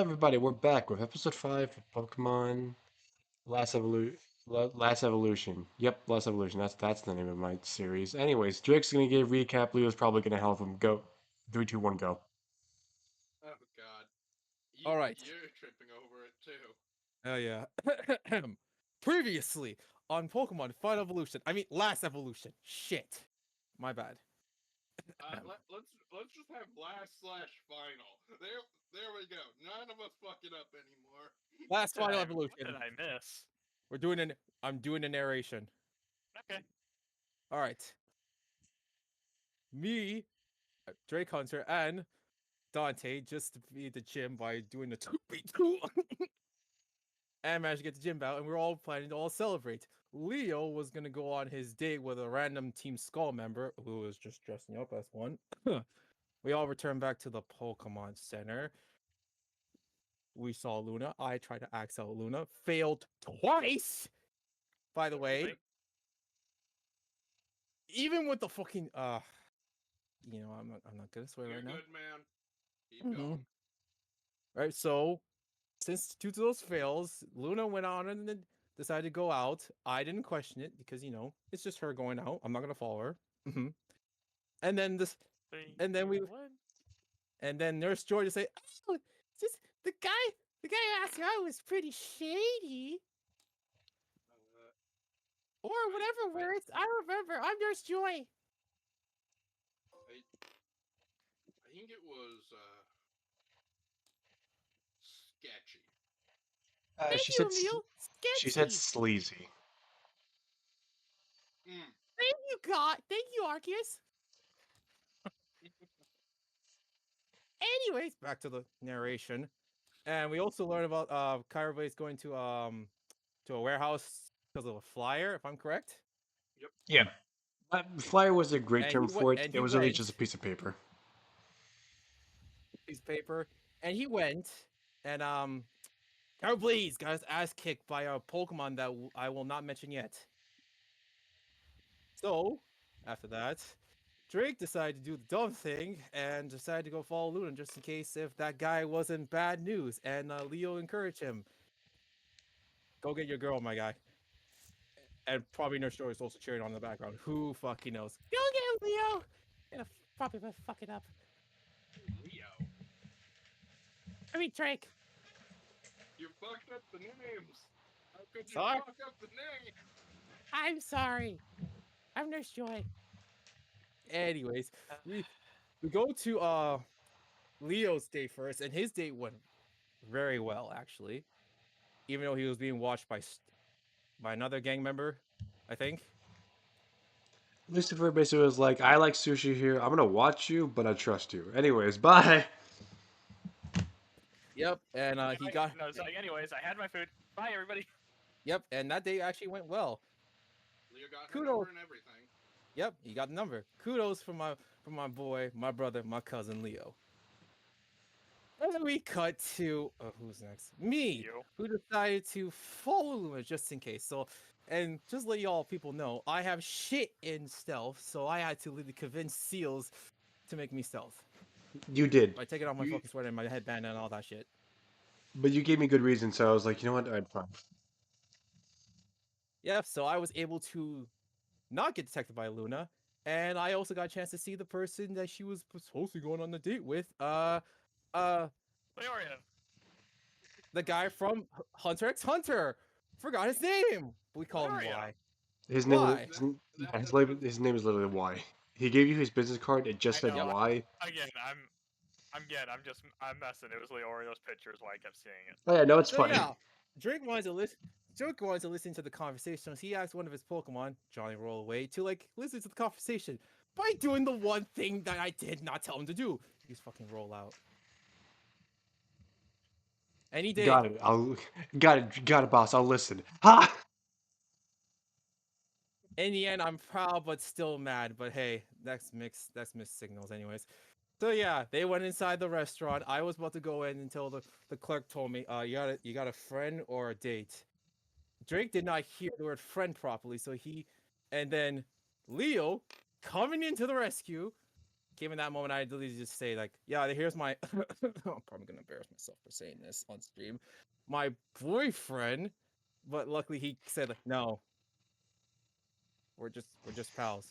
everybody, we're back with episode 5 of Pokemon Last Evolution. Yep, Last Evolution. That's the name of my series. Anyways, Drake's gonna give a recap. Leo's probably gonna help him. Go. 3, 2, 1, go. Oh God, All right. you're tripping over it too. Oh yeah. Previously on Pokemon Final Evolution. I mean, Last Evolution. Shit. My bad. Let's just have last/final. There we go. None of us fuck it up anymore. Last Final What Evolution. did I miss? We're doing an. I'm doing a narration. Okay. All right. Me, Drake Hunter, and Dante just beat the gym by doing the 2v2. And managed to get the gym out, and we are all planning to all celebrate. Leo was gonna go on his date with a random Team Skull member who was just dressing up as one. We all returned back to the Pokemon Center. We saw Luna. I tried to axe out Luna. Failed twice. By the way, Really? even with the fucking I'm not gonna swear You're right now. good, man. Keep Mhm. going. Right, so since due to those fails, Luna went on and then decided to go out. I didn't question it because it's just her going out. I'm not gonna follow her. And then this, Three, and then two, one. and then Nurse Joy to say, "Oh, just the guy who asked you out was pretty shady, or whatever words. I remember. I'm Nurse Joy." I think it was sketchy. Thank She you, said Emil. she said Sketchy. sleazy. Thank you, God. Thank you, Arceus. Anyways, back to the narration, and we also learn about Kyra Blaze going to a warehouse because of a flyer, if I'm correct. Yeah. Flyer was a great And term for it. and It he was really went just a piece of paper. piece of paper, and he went and Kyra Blaze got his ass kicked by a Pokemon that I will not mention yet. So after that, Drake decided to do the dumb thing and decided to go follow Luna just in case if that guy wasn't bad news. And Leo encouraged him, "Go get your girl, my guy." And probably Nurse Joy is also cheering on in the background. Who fucking knows? Go get him, Leo! Gonna probably fuck it up. Leo, I mean, Drake. you fucked up the names. How could you Sorry. fuck up the name? I'm sorry. I'm Nurse Joy. Anyways, we go to Leo's date first, and his date went very well actually, even though he was being watched by another gang member, I think. Lucifer basically was like, I like sushi here. I'm gonna watch you, but I trust you. Anyways, bye. Yep, and he got No, so anyways, I had my food. Bye, everybody. yep, and that date actually went well. Leo got her Kudos. number and everything. Yep, he got the number. Kudos for my boy, my brother, my cousin Leo. And then we cut to who's next? Me, You. who decided to follow Luna just in case. So, and just let y'all people know, I have shit in stealth, so I had to literally convince Seals to make me stealth You did. by taking off my fucking sweater and my headband and all that shit. But you gave me good reason, so I was like, you know what? Alright, fine. Yeah, so I was able to not get detected by Luna, and I also got a chance to see the person that she was supposed to be going on the date with. Leorio. The guy from Hunter x Hunter. Forgot his name. We call him Mario. Y. His name, Why? his name is literally Y. He gave you his business card. It just I said know. Y. Again, I'm messing. It was Leorio's pictures why I kept seeing it. Oh yeah, no, it's So funny. yeah, Drake wanted to listen. Drake wanted to listen to the conversation. So he asked one of his Pokemon, Johnny Rollaway, to listen to the conversation by doing the one thing that I did not tell him to do. Use fucking roll out. And he did. Got it. Got it, boss. I'll listen. Ha! In the end, I'm proud but still mad. But hey, that's mixed signals, anyways. So yeah, they went inside the restaurant. I was about to go in until the clerk told me, you got a friend or a date. Drake did not hear the word friend properly, so and then Leo coming into the rescue, came in that moment, I literally just say like, yeah, here's my. I'm probably gonna embarrass myself for saying this on stream. My boyfriend, but luckily he said like, no, we're just pals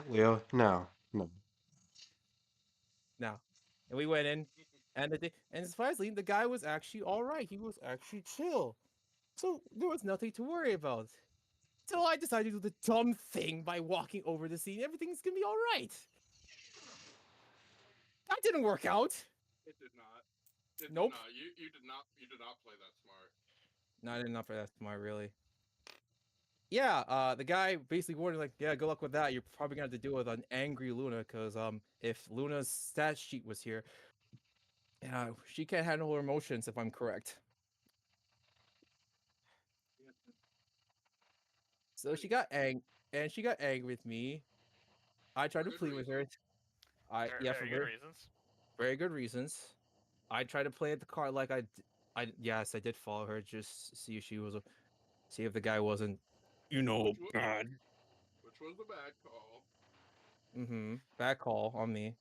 Leo, no, no. now. And we went in, and surprisingly, the guy was actually all right. He was actually chill, so there was nothing to worry about. So I decided to do the dumb thing by walking over the scene. Everything's gonna be all right. That didn't work out. It did not. It Nope. did not. You did not play that smart. Not enough for that smart, really. Yeah, the guy basically warned like, yeah, good luck with that. You're probably gonna have to deal with an angry Luna, because if Luna's stat sheet was here, yeah, she can't handle her emotions if I'm correct. So she got angry with me. I tried For to good plead with her. reason. For Very good reasons. very good reasons. I tried to play at the card like yes, I did follow her just to see if she was see if the guy wasn't, bad. Which was the bad call. Bad call on me.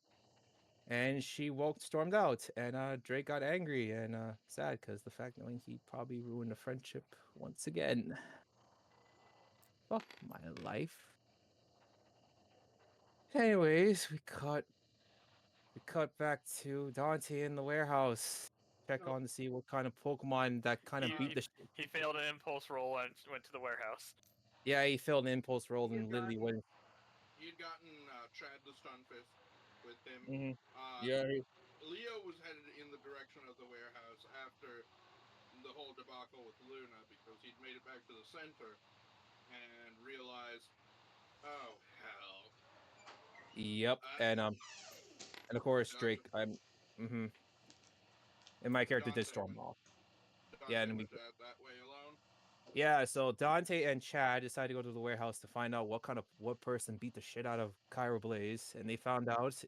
And she stormed out, and Drake got angry and sad because the fact knowing he probably ruined the friendship once again. Fuck my life. Anyways, we cut back to Dante in the warehouse. Check No. on to see what kind of Pokemon that kind of He, beat he, the shit. he failed an impulse roll and went to the warehouse. Yeah, he failed an impulse roll He and had literally gotten, went. he had gotten Chad the Stunfisk with him. Mhm. Uh, Yeah, Leo was headed in the direction of the warehouse after the whole debacle with Luna because he'd made it back to the center and realized, oh hell. yep, Uh, and of course Dante, Drake. Mhm. And my character did Dante storm went. off. Yeah, Dante and we went that way alone. Yeah, so Dante and Chad decided to go to the warehouse to find out what person beat the shit out of Cairo Blaze, and they found out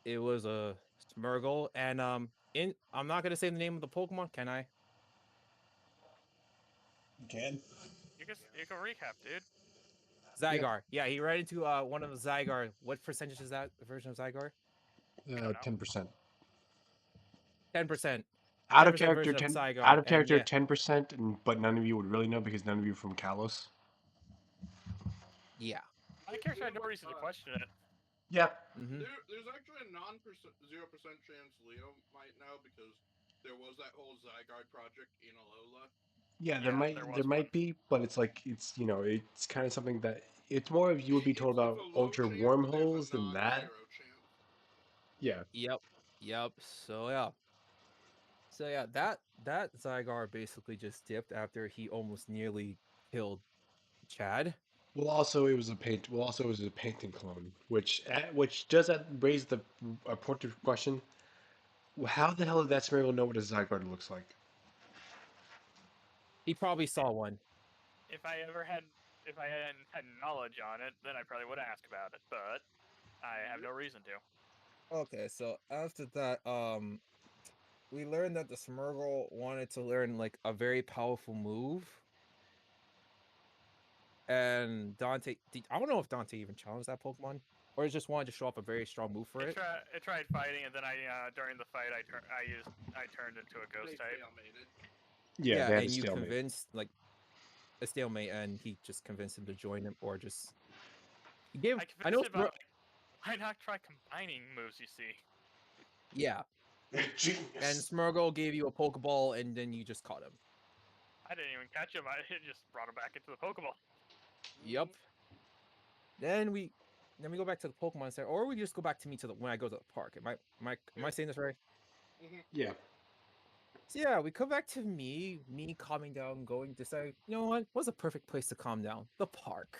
it was a Smeargle. And I'm not gonna say the name of the Pokemon, can I? You can. You can recap, dude. Yep. Zygar. Yeah, he ran into one of the Zygar. What percentage is that version of Zygar? I don't know. 10%. 10%. Out of 10% character version of 10. Out Zygar, of and character yeah, 10%, but none of you would really know because none of you are from Kalos. yeah. My character had no reason to question it. Yep. There's actually a 0% chance Leo might know because there was that whole Zygarde project in Alola. Yeah, there Yeah, might there there was one. might be, but it's like it's kind of something that it's more of you would be told It's about a low ultra chance, but there's a wormholes than that. non-zero chance. Yeah. Yep. Yep. So yeah. So yeah, that Zygar basically just dipped after he almost nearly killed Chad. Well, also it was a painting clone, which does that raise the important question: how the hell did that Smeargle know what a Zygarde looks like? He probably saw one. If I ever had, if I hadn't had knowledge on it, then I probably would ask about it. But I have no reason to. Okay, so after that, we learned that the Smeargle wanted to learn like a very powerful move. And I don't know if Dante even challenged that Pokemon, or he just wanted to show off a very strong move for it. It tried fighting, and then during the fight I turned into a They ghost type. stalemated. Yeah, Yeah, they had a and you stalemate. convinced like a stalemate, and he just convinced him to join him, or just he gave. I I know. convinced him, but why not try combining moves? You see, Yeah, and Genius. Smeargle gave you a Pokeball, and then you just caught him. I didn't even catch him. I just brought him back into the Pokeball. Yep. Then we go back to the Pokemon Center, or we just go back to me to the when I go to the park. Am I saying this right? Yeah. So yeah, we come back to me calming down, going to say, you know what's a perfect place to calm down? The park.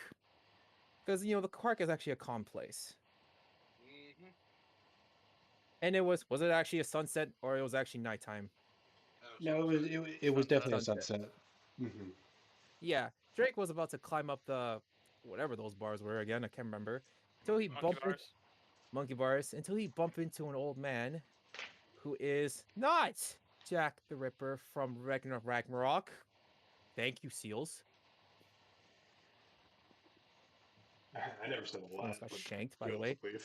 Because the park is actually a calm place. And was it actually a sunset or it was actually nighttime? No, it was Sunset. definitely a Sunset. sunset. Hmm. Yeah. Drake was about to climb up the whatever those bars were again, I can't remember. Until he Monkey bumped into bars. monkey bars until he bumped into an old man who is not Jack the Ripper from Ragnarok. Thank you, Seals. I never said a lot, Almost got but shanked, by the way. relatively.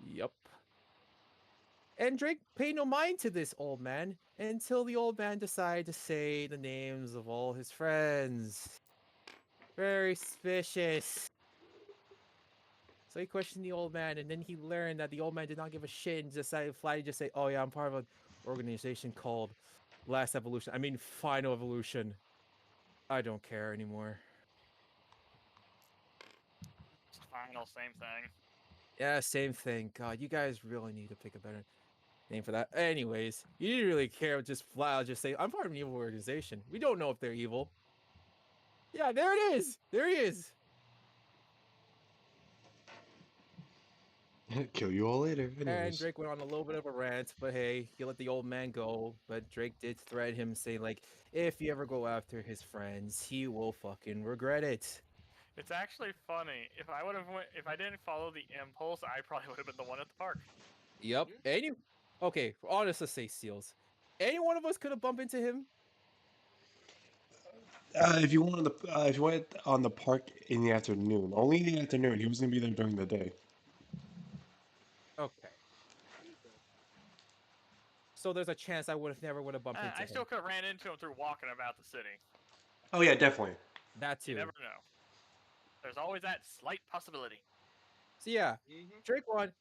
Yep. And Drake paid no mind to this old man until the old man decided to say the names of all his friends. Very suspicious. So he questioned the old man, and then he learned that the old man did not give a shit and decided to flatly just say, "Oh yeah, I'm part of an organization called Last Evolution. I mean, Final Evolution. I don't care anymore." It's final, same thing. Yeah, same thing. God, you guys really need to pick a better name for that. Anyways, you didn't really care. Just flat out just say, "I'm part of an evil organization." We don't know if they're evil. Yeah, there it is. There he is. Kill you all later. And Anyways. Drake went on a little bit of a rant, but hey, he let the old man go. But Drake did threaten him, saying like, if you ever go after his friends, he will fucking regret it. It's actually funny. If I didn't follow the impulse, I probably would have been the one at the park. Yep. Okay, honest to say, Seals. Any one of us could have bumped into him. If you went on the park in the afternoon, only in the afternoon. He was gonna be there during the day. Okay. So there's a chance I would have bumped into I him. still could have ran into him through walking about the city. Oh yeah, definitely. That too. You never know. There's always that slight possibility. So yeah, Mm-hmm.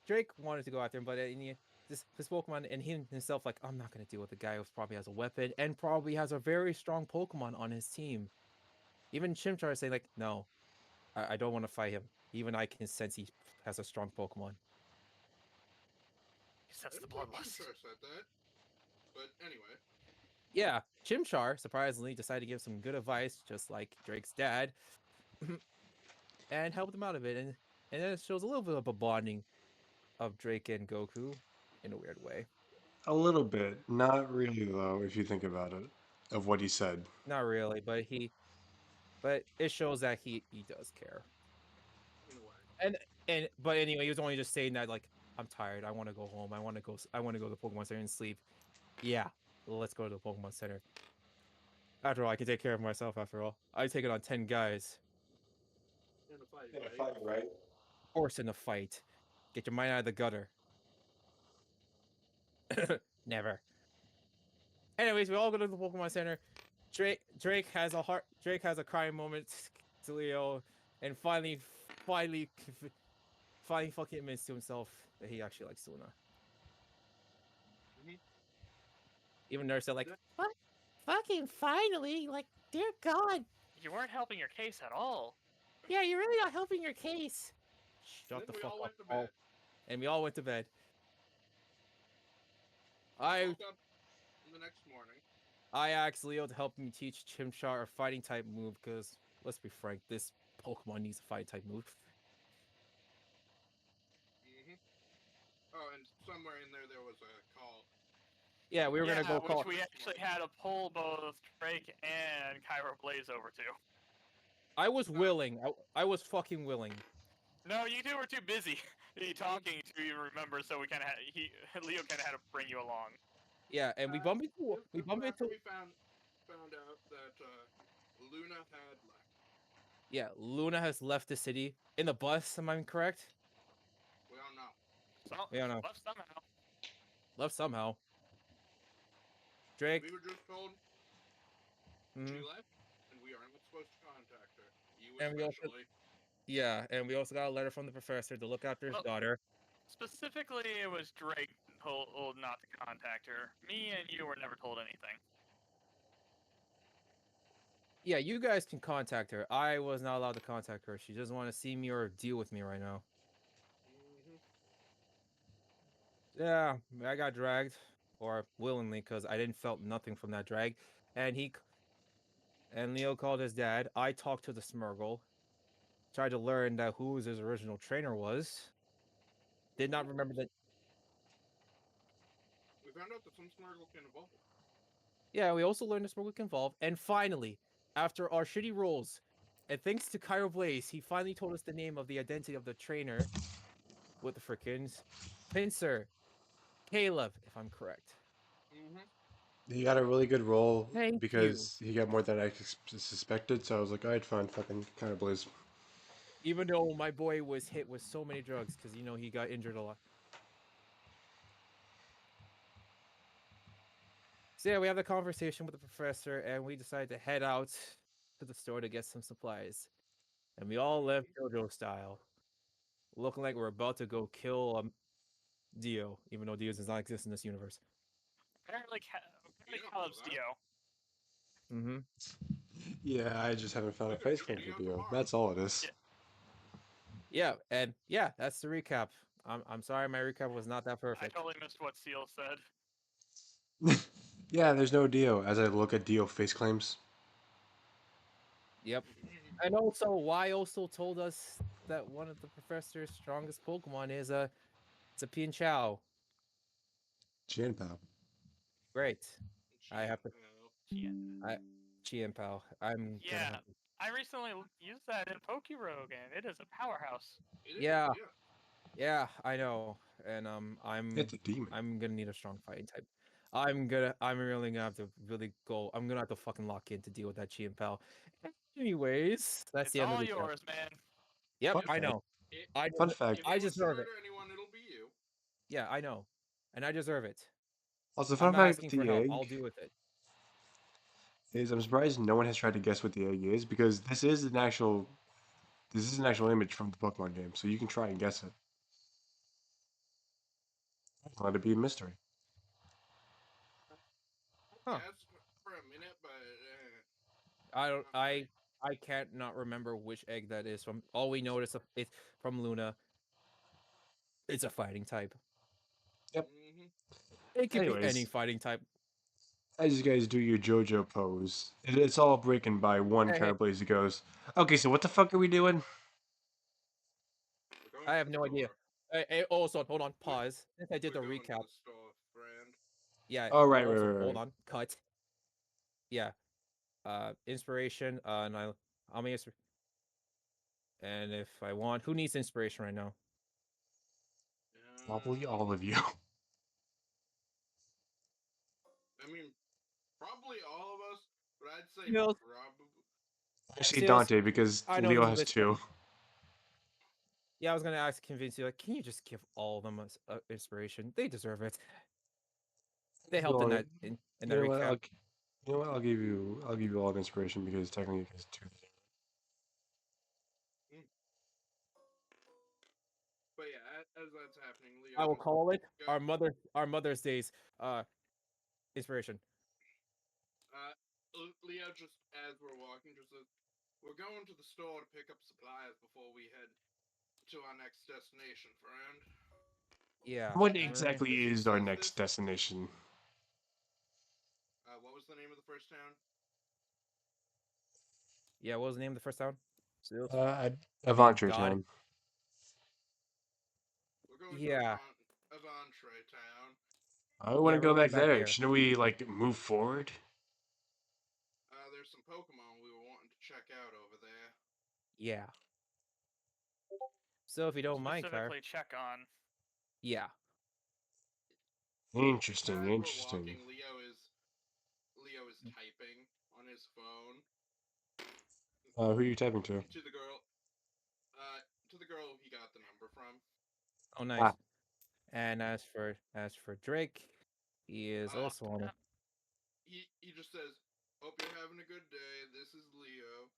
Drake wanted to go after him, but this Pokemon and him himself like, I'm not gonna deal with a guy who probably has a weapon and probably has a very strong Pokemon on his team. Even Chimchar is saying like, no, I don't want to fight him. Even I can sense he has a strong Pokemon. That's the I don't think bloodlust. Chimchar said that. But anyway. Yeah, Chimchar surprisingly decided to give some good advice, just like Drake's dad, and helped him out of it. And then it shows a little bit of a bonding of Drake and Goku in a weird way. A little bit, not really though, if you think about it, of what he said. Not really, but it shows that he does care. In a way. But anyway, he was only just saying that like, I'm tired. I want to go home. I want to go to the Pokemon Center and sleep. Yeah, let's go to the Pokemon Center. After all, I can take care of myself. After all, I take it on 10 guys. In a fight, In a right? fight, right? Of course, in a fight, get your mind out of the gutter. Never. Anyways, we all go to the Pokemon Center. Drake has a crying moment to Leo, and finally fucking admits to himself that he actually likes Luna. Mhm. Even Nurse said like, Yeah. "What? Fucking finally! Like, dear God, You weren't helping your case at all. yeah, you're really not helping your case." Shut Then the we fuck all up, went to Paul. bed. And we all went to bed. I I woke up the next morning. I asked Leo to help me teach Chimchar a fighting type move because let's be frank, this Pokemon needs a fighting type move. Mm-hmm. Oh, and somewhere in there was a call. Yeah, we were Yeah, gonna go call. which we actually had to pull both Drake and Kyra Blaze over to. I was willing. I was fucking willing. No, you two were too busy talking to even remember, so we kind of Leo kind of had to bring you along. Yeah, and we bumped into This was after we found out that Luna had left. yeah, Luna has left the city in the bus. Am I correct? We all know. So, We don't know. left somehow. Left somehow. Drake. We were just told Mhm. she left, and we are not supposed to contact her. You And we also especially. yeah, and we also got a letter from the professor to look after his Well, daughter. specifically, it was Drake told not to contact her. Me and you were never told anything. Yeah, you guys can contact her. I was not allowed to contact her. She doesn't want to see me or deal with me right now. Mm-hmm. Yeah, I got dragged, or willingly, because I didn't felt nothing from that drag. And Leo called his dad. I talked to the Smurgle, tried to learn that who his original trainer was. Did not remember that. We found out that some Smargle can evolve. Yeah, we also learned the Smurgle can evolve. And finally, after our shitty rolls, and thanks to Cairo Blaze, he finally told us the name of the identity of the trainer with the frickins. Pincer, Caleb, if I'm correct. Mm-hmm. He got a really good role Thank you. because he got more than I suspected. So I was like, alright, fine, fucking kind of blaze. Even though my boy was hit with so many drugs, because he got injured a lot. So yeah, we have the conversation with the professor, and we decide to head out to the store to get some supplies. And we all left JoJo style, looking like we're about to go kill Dio, even though Dio does not exist in this universe. Apparently, You don't know Caleb's that. Dio. Mm-hmm. Yeah, I just haven't found We a could face shoot cam Dio for Dio. tomorrow. That's all it is. Yeah, and yeah, that's the recap. I'm sorry, my recap was not that I perfect. totally missed what Seal said. Yeah, there's no Dio. As I look at Dio face claims, Yep. And also, Y also told us that one of the professor's strongest Pokemon is it's a Pianchao. Jianpao. Great. I have to Yeah. I Chienpao. I'm gonna Yeah. have to. I recently used that in Pokerogue, and it is a powerhouse. It is, Yeah, yeah. yeah, I know. And It's a demon. I'm gonna need a strong fighting type. I'm really gonna have to really go. I'm gonna have to fucking lock in to deal with that Chienpao. Anyways, that's It's the end of all the recap. yours, man. Yep, Fun I fact. know. It, I Fun deserve, fact. if I it was deserve it. similar to anyone, it'll be you. Yeah, I know, and I deserve it. Also, I'm fun not fact with asking for the help. egg I'll deal with it. is I'm surprised no one has tried to guess what the egg is because this is an actual image from the Pokemon game, so you can try and guess it. Let it be a mystery. Huh? Yes, for a minute, but I don't. not really. I can't not remember which egg that is from. All we know is it's from Luna. It's a fighting type. Yep. Mm-hmm. It could be any Anyways, fighting type. as you guys do your JoJo pose, it's all breaking by one Hey, hey, Trailblazer who goes, "Okay, so what the fuck are we doing?" We're going I to have the no idea. store. Hey, also, hold on, We're, pause. Since I did we're the going to recap, the store, friend. yeah. Oh, right, Also, right, hold right. on, cut. Yeah. Inspiration. And I'll make and if I want, who needs inspiration right now? Probably all of you. I mean, probably all of us, but I'd say Seals. probably. Actually, Seals. Dante, because I know Leo this is a has bit. two. Yeah, I was gonna ask, convince you. Like, can you just give all of them inspiration? They deserve it. They helped in Well, that you know what? recap. You know what? I'll give you all of inspiration because technically it has two. Mm. But yeah, as that's happening, Leo I will just call it go. our Mother's Day's inspiration. Leo just as we're walking just says, "We're going to the store to pick up supplies before we head to our next destination, friend." Yeah. What We're exactly As he is our says this, next destination? what was the name of the first town? Yeah, what was the name of the first town? Seals? Uh, I mean, Avantry God. Town. We're going to Yeah. Avantre Town. I want Yeah, to we're go going back back there. there. Shouldn't we like move forward? There's some Pokemon we were wanting to check out over there. Yeah. So if you don't mind, Car. Specifically, check on. Yeah. Interesting, As we're interesting. walking, Leo is typing on his phone Who are you typing to? to the girl. To the girl he got the number from. Oh, nice. Ah, And as for Drake, he is Uh, also on it. he just says, "Hope you're having a good day. This is Leo.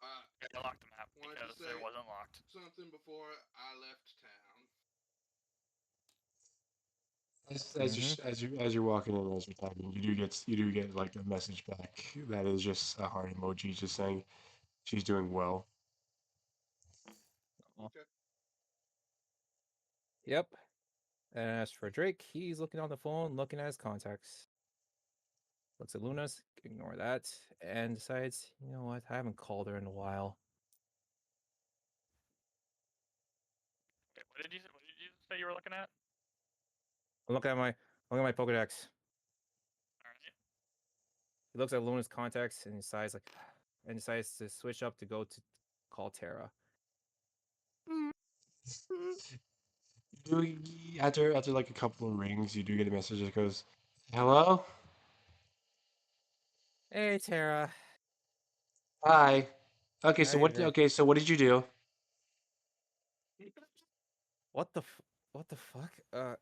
I locked the map Wanted to because say it wasn't locked. something before I left town." Mm-hmm. as you're walking in, as you're typing, you do get like a message back that is just a heart emoji, just saying she's doing well. Okay. Yep. And as for Drake, he's looking on the phone, looking at his contacts. Looks at Luna's, ignore that, and decides, you know what, I haven't called her in a while. Wait, what did you say you were looking at? I'm looking at my Pokedex. All right. He looks at Luna's contacts and decides to switch up to go to call Terra. You do after like a couple of rings, you do get a message that goes, "Hello, Hey Terra. hi." Hey Drake. Okay, so what did you do? What the what the fuck? Why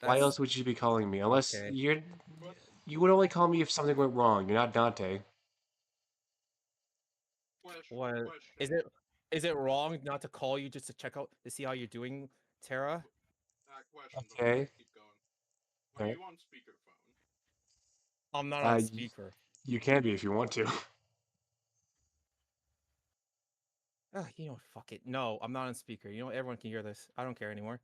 That's else would you be calling me? Unless okay. you're What You would only call me if something went wrong. You're not Dante. What Question. is it? Is it wrong not to call you just to check out to see how you're doing, Tara? Question before you Okay. keep going. Are Alright. you on speakerphone? I'm not on Uh, y- speaker. you can be if you want to. You know, fuck it. No, I'm not on speaker. You know, everyone can hear this. I don't care anymore.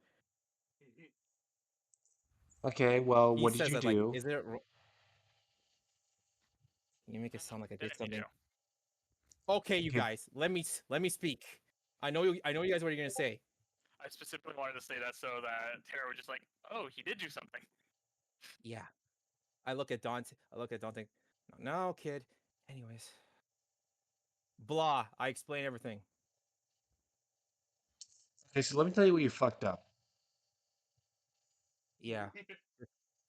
Okay, well, He what did says you that like, do? is it? You make it sound like I did Didn't you something. do? Okay, you Okay, guys, let me speak. I know you guys what you're gonna say. I specifically wanted to say that so that Tara would just like, oh, he did do something. Yeah. I look at Dante. I look at Dante. No, kid. Anyways, blah. I explain everything. so let me tell you what you fucked up. Yeah.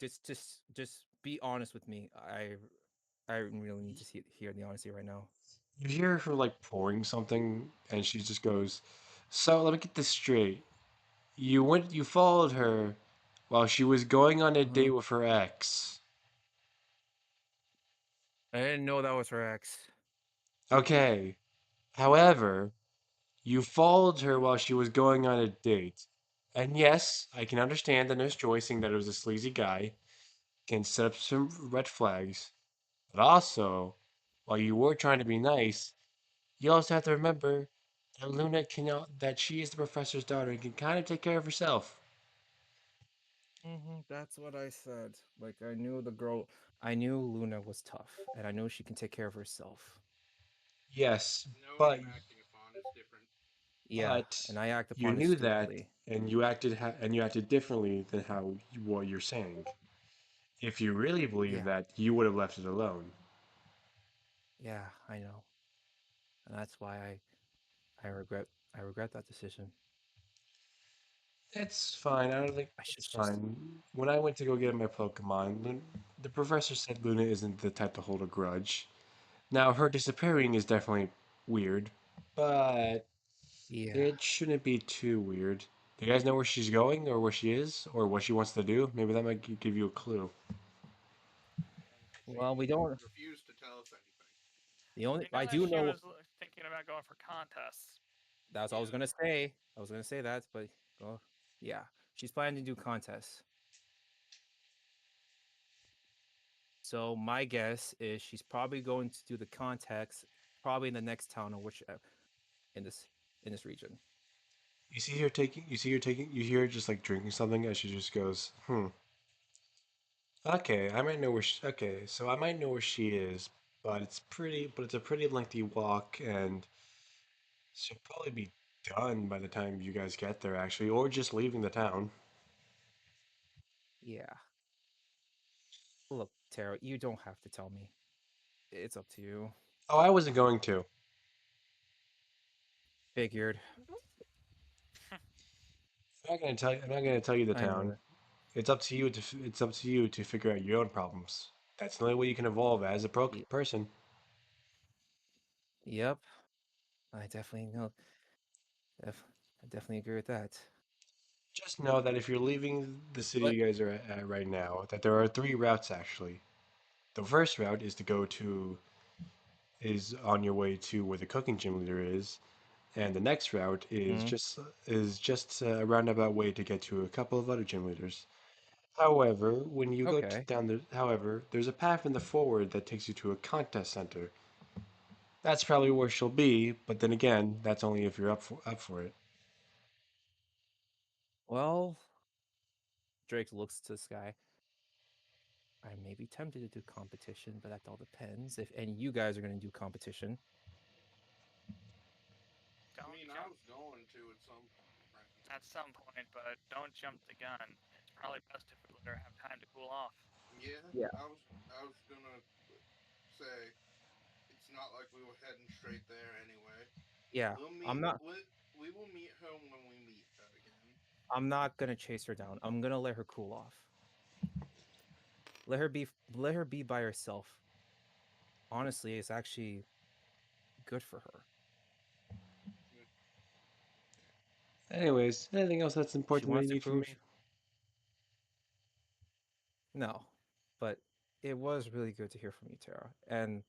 Just be honest with me. I really need to hear the honesty right now. You hear her like pouring something, and she just goes, "So let me get this straight. You followed her while she was going on a Mm-hmm. date with her ex. I didn't know that was her ex. Okay. However, you followed her while she was going on a date. And yes, I can understand that Nurse Joy saying that it was a sleazy guy can set up some red flags. But also, while you were trying to be nice, you also have to remember that Luna cannot, that she is the professor's daughter and can kind of take care of herself. That's what I said. Like I knew the girl. I knew Luna was tough, and I know she can take care of herself. Yes, Knowing but and acting upon is different. Yeah, but and I act you upon it knew that, stupidly. and you acted differently than what you're saying. If you really believe Yeah, that, you would have left it alone. yeah, I know, and that's why I regret that decision. It's fine. I don't think I should it's just fine. When I went to go get my Pokemon, the professor said Luna isn't the type to hold a grudge. Now, her disappearing is definitely weird, but yeah. it shouldn't be too weird. Do you guys know where she's going, or where she is, or what she wants to do? Maybe that might give you a clue. She Well, we don't. refused to tell us anything. The only We know I that do she know was thinking about going for contests. that's what I was Yeah. gonna say. I was gonna say that, but well, yeah, she's planning to do contests. So my guess is she's probably going to do the contest probably in the next town or which in this in this region. You hear her just like drinking something as she just goes, hmm. Okay, I might know where she, okay, so I might know where she is, but it's a pretty lengthy walk, and she'll probably be done by the time you guys get there, actually, or just leaving the town. Yeah. Look, Tara, you don't have to tell me. It's up to you. Oh, I wasn't going to. Figured. I'm not gonna tell you the I know town. that. It's up to you to figure out your own problems. That's the only way you can evolve as a Y- person. Yep. I definitely know. I definitely agree with that. Just know that if you're leaving the city But you guys are at right now, that there are three routes actually. The first route is on your way to where the cooking gym leader is, and the next route mm, is just a roundabout way to get to a couple of other gym leaders. However, when you go okay. down the, however, there's a path in the forward that takes you to a contest center. That's probably where she'll be, but then again, that's only if you're up for it. Well, Drake looks to the sky. I may be tempted to do competition, but that all depends if any of you guys are going to do competition. I Don't mean, I jump was going to at some point, right? at some point, but don't jump the gun. It's probably best if we let her have time to cool off. Yeah, Yeah. I was gonna say it's not like we were heading straight there anyway. Yeah. We'll I'm meet. not We will meet her when we meet her again. I'm not going to chase her down. I'm going to let her cool off. Let her be by herself. Honestly, it's actually good for her. Anyways, anything else that's She important that wants you to need from prove me? no. But it was really good to hear from you, Tara. And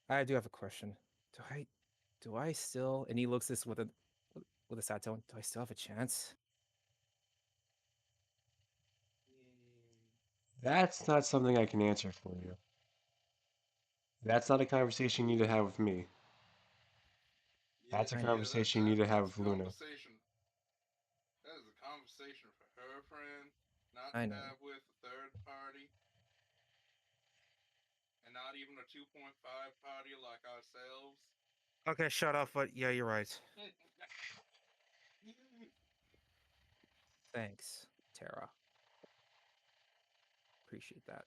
I do have a question. Do I do I still, and he looks this with a sad tone, do I still have a chance? That's not something I can answer for you. That's not a conversation you need to have with me. That's a I know. conversation you need to have That's with a Luna. conversation. That is a conversation for her friend, not I to know. have with a third party, and not even a 2.5 party like ourselves. Okay, shut up, but yeah, you're right. Thanks, Tara. Appreciate that.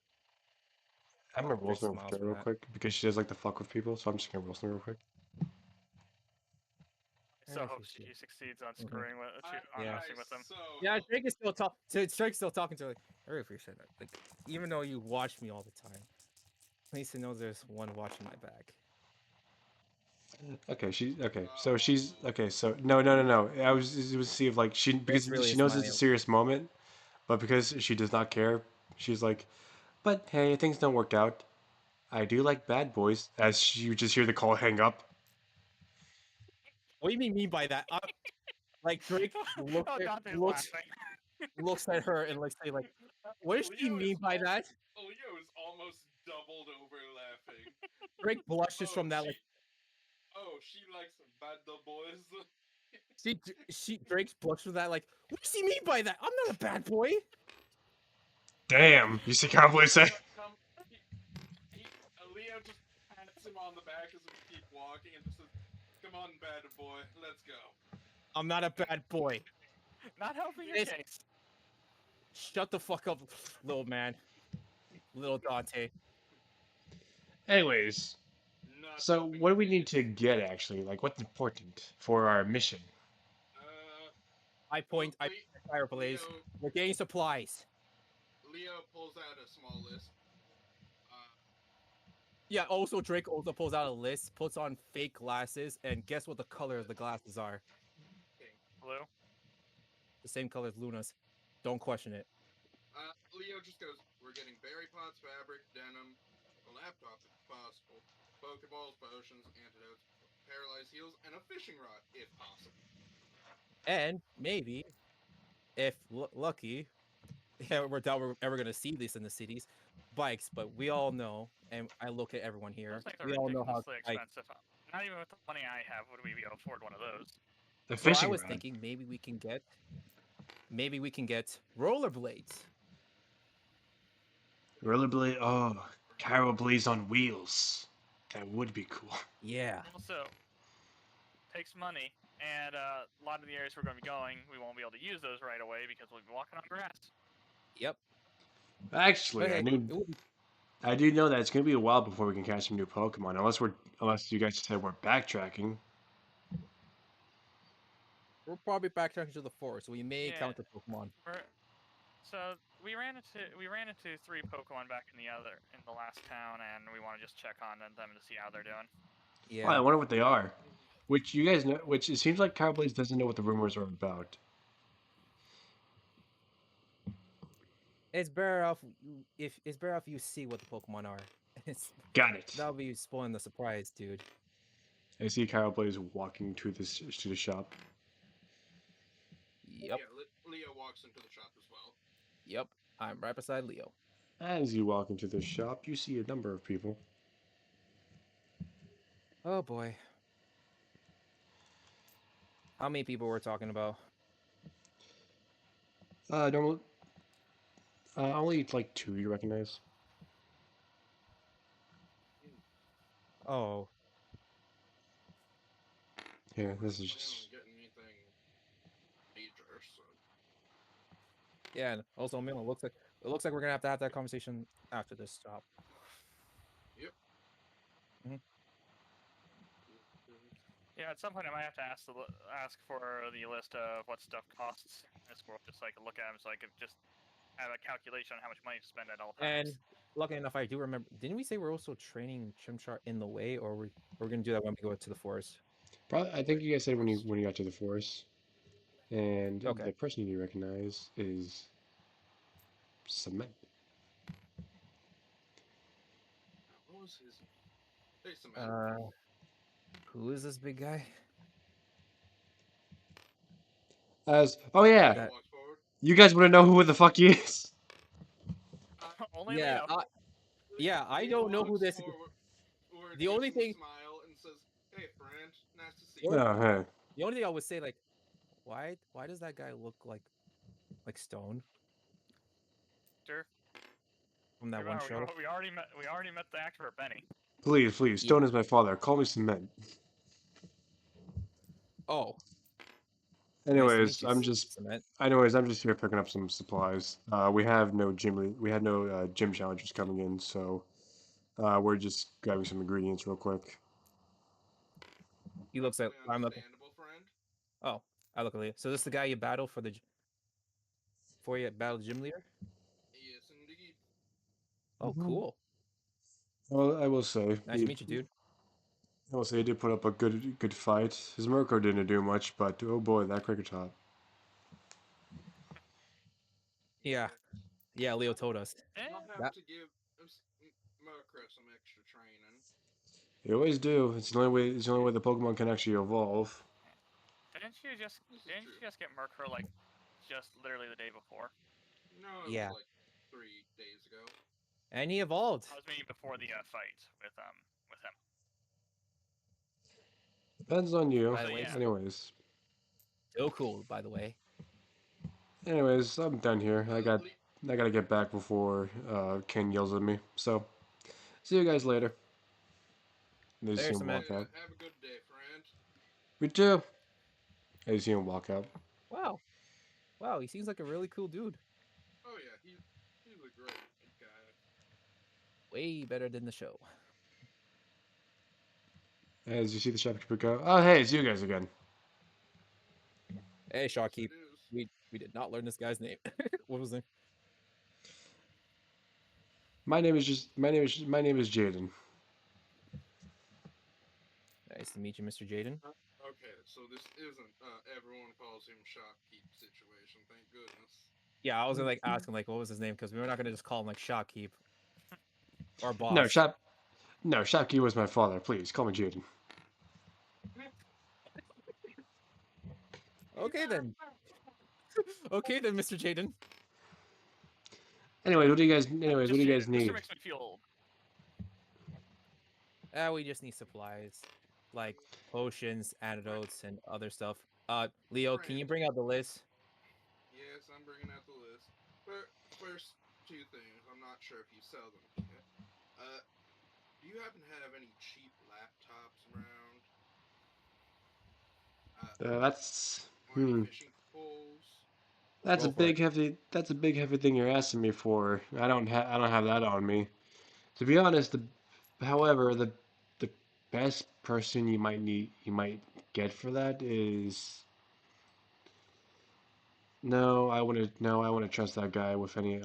I'm gonna roll Drake something for smiles Tara for real that. quick because she does like to fuck with people, so I'm just gonna roll something real quick. I I so hope appreciate she succeeds on Mhm. screwing with, on Yeah. messing with them. So Yeah, Drake is still Drake's still talking to her. I really appreciate that. Like, even though you watch me all the time, at least to know there's one watching my back. Okay, So Oh. she's okay. So no. I was it was to see if like she Drake's because really she knows it's a smiling. serious moment, but because she does not care, she's like, but hey, things don't work out. I do like bad boys. As you just hear the call hang up. What do you mean by that? Like Drake Oh, Dante's looks laughing. looks at her and like say like, what does she Leo is mean by that? Leo is almost doubled over laughing. Drake blushes Oh, from that. Like, she likes bad boys. she Drake's blushes from that. Like, what does he mean by that? I'm not a bad boy. Damn, you see Cowboy say. Come, Leo just pats him on the back as we keep walking and just says, "Come on, bad boy, let's go." I'm not a bad boy. Not helping your It's, case. shut the fuck up, little man, little Dante. Anyways, Not so helping what your do we need case. to get actually? Like, what's important for our mission? Uh, I well, point. I fire blaze. We're getting supplies. Leo pulls out a small list. Uh, Yeah. Also, Drake also pulls out a list, puts on fake glasses, and guess what the color of the glasses are? Pink. Blue. The same color as Luna's. Don't question it. Leo just goes, "We're getting berry pots, fabric, denim, a laptop if possible, Pokeballs, potions, antidotes, paralyzed heals, and a fishing rod if possible." And maybe, if lucky, yeah, we're doubt we're ever gonna see this in the cities, bikes. But we all know, and I look at everyone here. Those things are We all know how ridiculously like. expensive. Not even with the money I have would we be able to afford one of those. The So I fishing was rod. thinking maybe we can get rollerblades. Rollerblade. Oh, Carol Blaze on wheels. That would be cool. Yeah. Also, takes money, and a lot of the areas we're going to be going, we won't be able to use those right away because we'll be walking on grass. Yep. But Actually, hey, it would be, I do know that it's gonna be a while before we can catch some new Pokemon, unless you guys said we're backtracking. we're probably backtracking to the forest, so we may Yeah. encounter Pokemon. So we ran into 3 Pokemon back in the last town, and we want to just check on them to see how they're doing. Oh, I Yeah. wonder what they are. Which you guys know. Which it seems like Carol Blaze doesn't know what the rumors are about. It's better off if it's better off you see what the Pokemon are. It's Got it. that'll be spoiling the surprise, dude. I see Carol Blaze walking to the shop. Yep. Yeah, Leo walks into the shop as well. Yep. I'm right beside Leo. As you walk into the shop, you see a number of people. Oh boy. How many people we're talking about? Normal. Only like two you recognize. Oh. Yeah, We're this not is planning just. on getting anything major, so Yeah, and also Milo it looks like we're gonna have to have that conversation after this stop. yep. Mhm. Yeah, at some point I might have to ask for the list of what stuff costs in this world, just so I can look at them, so I could just have a calculation on how much money to spend at all And times. lucky enough, I do remember. Didn't we say we're also training Chimchar in the way, or we're gonna do that when we go to the forest? Probably, I think you guys said when you got to the forest, and Okay. the person you recognize is Cement. was his? Hey, Cement. Who is this big guy? Oh yeah, That Walks forward. you guys want to know who the fuck he is? Only yeah, Leo. yeah. I Leo don't know who walks this. forward, The gives only him a thing, smile, and says, "Hey, friend, nice to see the you." only, Oh hey, the only thing I would say, like, why does that guy look like Stone Sure. from that one Remember, show? we already met the actor Benny. please, Yeah. Stone is my father. Call me Cement. Oh, nice to Anyways, meet you, Cement. I'm just here picking up some supplies. We have no we had no gym challengers coming in, so we're just grabbing some ingredients real quick. He looks like Perfectly I'm looking. understandable, friend. Oh, I look like. So this is the guy you battle for for you battle gym leader? Yes, indeed. Oh, Mhm. cool. Well, Nice to meet you, dude. I will say he did put up a good fight. His Mirko didn't do much, but oh boy, that cricket top. Yeah, yeah. Leo told us You'll have that. to give Murkra some extra training. You always do. It's the only way. It's the only way the Pokemon can actually evolve. This is didn't true. you just get Murkrow like just literally the day before? No, it was Yeah, like 3 days ago. and he evolved. I was meaning before the fight with him. Depends on you. By the So way, yeah. Anyways, so cool. By the way, I'm done here. Uh, Le- I gotta get back before Ken yells at me. So see you guys later. They see there's him Cement. walk out. have a good day, friend. Me too. I see him walk out. Wow, wow. He seems like a really cool dude. Oh yeah, he's a great guy. Way better than the show. As you see the shopkeeper go, oh hey, it's you guys again. Hey, Yes, Shawkeep. it is. We did not learn this guy's name. What was his name? My name is Jaden. Nice to meet you, Mr. Jaden. Okay, so this isn't everyone calls him shopkeep situation. Thank goodness. Yeah, I was gonna like ask him like what was his name because we were not gonna just call him like Shawkeep or No boss. shop. No, Shopkeeper was my father. Please call me Jaden. Okay then. Okay then, Mr. Jaden. Anyway, what do you guys? Anyways, what Just do you Jaden. guys Mister need? makes me feel old. We just need supplies like potions, antidotes, and other stuff. Leo, can you Friend, bring out the list? yes, I'm bringing out the list. But first, two things. I'm not sure if you sell them here. Do you happen to have any cheap laptops around? That's Or any fishing poles? Roll for it. That's a big heavy thing you're asking me for. I don't have that on me. To be honest, however, the best person you might get for that is no, I wouldn't trust that guy with any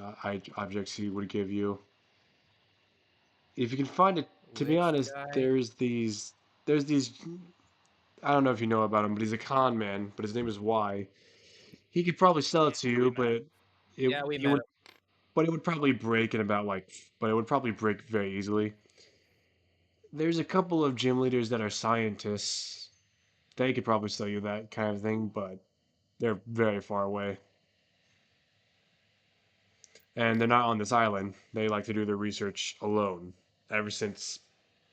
objects he would give you. If you can find it, to be Which honest, guy? there's these I don't know if you know about him, but he's a con man, but his name is Y. He could probably sell it to Yeah, we you, met him. Yeah, we it met would him. but it would probably break in about like but it would probably break very easily. There's a couple of gym leaders that are scientists. They could probably sell you that kind of thing, but they're very far away. And they're not on this island. They like to do their research alone ever since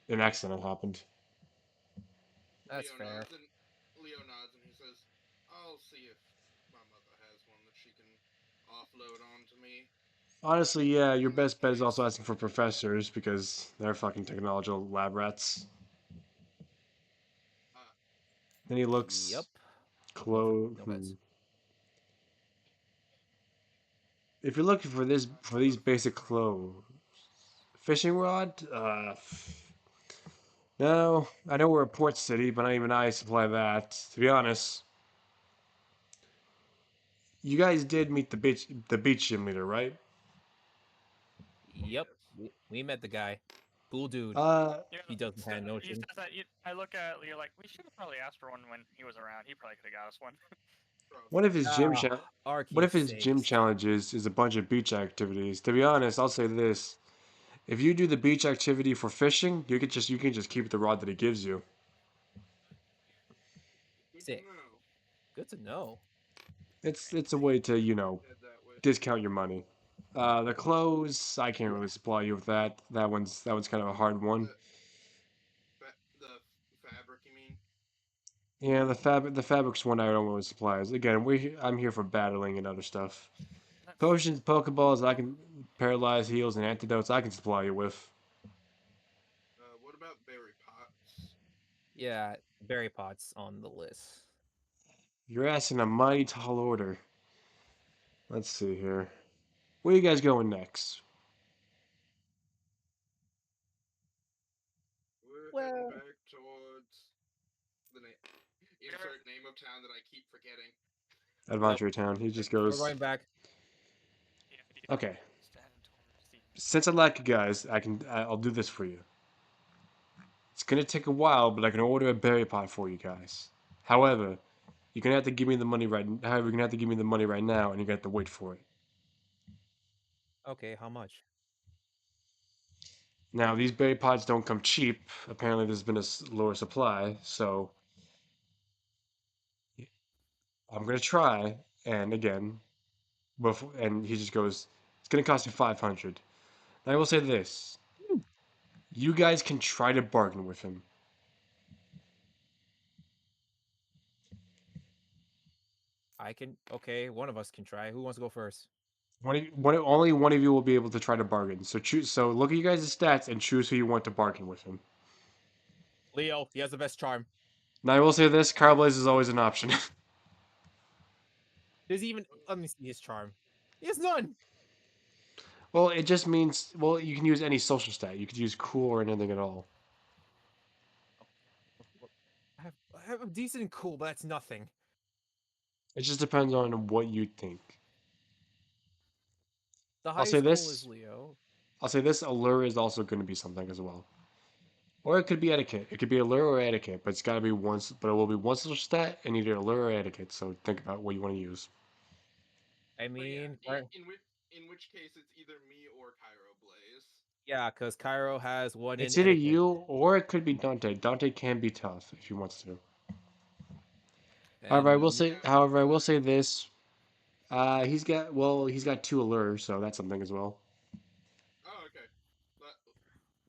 an accident happened. That's fair. Leo nods and he says, "I'll see if my mother has one that she can offload onto me. Honestly, yeah, your In that best bet is also case, asking for professors because they're fucking technological lab rats. uh, Then he Yep. looks close. No offense. If you're looking for for these basic clothes, fishing rod. No, I know we're a port city, but not even I supply that. To be honest, you guys did meet the beach gym leader, right? Yep. yes. We met the guy. Cool dude. Uh, You He know, doesn't have no he chin. says that. I look at you're like, we should have probably asked for one when he was around. He probably could have got us one. one of Probably. his Ah, what Arceus if his gym sakes. challenges is a bunch of beach activities? To be honest, I'll say this: If you do the beach activity for fishing, you can just keep the rod that it gives you. Good to Sick. know. Good to know. It's a way to Head that way. discount your money. The clothes, I can't really supply you with that. That one's kind of a hard one. The fabric, you mean? Yeah, the fabric's one I don't really supply. Again, I'm here for battling and other stuff. That's Potions, Pokeballs, I can paralyze heals and antidotes. I can supply you with. What about berry pots? Yeah, berry pots on the list. You're asking a mighty tall order. Let's see here. Where you guys going next? We're heading Well, back towards the insert name of town that I keep forgetting. yep. Adventure Town. He just We're goes. going back. the idea Okay. is to head towards the. Since I like you guys, I'll do this for you. It's gonna take a while, but I can order a berry pot for you guys. However, you're gonna have to give me the money right. However, you're gonna have to give me the money right now, and you're gonna have to wait for it. Okay, how much? Now, these berry pods don't come cheap. Apparently, there's been a lower supply, so I'm gonna try. And again, before, and he just goes, "It's gonna cost you 500." And I will say this: you guys can try to bargain with him. I can. Okay, one of us can try. Who wants to go first? Only one of you will be able to try to bargain. So choose. So look at you guys' stats and choose who you want to bargain with him. Leo, he has the best charm. Now I will say this: Carblaze is always an option. There's even. Let me see his charm. He has none. Well, it just means you can use any social stat. You could use cool or anything at all. I have a decent and cool, but that's nothing. It just depends on what you think. The I'll say highest cool is this. Leo. I'll say this. Allure is also going to be something as well. Or it could be etiquette. It could be allure or etiquette, but it's got to be once. But it will be one social stat and either allure or etiquette. So think about what you want to use. I But yeah, mean, in which case it's either me or Cairo Blaze. yeah, because Cairo has one in It's either etiquette. you or it could be Dante. Dante can be tough if he wants to. And Yeah. However, I will say this. He's got two allures, so that's something as well. Oh, okay. But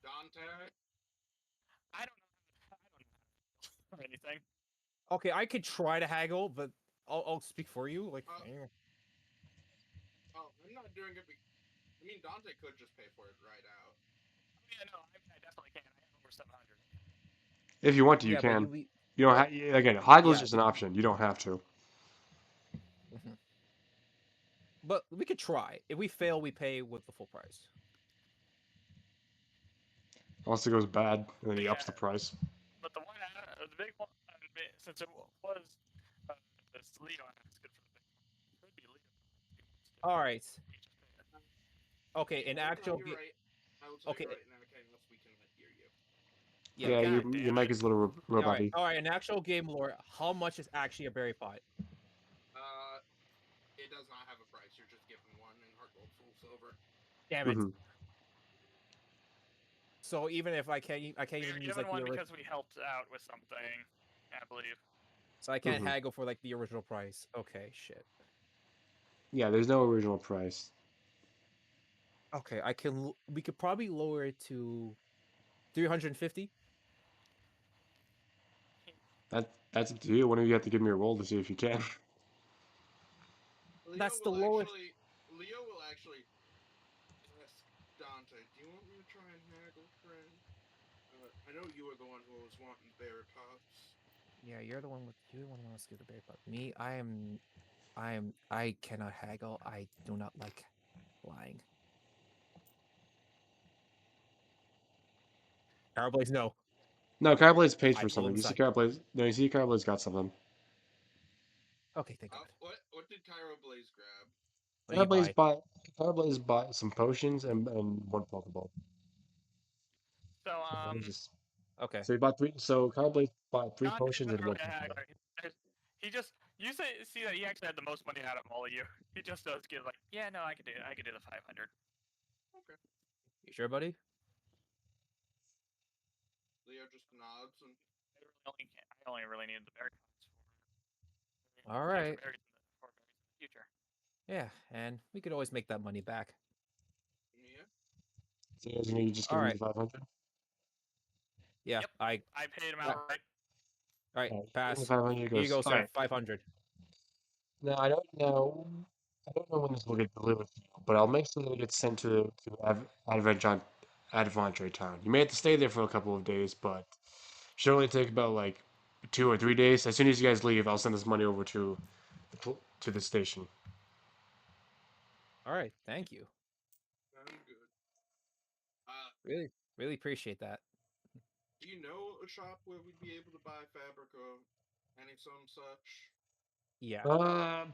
Dante. I don't know. I don't know or anything. okay, I could try to haggle, but I'll speak for you. Like, Oh, I'm not doing it. I mean, Dante could just pay for it right out. Yeah, no, I definitely can. I have over 700. If you want to, you yeah, but can. you, You don't have again. Haggle is yeah, just an option. You don't have to. mhm. But we could try. If we fail, we pay with the full price. Unless it goes bad, and then But he ups yeah, the price. but the one, the big one, since it was this Leo asked good for the big one, it could be Leo. All right. He just paid it. Okay, in I will actual tell you right. I will tell okay, you right now, okay, unless we cannot hear you. yeah. Yeah, God your damn mic it. is a little robot-y. All right. In actual game lore, how much is actually a berry pot? Uh, it does not have a price. You're just given one in Heart Gold Soul Silver. Damn it. Hmm. So even if I can't, I can't We even were use given like the one original. because we helped out with something, I believe. So I can't Hmm. haggle for like the original price. Okay, shit. Yeah, there's no original price. Okay, I can. We could probably lower it to 350. That's up to you. One of you have to give me a roll to see if you can. That's the lowest. Leo will actually ask Dante, do you want me to try and haggle, friend? I know you were the one who was wanting berry pots. Yeah, you're the one with. You're the one who wants to give the berry pot. Me, I cannot haggle. I do not like lying. Carblaze, no. No, Carblaze pays I for pull him something. You see aside. Carblaze. No, you see Carblaze got something. Okay, thank God. What did Cairo Blaze grab? What do you Carblaze buy? bought Carblaze bought some potions and one Pokeball. So, Let me just. Okay. So he bought three. So Carblaze bought three Dante's potions not and one really a Pokeball. haggler. He just, you see that he actually had the most money out of all of you. He just does get like, yeah, no, I could do the 500. Okay. You sure, buddy? Leo just nods and I only really needed the berry coins for All extra right. berries for berries in the future. Yeah, and we could always make that money back. yeah. So you guys are gonna just All give me right. the 500. Yeah, Yep, I paid him All outright. right, All right, give me the pass. 500 Here you goes. go, All sir. right. 500. Now I don't know. I don't know when this will get delivered to you, but I'll make sure that it gets sent to Adventure Town. You may have to stay there for a couple of days, but should only take about like 2 or 3 days. As soon as you guys leave, I'll send this money over to the station. All right, thank you. Sounds good. Really, really appreciate that. Do you know a shop where we'd be able to buy fabric or any some such? Yeah. Uh,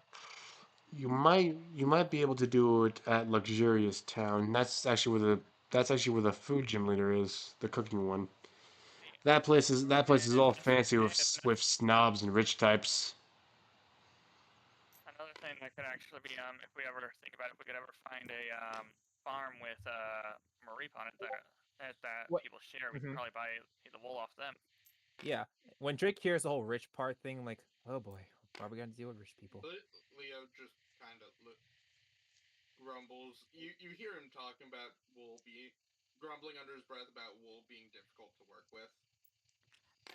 you might be able to do it at Luxurious Town. That's actually where the food gym leader is, the cooking one. That place is And all if, fancy with if with snobs and rich types. another thing that could actually be, if we ever think about it, if we could ever find a farm with Mareep on it that What? people share, we could Hmm. probably buy the wool off them. Yeah. When Drake hears the whole rich part thing, I'm like, oh boy, we're probably gonna deal with rich people. Leo just kind of grumbles. You hear him talking about wool being grumbling under his breath about wool being difficult to work with.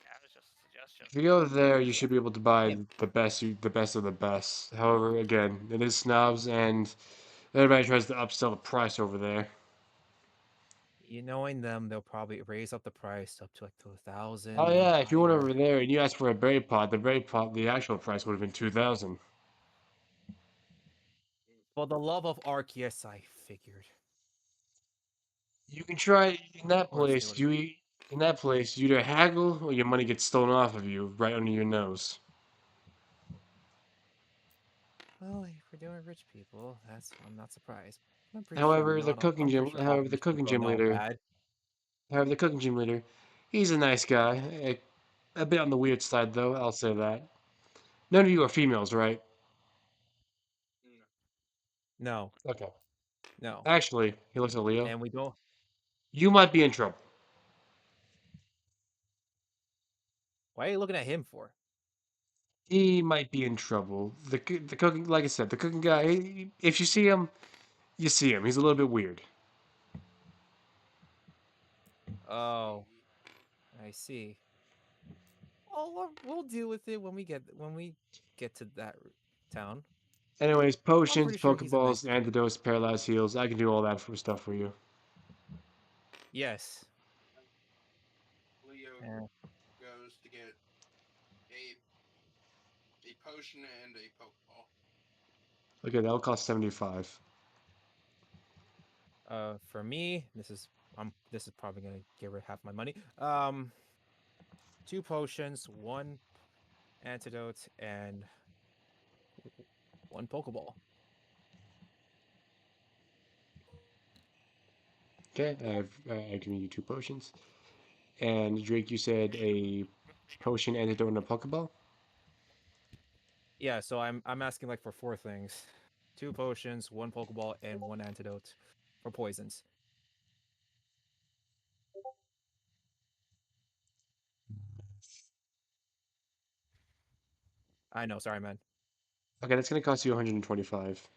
Yeah, it was just a suggestion. If you go there, you Yeah. should be able to buy Yeah. the best of the best. However, again, it is snobs, and everybody tries to upsell the price over there. You knowing them, they'll probably raise up the price up to like to 1,000 Oh or yeah, if you went higher. over there and you asked for a berry pot, the actual price would have been 2,000. For the love of Arceus, I figured. You can try in that Or stay place. with it. In that place, you either haggle or your money gets stolen off of you right under your nose. Well, if we're doing rich people, I'm not surprised. I'm pretty sure However, the cooking I'm gym, pretty sure all however, the rich cooking people are gym not leader, bad. however, the cooking gym leader, he's a nice guy. A bit on the weird side, though. I'll say that. None of you are females, right? No. No, Okay. no. Actually, he looks at Leo. And we don't. You might be in trouble. Why are you looking at him for? He might be in trouble. The cooking, like I said, the cooking guy. If you see him, you see him. He's a little bit weird. Oh, I see. Oh, we'll deal with it when we get to that town. Anyways, I'm potions, pretty sure he's a nice pokeballs, dude. antidotes, paralyzed heals. I can do all that for stuff for you. Yes. Leo Yeah. goes to get a a potion and a pokeball. Okay, that'll cost 75. For me, this is probably gonna get rid of half my money. 2 potions, 1 antidote, and 1 Pokeball. Okay, I've given you 2 potions. And Drake, you said a potion, antidote, and a pokeball. Yeah, so I'm asking like for 4 things: 2 potions, 1 Pokeball, and 1 antidote for poisons. I know, sorry, man. Okay, that's gonna cost you 125.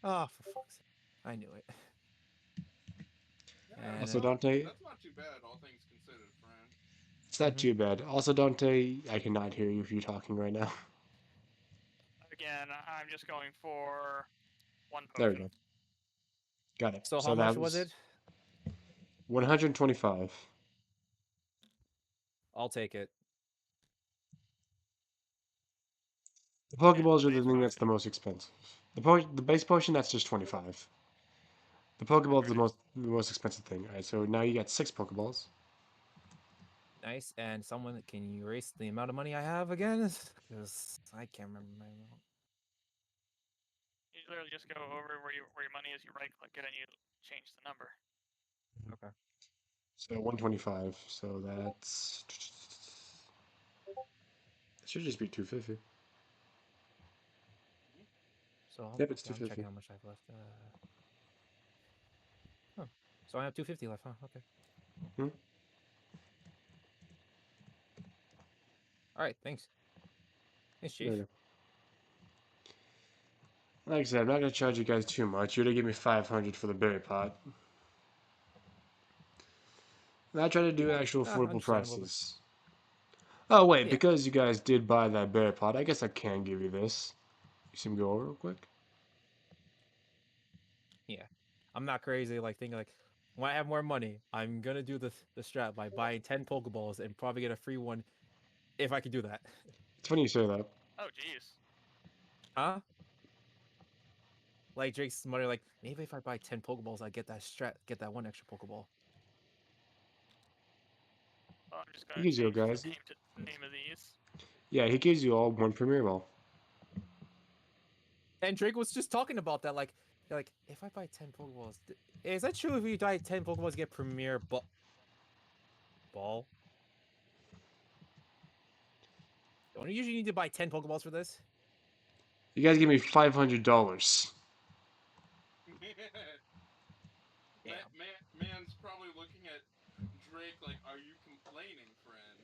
Oh, for fuck's sake. I knew it. Yeah, And Also, Dante, that's not too bad, all things considered, friend. it's not mhm. too bad. Also, Dante, I cannot hear you if you're talking right now. Again, I'm just going for one There we potion. go. Got it. So So how that much was was it? 125. I'll take it. The And Pokeballs the are the base thing that's potion. the most expensive. The base potion that's just 25. The Pokeball is Alright. the most expensive thing. All right, so now you got 6 Pokeballs. Nice. And someone, can you erase the amount of money I have again? Because I can't remember my amount. You literally just go over where your money is. You right click it and you change the number. Okay. So 125. So that's it should just be 250. So Yep, it's yeah, I'm 250. checking how much I've left. So I have 250 left, huh? Okay. Hmm? All right, thanks. Thanks, There you Chief. go. Like I said, I'm not gonna charge you guys too much. You're gonna give me 500 for the berry pot. And I try to do actual affordable Understandable. prices. Oh wait, Yeah, because you guys did buy that berry pot, I guess I can give you this. You see me go over real quick? yeah. I'm not crazy. Like thinking like, when I have more money, I'm gonna do the strat by buying 10 Pokeballs and probably get a free one if I could do that. It's funny you say that. Oh, jeez. Huh? Like Drake's mother, like maybe if I buy 10 Pokeballs, I get that strat, get that one extra Pokeball. Well, I'm just He gonna gives you, change the guys. name of these. Yeah, he gives you all one Premier Ball. And Drake was just talking about that, like if I buy 10 Pokeballs, is that true? If you buy 10 Pokeballs, you get Premier Ball? Don't you usually need to buy 10 Pokeballs for this? You guys give me $500. Damn. Man's probably looking at Drake like, "Are you complaining, friend?"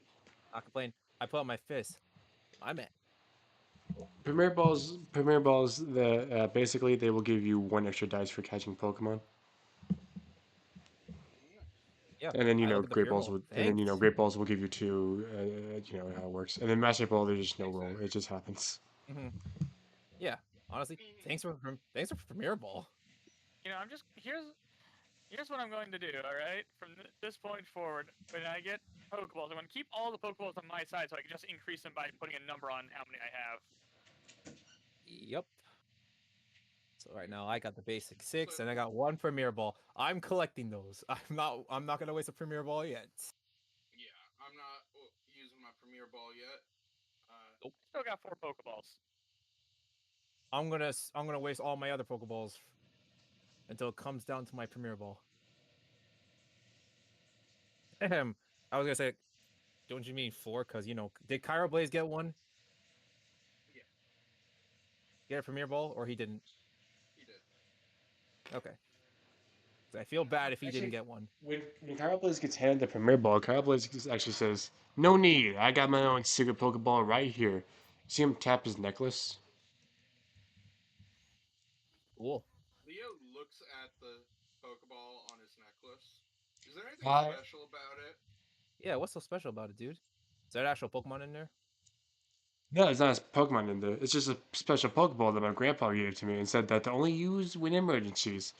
I complain. I put out my fist. I'm at. Premier Balls. Basically they will give you one extra dice for catching Pokemon, Yeah, and then I look at the Great Premier Balls Ball. would, and then Thanks. Great Balls will give you two. You know how it works, and then Master Ball. There's just no roll. Exactly. It just happens. Yeah, honestly, thanks for Premier Ball. You know, I'm just here's what I'm going to do. All right, from this point forward, when I get Pokeballs, I'm going to keep all the Pokeballs on my side, so I can just increase them by putting a number on how many I have. Yep. So right now I got the basic So 6, and I got one Premier Ball. I'm collecting those. I'm not gonna waste a Premier Ball yet. yeah, I'm not using my Premier Ball yet. Still got 4 Pokeballs. I'm gonna waste all my other Pokeballs until it comes down to my Premier Ball. Ahem. I was gonna say, don't you mean 4? Because did Kyro Blaze get one? Yeah, Get a Premier Ball, or he didn't? he did. Okay. 'Cause I feel bad if he didn't Actually, get one. when Kyle Blaze gets handed the Premier Ball, Kyle Blaze actually says, "No need. I got my own secret Pokeball right here." See him tap his necklace? Cool. Leo looks at the Pokeball on his necklace. Is there anything I special about it? Yeah, what's so special about it, dude? Is there actual Pokemon in there? No, it's not a Pokemon in there. It's just a special Pokeball that my grandpa gave to me and said that to only use when emergencies.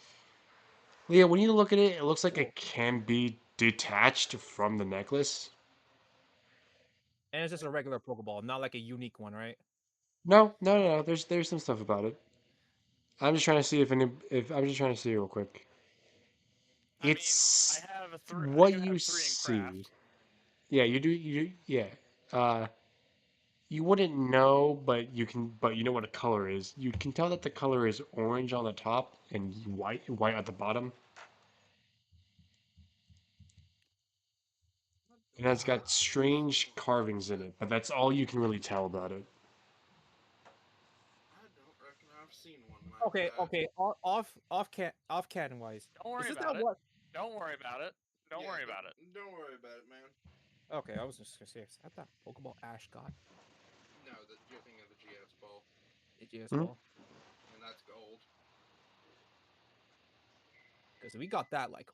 Leah, when you look at it, it looks like Cool. it can be detached from the necklace. And it's just a regular Pokeball, not like a unique one, right? No. There's some stuff about it. I'm just trying to see if I'm just trying to see real quick. I mean, It's I what do you have 3 in see. craft. Yeah, you do. Yeah. Uh, you wouldn't know, but you know what a color is. You can tell that the color is orange on the top and white at the bottom. It has I got don't really see strange the logic carvings of in it. it, but that's all you can really tell about it. I don't reckon I've seen one like Okay, that. okay. Off canon wise, Don't is worry this about not it. what? Don't worry about it. Don't Yeah, worry about it. don't worry about it, man. Okay, I was just gonna say, is that Pokeball Ash got? No, you're thinking of the GS Ball, AGS Hmm? ball? and that's gold. Because we got that like,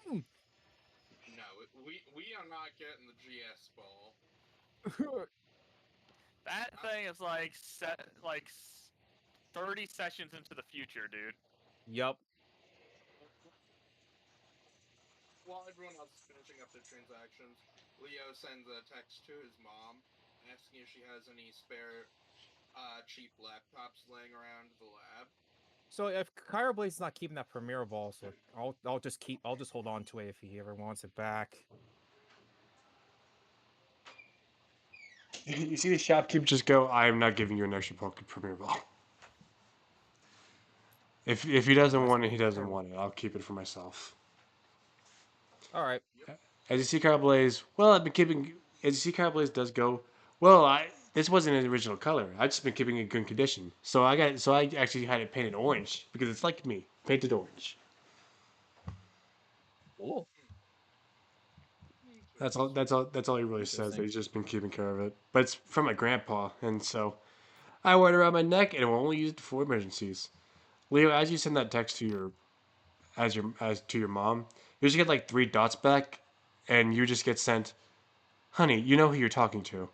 No, we are not getting the GS Ball. That thing is like 30 sessions into the future, dude. yup. While everyone else is finishing up their transactions, Leo sends a text to his mom asking if she has any spare cheap laptops laying around the lab. So if Kyra Blaze is not keeping that Premier Ball, so I'll just hold on to it if he ever wants it back. You see the shopkeep just go, "I am not giving you an extra Poke Premier Ball." If he That doesn't must want have it, he been doesn't terrible. want it. I'll keep it for myself. All right. Yep. As you see, Kyle Blaze, well, I've been keeping. As you see, Kyle Blaze does go, well, this wasn't an original color. I've just been keeping it in good condition. So I actually had it painted orange because it's like me, painted orange. Cool. That's all. That's all. That's all he really says. That Interesting. he's just been keeping care of it. But it's from my grandpa, and so I wear it around my neck, and will only use it for emergencies. Leo, as you send that text to as to your mom, you just get like three dots back, and you just get sent, "Honey, you know who you're talking to."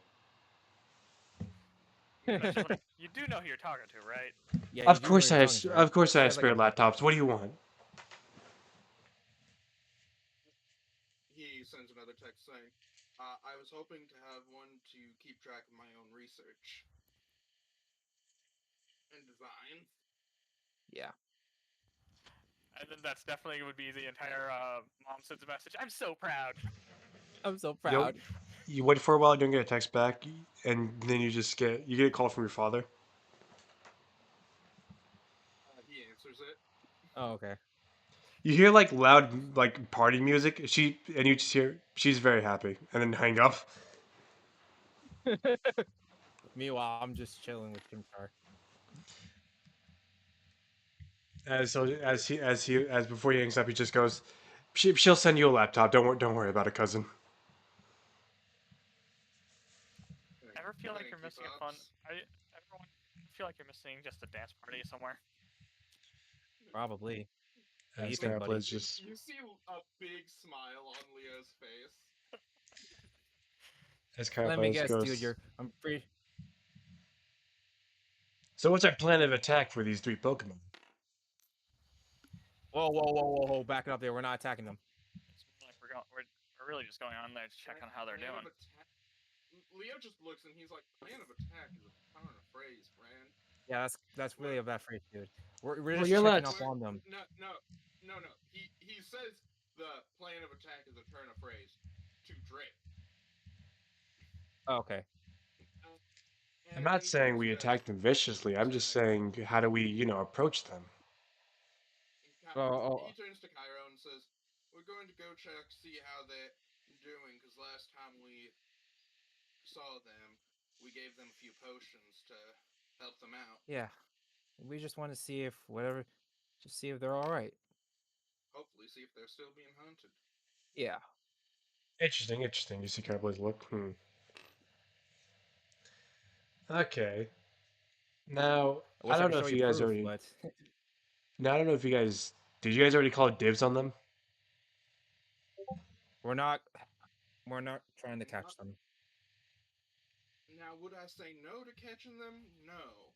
No, she's like, you do know who you're talking to, right? Yeah, you Of do know course you're I have. talking to, right? Of course I She have has like spare a laptops. What do you want? He sends another text saying, I was hoping to have one to keep track of my own research and design. yeah. And then that's definitely would be the entire mom sends a message. I'm so proud. I'm so You know, proud. you wait for a while, don't get a text back, and then you get a call from your father. He answers it. Oh, okay. You hear like loud like party music. You just hear she's very happy, and then hang up. Meanwhile, I'm just chilling with Chimchar. As before he hangs up, he just goes, She'll send you a laptop. Don't worry about it, cousin." Ever feel like Thank you're you, missing a fun? Pops. Everyone feel like you're missing just a dance party somewhere? Probably. What do you As think, Grandpa buddy? is just You see a big smile on Leo's face. as Let Grandpa me just guess, dude. goes. I'm pretty. So what's our plan of attack for these three Pokemon? Whoa, whoa, whoa, whoa, whoa! Back it up there. We're not attacking them. It's more like we're really just going on there to check on how they're Plan doing. of attack. Leo just looks and he's like, "Plan of attack is a turn of phrase, friend." Yeah, that's really a bad phrase, dude. We're Well, just you're checking allowed. up on them. No. He says the plan of attack is a turn of phrase to Drake. Oh, okay. I'm And not he saying turns we to attack them viciously. I'm just saying how do we approach them? Oh, he turns to Cairo and says, "We're going to go check, see how they're doing, because last time we saw them, we gave them a few potions to help them out. yeah. We just want to see if whatever, just see if they're all right. Hopefully, see if they're still being hunted." Yeah. Interesting, interesting. You see Grandpa's look. Okay. Now I I wish I don't could know show if you you guys proof, already. but Now I don't know if you guys did. You guys already call dibs on them? we're not. We're not trying to Not, catch them. now, would I say no to catching them? No.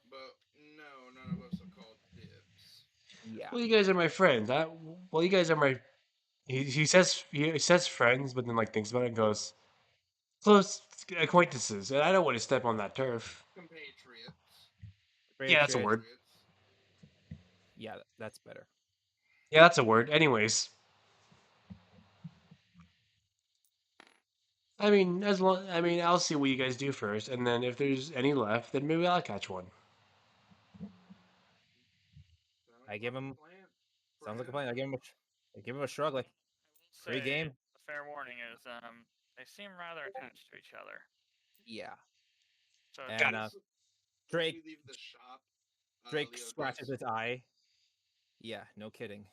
But no, none of us have called dibs. Yeah. Well, you guys are my friends. Well, you guys are my. He says friends, but then like thinks about it and goes close acquaintances, and I don't want to step on that turf. Compatriots. Yeah, that's a Patriots. word. Compatriots. Yeah, that's better. Yeah, that's a word. Anyways, I mean, I'll see what you guys do first, and then if there's any left, then maybe I'll catch one. Sounds I give like a him. plan, Sounds like a friend. plan. I give him a shrug. Like I will free say game. the fair warning is they seem rather attached to each other. Yeah. So Got And it. As we Drake. leave the shop, Drake scratches his eye. Yeah. No kidding.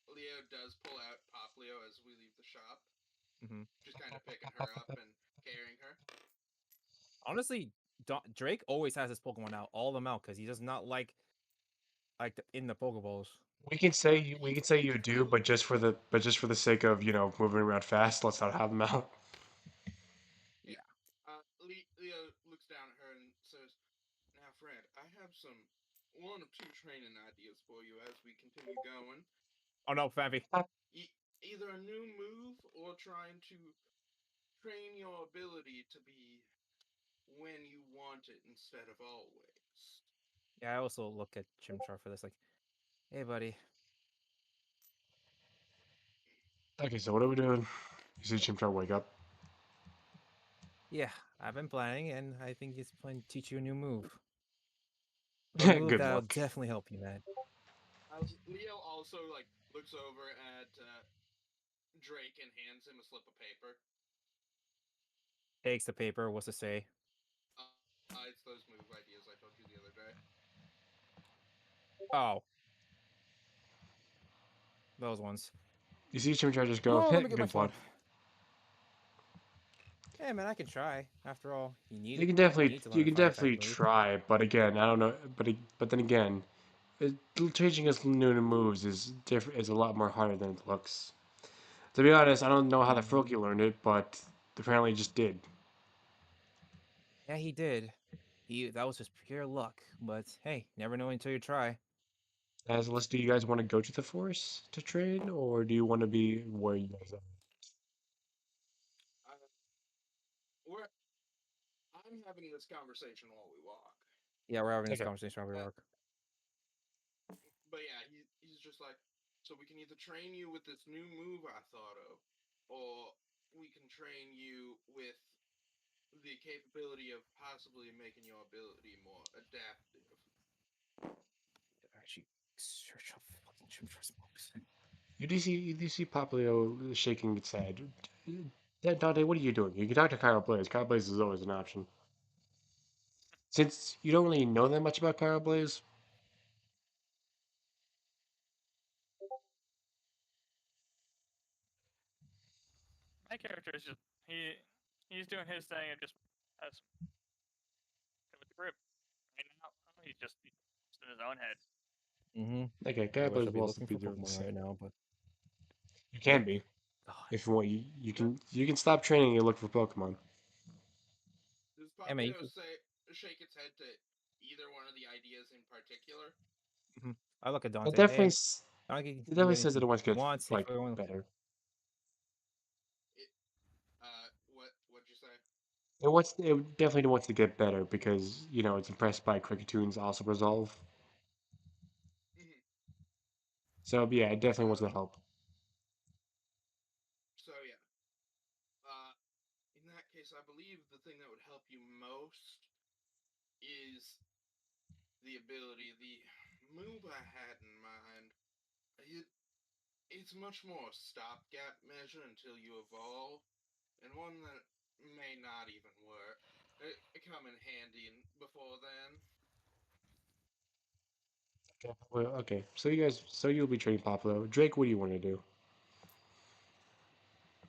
Leo does pull out Poplio as we leave the shop, Hmm. just kind of picking her up and carrying her. Honestly, Drake always has his Pokemon out, all of them out, because he does not in the Pokeballs. We can say you do, but just for the sake of moving around fast, let's not have them out. Yeah. Leo looks down at her and says, "Now, Fred, I have one of two training ideas for you as we continue going. Oh no, Fanfi. Either a new move or trying to train your ability to be when you want it instead of always." Yeah, I also look at Chimchar for this. Like, hey, buddy. Okay, so what are we doing? You see Chimchar wake up. Yeah, I've been planning, and I think he's planning to teach you a new move. A move Good that'll luck. definitely help you, man. Leo also looks over at Drake and hands him a slip of paper. Takes the paper. What's to say? It's those move ideas I told you the other day. Oh, those ones. You see Chimchar just go, Oh, let heh, me get my good phone. one. Hey man, I can try. After all, you need You it. can You definitely need to you learn a can fighting type definitely move. try, but again, I don't know. But then again, teaching us new moves is different. Is a lot more harder than it looks. To be honest, I don't know how the Hmm. Froakie learned it, but apparently he just did. Yeah, he did. That was just pure luck. But hey, never know until you try. As list, do you guys want to go to the forest to train, or do you want to be where you guys are? I, we're, I'm having this conversation while we walk. Yeah, we're having this Okay. conversation while we But work. but yeah, he's just like, so we can either train you with this new move I thought of, or we can train you with the capability of possibly making your ability more adaptive. Actually, search up fucking Chimchar's moves. You do see Poplio shaking its head. Dante, what are you doing? You can talk to Kyle Blaze. Kyle Blaze is always an option. Since you don't really know that much about Kyle Blaze, My character is just he's doing his thing and just has with the group right now. He's just in his own head. Mm-hmm. okay, I Kyle wish Blaze I'd be will also looking be for doing the Pokemon right same. now, but You can be God. if you want. Does, You can stop training and look for Pokemon. does Hey man, you Papio could. say shake its head to either one of the ideas in particular? Mhm. I look at It Dante. definitely Hey, s- I don't get it you definitely says that anything it wants to he get wants. If like we want, better. It, what'd you say? It definitely wants to get better because you know it's impressed by Cricketune also resolve. Mm-hmm. So yeah, it definitely So wants to help. yeah. In that case, I believe the thing that would help you most is the ability, the move I had in mind. It, it's much more a stopgap measure until you evolve, and one that may not even work. It come in handy before then. Okay, well, okay. So you'll be training Poplo. Drake, what do you want to do?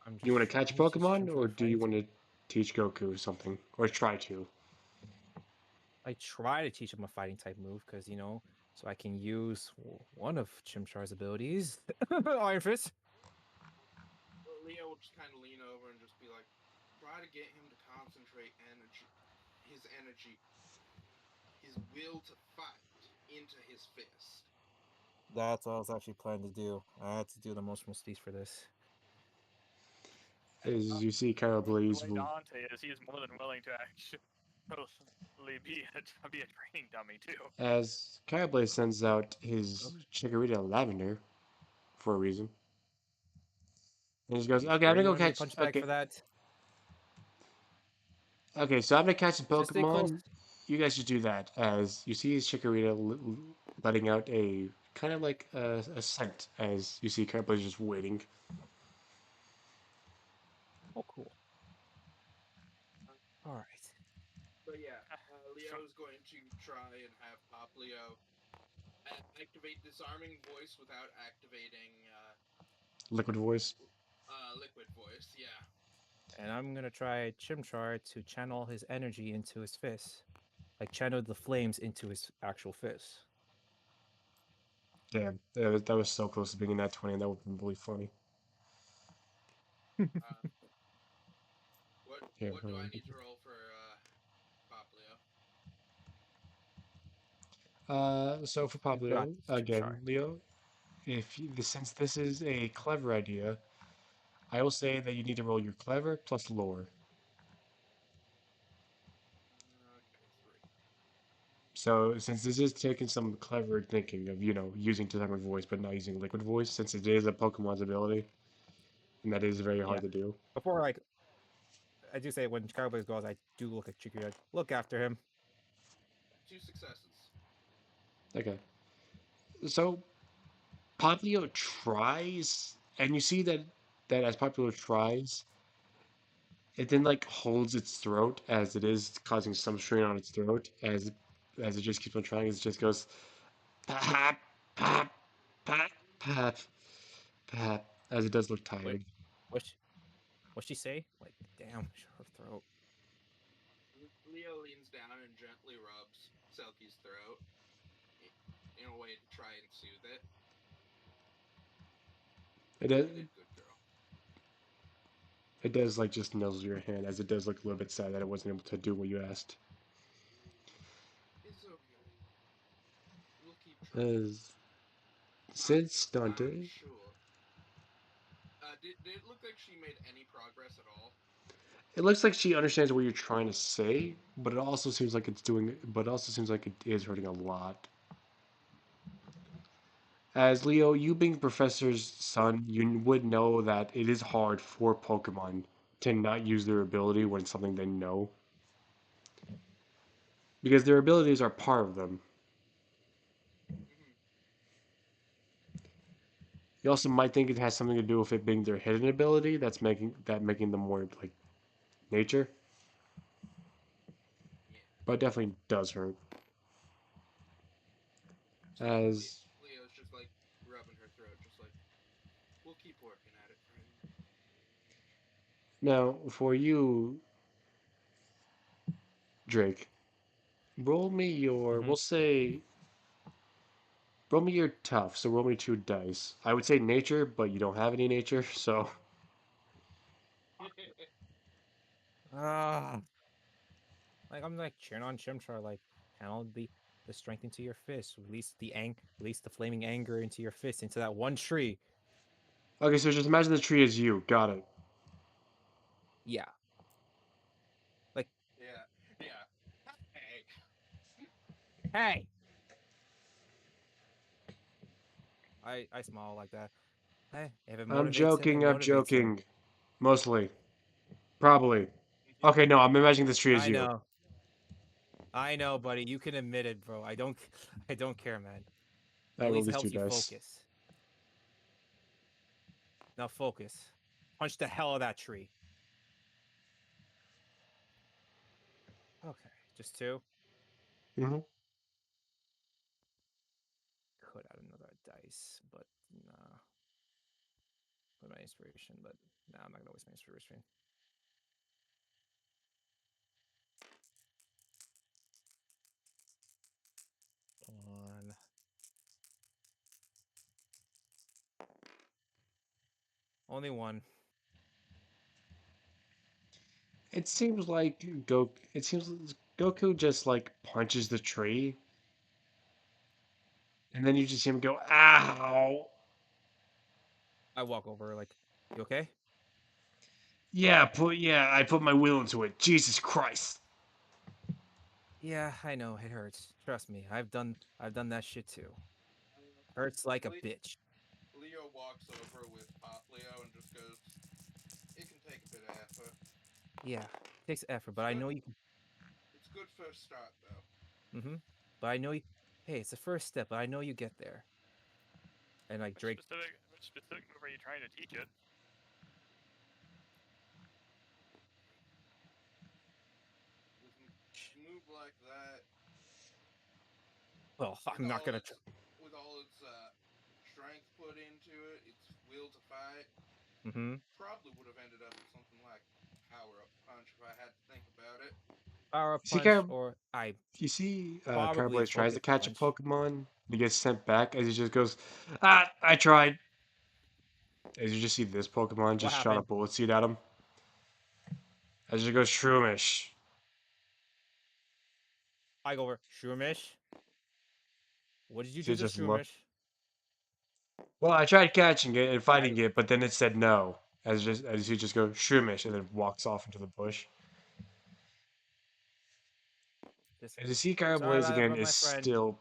I'm You just want to trying catch to teach Pokemon, Chimchar or the do you fighting. want to teach Goku something, or try to? I try to teach him a fighting type move because so I can use one of Chimchar's abilities, Iron Fist. Leo will just kind of lean over and just be like, try to get him to concentrate energy, his will to fight into his fist. That's what I was actually planning to do. I had to do the most speech for this. As you see, Kyle The Blaze way will, Dante is, he's more than willing to actually be a training dummy too. as Kyle Blaze sends out Oh, his Chikorita Lavender for a reason, and he just goes, you "Okay, I'm sure gonna you go want to be a catch. punch bag for that? So I'm gonna catch some Just stay close. Pokemon. You guys should do that." As you see his Chikorita letting out a kind of like a scent, as you see Kyle Blaze just waiting. Oh, cool. Uh, All right. but yeah, Sure. Leo's going to try and have Poplio activate disarming voice without activating Liquid Voice. liquid voice. Yeah. And I'm gonna try Chimchar to channel his energy into his fist, like channel the flames into his actual fist. Damn, that was so close to being in that 20, and that would have been really funny. Uh, Here, what do hold I on. need to roll for Poplio? So for You got Pablo, this, again, Chimchar. Leo, since this is a clever idea, I will say that you need to roll your clever plus lore. Okay, 3. So since this is taking some clever thinking of, using disarming voice but not using liquid voice, since it is a Pokemon's ability, and that is very Yeah. hard to do. Before I do say when Cowboys goes, I do look at Chikorita, look after him. 2 successes. Okay. So Popplio tries, and you see that as Popplio tries, it then like holds its throat as it is causing some strain on its throat as it just keeps on trying. It just goes pop, pop, pop, pop, pop. as it does look Wait, tired. what'd she say? Like, damn, her throat. Leo leans down and gently rubs Selkie's throat in a way to try and soothe it. It You does, did good, girl. it does like just nuzzle your hand, as it does look a little bit sad that it wasn't able to do what you asked. It's okay. We'll keep trying. As since I'm Dante, sure. Did it look like she made any progress at all? it looks like she understands what you're trying to say, but it also seems like it's doing, but it also seems like it is hurting a lot. As Leo, you being Professor's son, you would know that it is hard for Pokemon to not use their ability when it's something they know, because their abilities are part of them. Mm-hmm. You also might think it has something to do with it being their hidden ability that's making them more like nature, Yeah. but it definitely does hurt. So As Leo's just like rubbing her throat, just like, we'll keep working at it, friend. now for you, Drake, roll me your, Mm-hmm. we'll say, roll me your tough. So roll me 2 dice. I would say nature, but you don't have any nature, so Ah, like I'm like cheering on Chimchar, like channel the strength into your fist, release the flaming anger into your fist, into that one tree. okay. So just imagine the tree is you. Got it. Yeah, like Yeah, yeah. Hey, hey, I smile like that. Hey, if it I'm motivates him, it joking. I'm motivates him. joking. Mostly, probably. Okay, no, I'm imagining this tree is I you. know, I know, buddy. You can admit it, bro. I don't, I don't care, man. I At roll least it these two helps you dice. focus. Now focus. Punch the hell out of that tree. Okay, just two. Mm-hmm. Could add another dice, but nah. Put my inspiration, but nah, I'm not gonna waste my inspiration. One. Only one. It seems like Goku. It seems Goku just like punches the tree, and then you just see him go, "Ow!" I walk over like, you okay? Yeah, I put my will into it. Jesus Christ. Yeah, I know it hurts. Trust me, I've done that shit too. Hurts like a bitch. Leo walks over with Pop Leo and just goes, it can take a bit of effort. Yeah, takes effort, It's but I good. know you can. It's good first start though. Mm-hmm. But I know you. Hey, it's the first step, but I know you get there. And like Drake, Which specific move are you trying to teach it? With move like that, well, with I'm not all gonna. its with all its strength put into it, its will to fight, Mm-hmm. probably would have ended up with something like power up punch if I had to think about it. Power See, punch, or I you see, probably Carblaze tries to focus catch a punch. Pokemon. He gets sent back as he just goes, "Ah, I tried." As you just see this Pokemon What just shot a happened? bullet seed at him. As it goes Shroomish. I go over Shroomish. What did you do He to just look. Shroomish? Well, I tried catching it and I fighting it, but then it said no. As you just go Shroomish and then walks off into the bush. just As you see, sorry Carblaze about that, again but is my friend. still.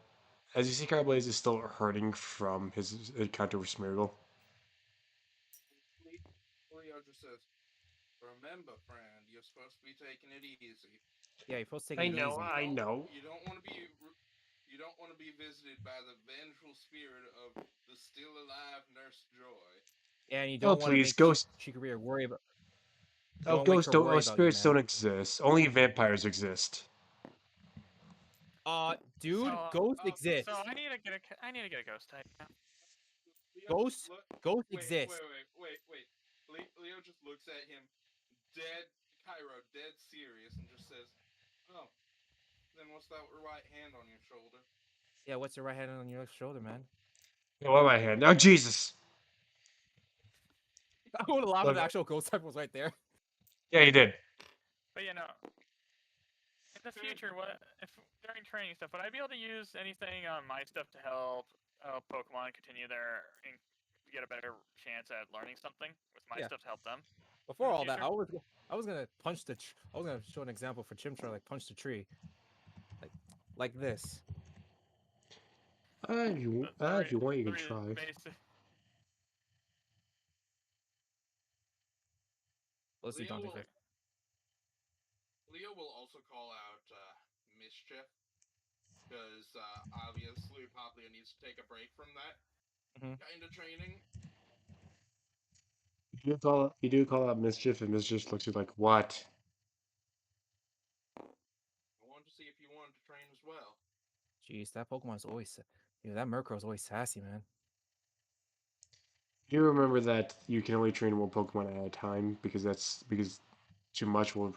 As you see, Carblaze is still hurting from his encounter with Smeargle. Leo just says, remember, friend, you're supposed to be taking it easy. Yeah, you're supposed to take I it know, easy. I know. You don't want to be you don't want to be visited by the vengeful spirit of the still alive Nurse Joy. And you Oh don't want to please, make ghost. Shikari worry about. Oh, Don't make ghosts her don't. Oh, worry about you, spirits don't man. exist. Only vampires exist. Dude, So, ghosts so exist. I need to get a ghost type now. Ghosts wait, exist. Leo just looks at him, dead, Cairo, dead serious, and just says, "Oh, then what's that right hand on your shoulder?" Yeah, what's your right hand on your shoulder, man? Yeah, what my hand? Oh Jesus! I would have laughed if Look, the actual ghost type was right there. yeah, you did. But you know, in the future, what if during training stuff, would I be able to use anything on my stuff to help Pokemon continue get a better chance at learning something with my Yeah. stuff to help them? Before the all that, future? I was gonna punch the. I was gonna show an example for Chimchar, like punch the tree, like like this. If you want, you The can try. basic. Let's see Leo Dante's will face. Leo will also call out mischief because obviously Paplia needs to take a break from that Mhm. kind of training. You do call out mischief, and mischief looks at you like what? I wanted to see if you wanted to train as well. Jeez, that Pokemon's always, that Murkrow's always sassy, man. You remember that you can only train one Pokemon at a time because too much will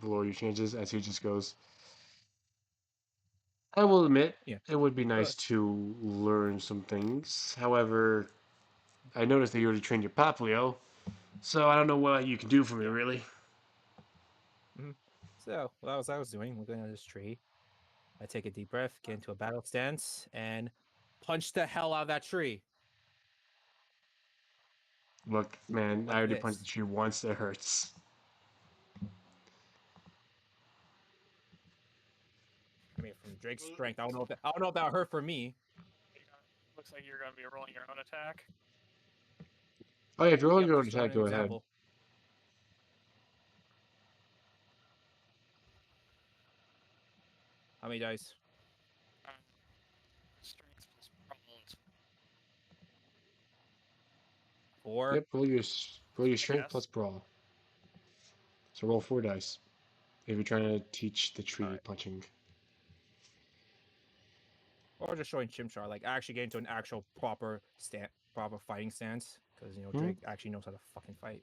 lower your chances. As he just goes, I will admit Yeah. it would be nice to learn some things. However, I noticed that you already trained your Poplio, so I don't know what you can do for me Yeah. really. Mhm. So what I was doing, looking at this tree. I take a deep breath, get into a battle stance, and punch the hell out of that tree Look, man, I like already punched the this. tree once. It hurts. I mean, from Drake's Well, strength, I don't know if that hurt for me. Looks like you're going to be rolling your own attack. Oh yeah, if you're only Yep, going just to showing attack, an go ahead. example. How many dice? Um, strength plus brawls, Four. Yep, roll your I strength guess. plus brawl. So roll 4 dice if you're trying to teach the All tree right. punching. Or just showing Chimchar, like actually getting to an actual proper fighting stance, because Hmm? Drake actually knows how to fucking fight.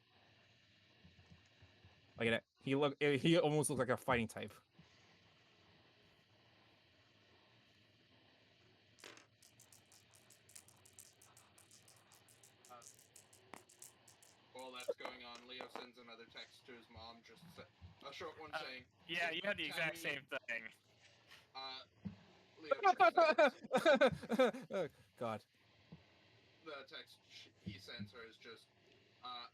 Like that, he almost looks like a fighting type. uh, while that's going on, Leo sends another text to his mom, just a short one saying, Yeah, you had the "Tell exact me." same thing. Leo just says, Oh, God. the text he sends her is just, uh,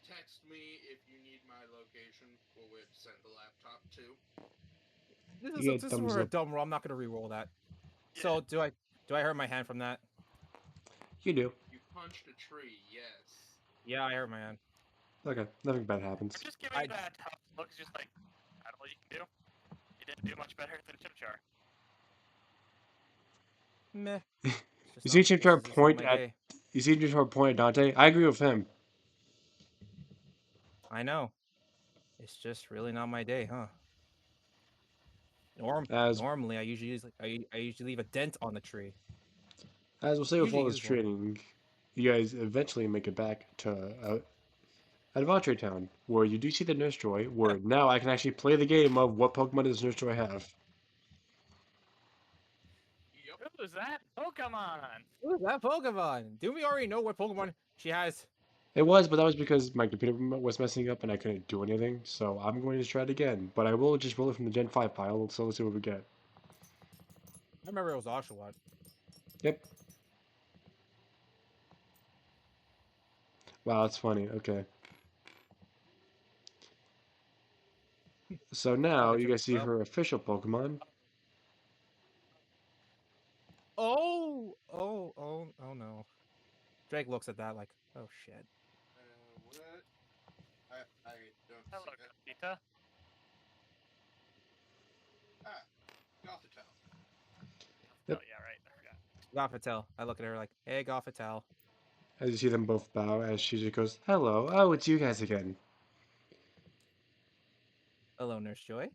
"Text me if you need my location. We'll wait to send the laptop too." You get This is thumbs for a up. dumb roll. I'm not gonna re-roll that. Yeah. So do I hurt my hand from that? You do. You punched a tree, yes. Yeah, I hurt my hand. Okay, nothing bad I'm happens. just giving I that tough look. It's just like, that's all you can do. You didn't do much better than Chimchar. meh. You see Chimchar It's just not point my at day. you see Chimchar point at Dante. I agree with him. I know. It's just really not my day, huh? As Normally, I usually leave a dent on the tree. as we'll say with Usually all this use one. training, you guys eventually make it back to Adventure Town, where you do see the Nurse Joy. Where now I can actually play the game of what Pokemon does Nurse Joy have. Yup. Who is that Pokemon? Ooh, that Pokemon. Do we already know what Pokemon she has? It was, but that was because my computer was messing up and I couldn't do anything. So I'm going to try it again, but I will just roll it from the Gen 5 pile. So let's see what we get. I remember it was Oshawott. Yep. Wow, that's funny. Okay. So now you Gotcha. guys see Well, her official Pokemon. oh no. Drake looks at that like, oh shit. What? I don't Hello, see it. Kapita. Ah, Gothitelle. Oh Yep. yeah, right. I forgot. Gothitelle. I look at her like, hey, Gothitelle. As you see them both bow, as she just goes, "Hello. Oh, it's you guys again." Hello, Nurse Joy.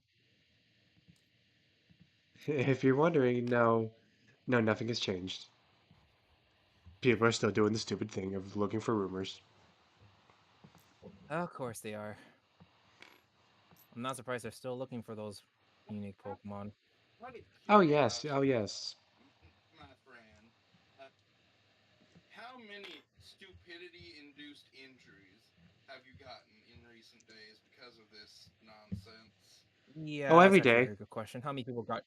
If you're wondering, no, nothing has changed. People are still doing the stupid thing of looking for rumors. Of course they are. I'm not surprised they're still looking for those unique Pokemon. Out of Oh yes, oh curiosity, yes. my friend, uh, how many stupidity-induced injuries have you gotten in recent days because of this nonsense? Oh, Yeah, that's every actually a day. very good question. How many people got?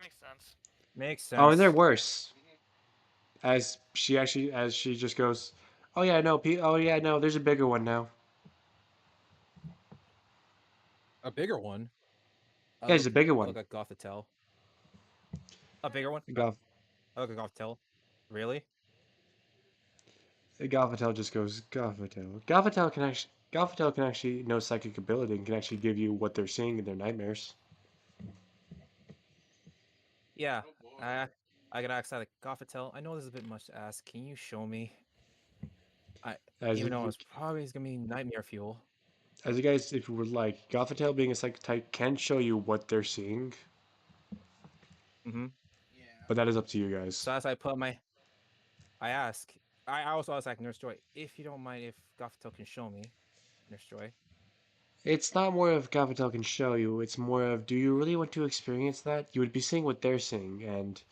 Makes sense. Makes Oh, and they're sense. worse. Hmm. As she just goes, oh yeah, no, oh yeah, no, there's a bigger one now. A bigger one. Yeah, there's a bigger I one. look at Gothitelle. A bigger one. Goth I look at Gothitelle. Really? Galvatel just goes Galvatel. Galvatel can actually know psychic ability and can actually give you what they're seeing in their nightmares. Yeah. Oh boy. I I gotta ask that like Gothitelle. I know this is a bit much to ask. Can you show me? I As even though you, it's probably gonna be nightmare fuel. as you guys, if you would like, Galvatel being a psychic type can show you what they're seeing, Mm-hmm. Yeah. but that is up to you guys. So as I put my, I ask. I also ask like Nurse Joy, if you don't mind, if Gothitelle can show me, Nurse Joy. It's not more of Galvatel can show you, it's more of do you really want to experience that? You would be seeing what they're seeing, and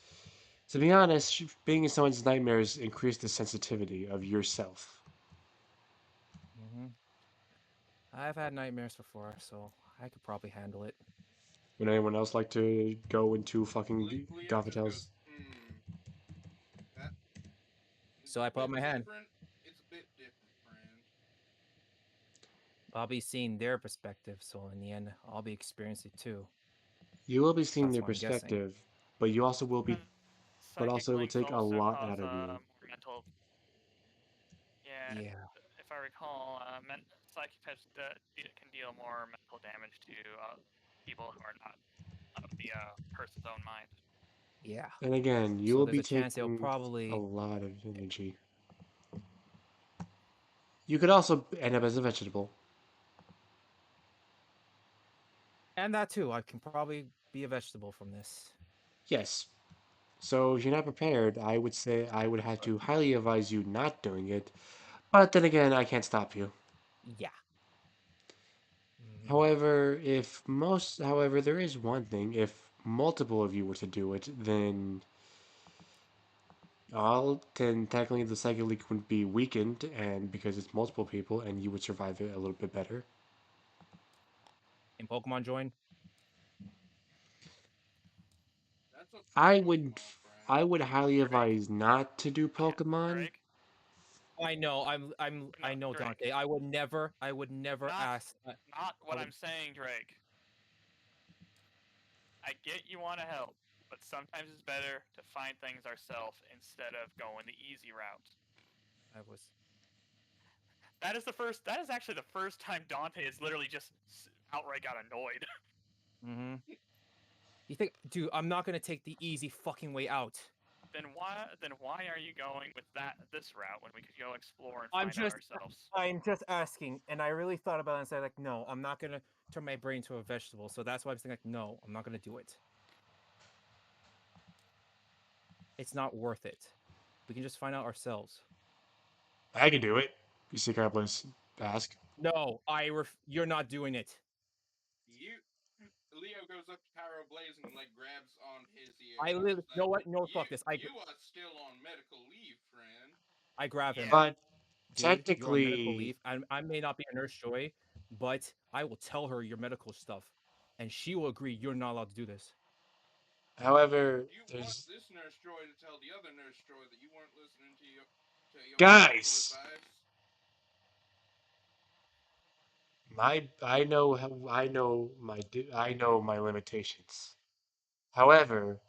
to be honest, being in someone's nightmares increase the sensitivity of yourself. Mm-hmm. I've had nightmares before, so I could probably handle it. Would anyone else like to go into fucking Leo just goes, Galvatel's? that it's So a I put up bit my hand. different. It's a bit different, friend. I'll be seeing their perspective, so in the end, I'll be experiencing it too. You will be seeing That's their what I'm guessing. perspective, but you also will be, And but psychic also it will links take a also lot cause out of you. more mental. Yeah, Yeah, if I recall, psychic types can deal more mental damage to people who are not of the person's own mind. yeah. And again, you So will there's be a chance they'll taking a probably, lot of energy. You could also end up as a vegetable. and that too. I can probably be a vegetable from this. Yes. So if you're not prepared, I would say I would have to highly advise you not doing it. But then again, I can't stop you. Yeah. Hmm. However, there is one thing. If multiple of you were to do it, then technically the psychic link would be weakened, and because it's multiple people, and you would survive it a little bit better. In Pokemon Join, That's up to I you, would, my friend. I would highly Drake, advise not to do Pokemon. Drake, I know. no, I know Drake. Dante. I would never Not, ask. not I what would. I'm saying, Drake. I get you want to help, but sometimes it's better to find things ourselves instead of going the easy route. I was. That is the first. That is actually the first time Dante has literally just outright got annoyed. Mm-hmm. You think, dude? I'm not gonna take the easy fucking way out. Then why are you going with this route when we could go explore and I'm find out just. ourselves? I'm just asking, and I really thought about it and said, like, no, I'm not gonna turn my brain to a vegetable. So that's why I'm saying, like, no, I'm not gonna do it. It's not worth it. We can just find out ourselves. I can do it. You see, Carapace ask. No, you're not doing it. You Leo goes up to Pyro Blazing and like grabs on his ear I and he's literally, just you know like, what? No, You fuck this. you are still on medical leave, friend. I grab him. Yeah. But Dude, you're on medical technically, leave. I may not be a nurse joy, but I will tell her your medical stuff, and she will agree you're not allowed to do this. however, You want there's this nurse joy to tell the other nurse joy that you weren't listening to your medical guys. advice. I know my limitations. However,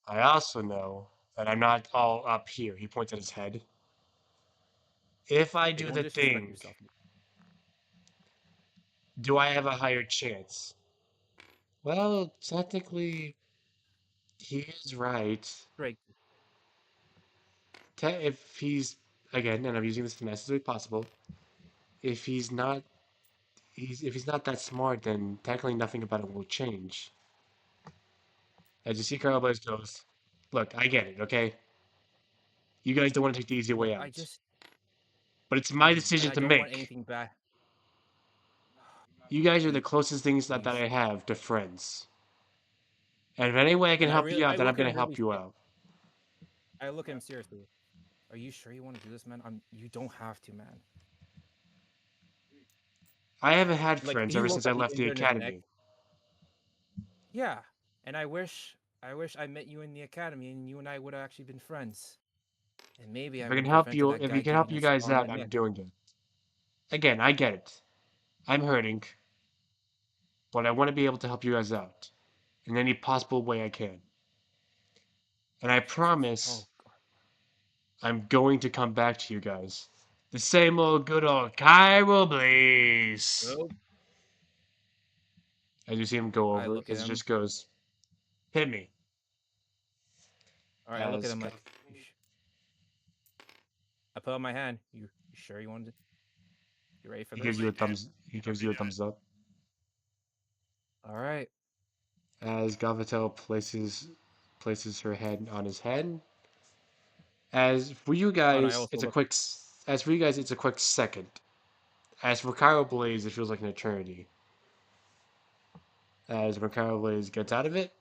I also know that I'm not all up here. He points at his head. If I Hey, do don't the disrespect thing, yourself. do I have a higher chance? Well, technically, he is right. Drake, If he's, again, and I'm using this as nicely as possible, if he's not, if he's not that smart, then technically nothing about it will change. As you see, Carl Blaze goes, look, I get it, okay? You guys don't want to take the easy Look, way I out. just But it's my and decision I to don't want make. anything back. You guys are the Please, closest things that please. I have to friends. And if any way I can And help you I out, then I'm look at gonna him help really. you out. I look at him seriously. Are you sure you want to do this, man? You don't have to, man. I haven't had Like friends he ever looked since I at the left the intern in the neck. academy. Yeah, and I wish I met you in the academy, and you and I would have actually been friends. And maybe I If I would can have help prevented you, that if guy you can help getting you us guys on the out, I'm neck. doing it. Again, I get it. I'm hurting, but I want to be able to help you guys out in any possible way I can. And I Jesus. Oh promise God. I'm going to come back to you guys. The same old good old Cairo Blaze. Nope. As you see him go I over, look at it him. just goes, hit me. All right, I look at As him like, I put out my hand. You sure you wanted? You ready for he this? gives you a thumbs up. All right. As Gavatel places her head on his head. As for you Oh, and I guys, also look. it's a quick second. As for Cairo Blaze, it feels like an eternity. As when Cairo Blaze gets out of it,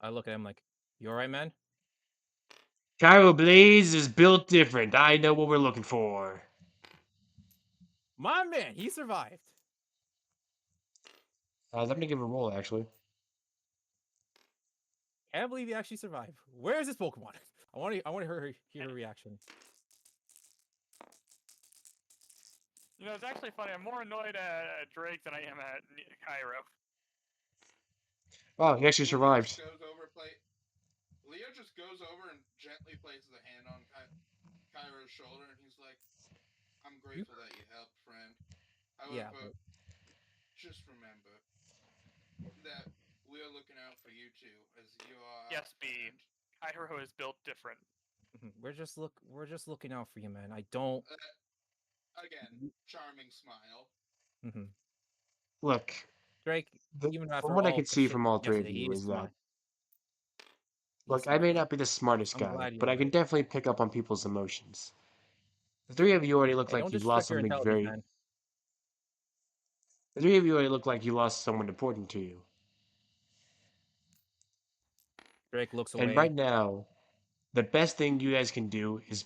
I look at him like, you all right, man? Cairo Blaze is built different. I know what we're looking for. My man, he survived. Let me give a roll actually. Can't believe he actually survived. Where is this Pokemon? I want to hear her reaction. You know, it's actually funny. I'm more annoyed at Drake than I am at Cairo. Wow, he actually survived. Leo just goes over and gently places a hand on Kairo's shoulder, and he's like, "I'm grateful that you helped, friend. Yeah, However, but just remember that we're looking out for you too, as you are our Yes, B. friend." Cairo is built different. we're just looking out for you, man. I don't. Again, charming smile. Look, Drake, even from after what I all can the see shit from all three of yesterday, he you is is that, smart. He's look, I smart, may man. not be the smartest I'm guy, glad but you're I can right. definitely pick up on people's emotions. The three of you already look Hey, like don't you lost disrespect your something intelligence, very. man. The three of you already look like you lost someone important to you. Drake looks And away. right now, the best thing you guys can do is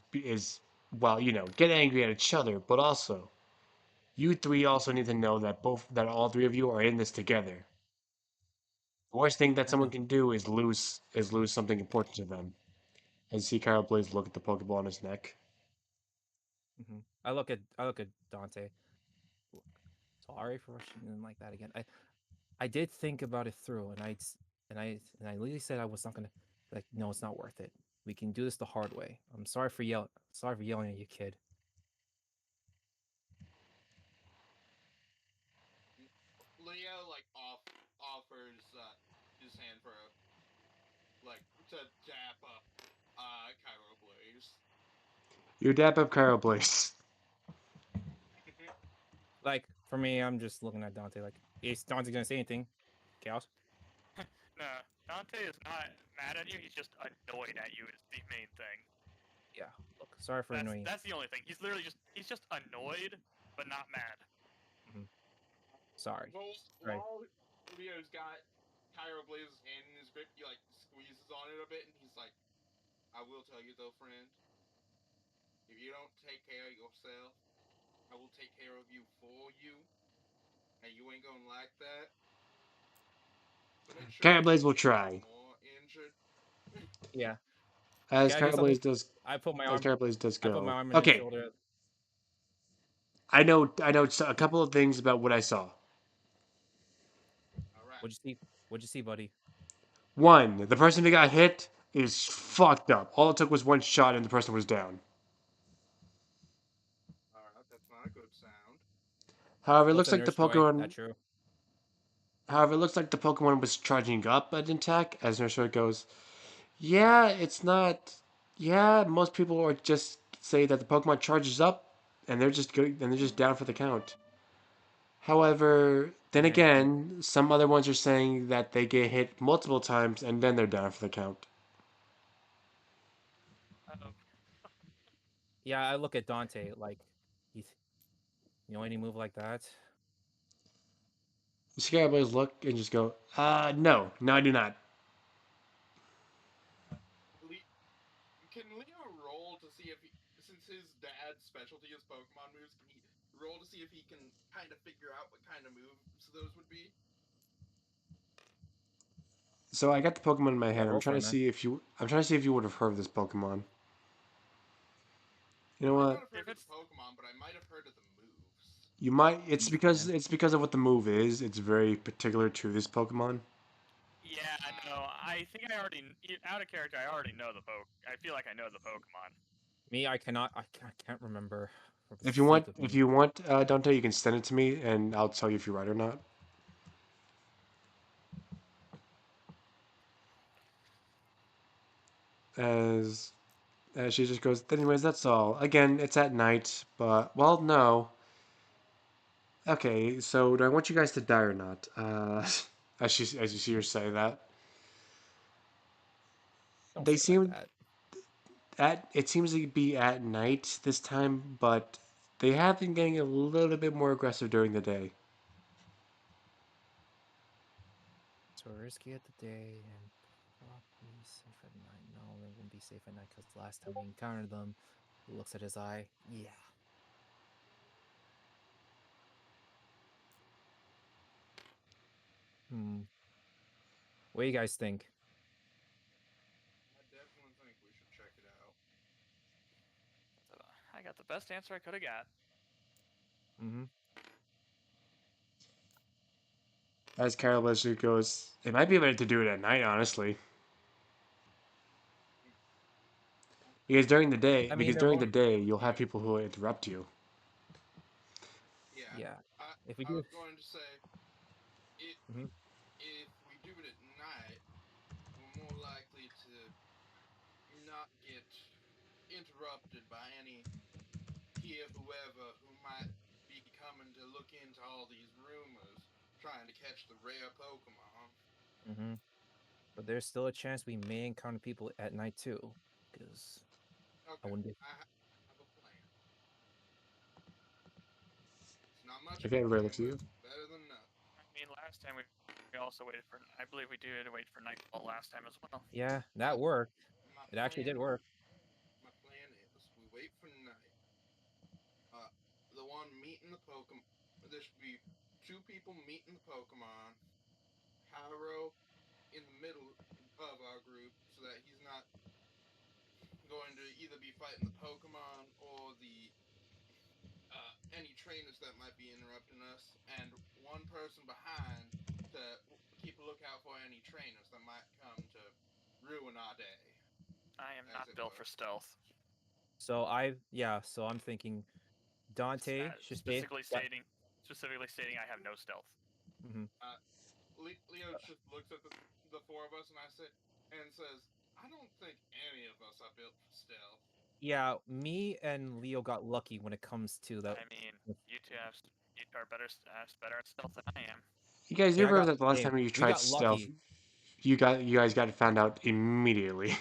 well, get angry at each other, but also you three also need to know that all three of you are in this together. The worst thing that I someone know. can do is lose something important to them. And see Kyle Blaze look at the Pokeball on his neck. I look at Dante. Sorry for rushing in like that again. I did think about it through, and I literally said I was not gonna like. No, it's not worth it. We can do this the hard way. I'm sorry for yelling at you, kid. Leo offers his hand for to dap up Cairo Blaze. You dap up Kyle Blaze. Like for me, I'm just looking at Dante. Like, is Dante gonna say anything? Chaos. No, Dante is not mad at you. He's just annoyed at you. Is the main thing. Yeah. Look, sorry for annoying. That's the only thing. He's literally just annoyed, but not mad. Sorry. Right. While Leo's got Cairo Blaze's hand in his grip, he squeezes on it a bit, and he's like, "I will tell you though, friend. If you don't take care of yourself, I will take care of you for you, and you ain't gonna like that. So make sure Kyle you Blaze don't will get any try. more injured." Yeah. As Can I do Kyle Blaze something? does I put my as arm. Kyle Blaze does I put my go. arm on his Okay. shoulder. I know a couple of things about what I saw. All right, What'd you see? What'd you see, buddy? One, the person that got hit is fucked up. All it took was one shot and the person was down. all right, that's not a good sound. However, it Looks looks a like the nurse joy. Pokemon That's true. However, it looks like the Pokemon was charging up an attack as Nursery goes, yeah, it's not. Yeah, most people are just say that the Pokemon charges up and they're just good and they're just down for the count. However, then Yeah. again, some other ones are saying that they get hit multiple times and then they're down for the count. Oh, Yeah, I look at Dante like he's you know any move like that. The Scary Boys look and just go, no, no, I do not. Le- can Leo roll to see if he, since his dad's specialty is Pokemon moves, can he roll to see if he can kind of figure out what kind of moves those would be? So I got the Pokemon in my Yeah, head. roll for it, man. I'm trying to see if you would have heard of this Pokemon. You I know might what? not have heard if of the it's Pokemon, but I might have heard of the moves. You might. Beast, man. It's because of what the move is. It's very particular to this Pokemon. yeah, no, I think I already out of character. I already know the poke. I feel like I know the Pokemon. Me, I cannot. I can't remember for the If you want, sake of if me. you want, Dante, you can send it to me, and I'll tell you if you're right or not. As she just goes, anyways, that's all. Again, it's at night, but well, no. Okay, so do I want you guys to die or not? As you see her say that, Don't they say it like seem that. at it seems to be at night this time, but they have been getting a little bit more aggressive during the day. So we're risky at the day and probably safe at night. No, they won't be safe at night because last time we encountered them, he looks at his eye. Yeah. Hmm. What do you guys think? I definitely think we should check it out. I got the best answer I could have got. Mm-hmm. As Carol Leslie goes, it might be better to do it at night, honestly, I mean, because they're during the both. day you'll have Yeah, people who will interrupt you. yeah. Yeah. I If we I do. was going to say it Mm-hmm. if we do it at night, we're more likely to not get interrupted by any here whoever who might be coming to look into all these rumors, trying to catch the rare Pokemon. Mm-hmm. But there's still a chance we may encounter people at night too, because I Okay, wouldn't be. I have a plan. It's not much of Okay, a everybody looks plan, at but you. it's better than nothing. I mean, last time we also waited for. I believe we did wait for nightfall last time as well. Yeah, that But worked. my It actually plan, did work. my plan is we wait for night. Uh, the one meeting the Pokemon. There should be two people meeting the Pokemon. Pyro in the middle of our group, so that he's not going to either be fighting the Pokemon or the any trainers that might be interrupting us, and one person behind to keep a lookout for any trainers that might come to ruin our day, I am as not it built were. for stealth. So I'm thinking Dante should stay. Specifically stating I have no stealth. Mm-hmm. Leo just looks at the four of us and says, "I don't think any of us are built for stealth." Yeah, me and Leo got lucky when it comes to the. I mean, you two are better at stealth than I am. You guys, you Yeah, I remember got. that the last Hey, time you we tried got stealth, lucky. you guys got found out immediately.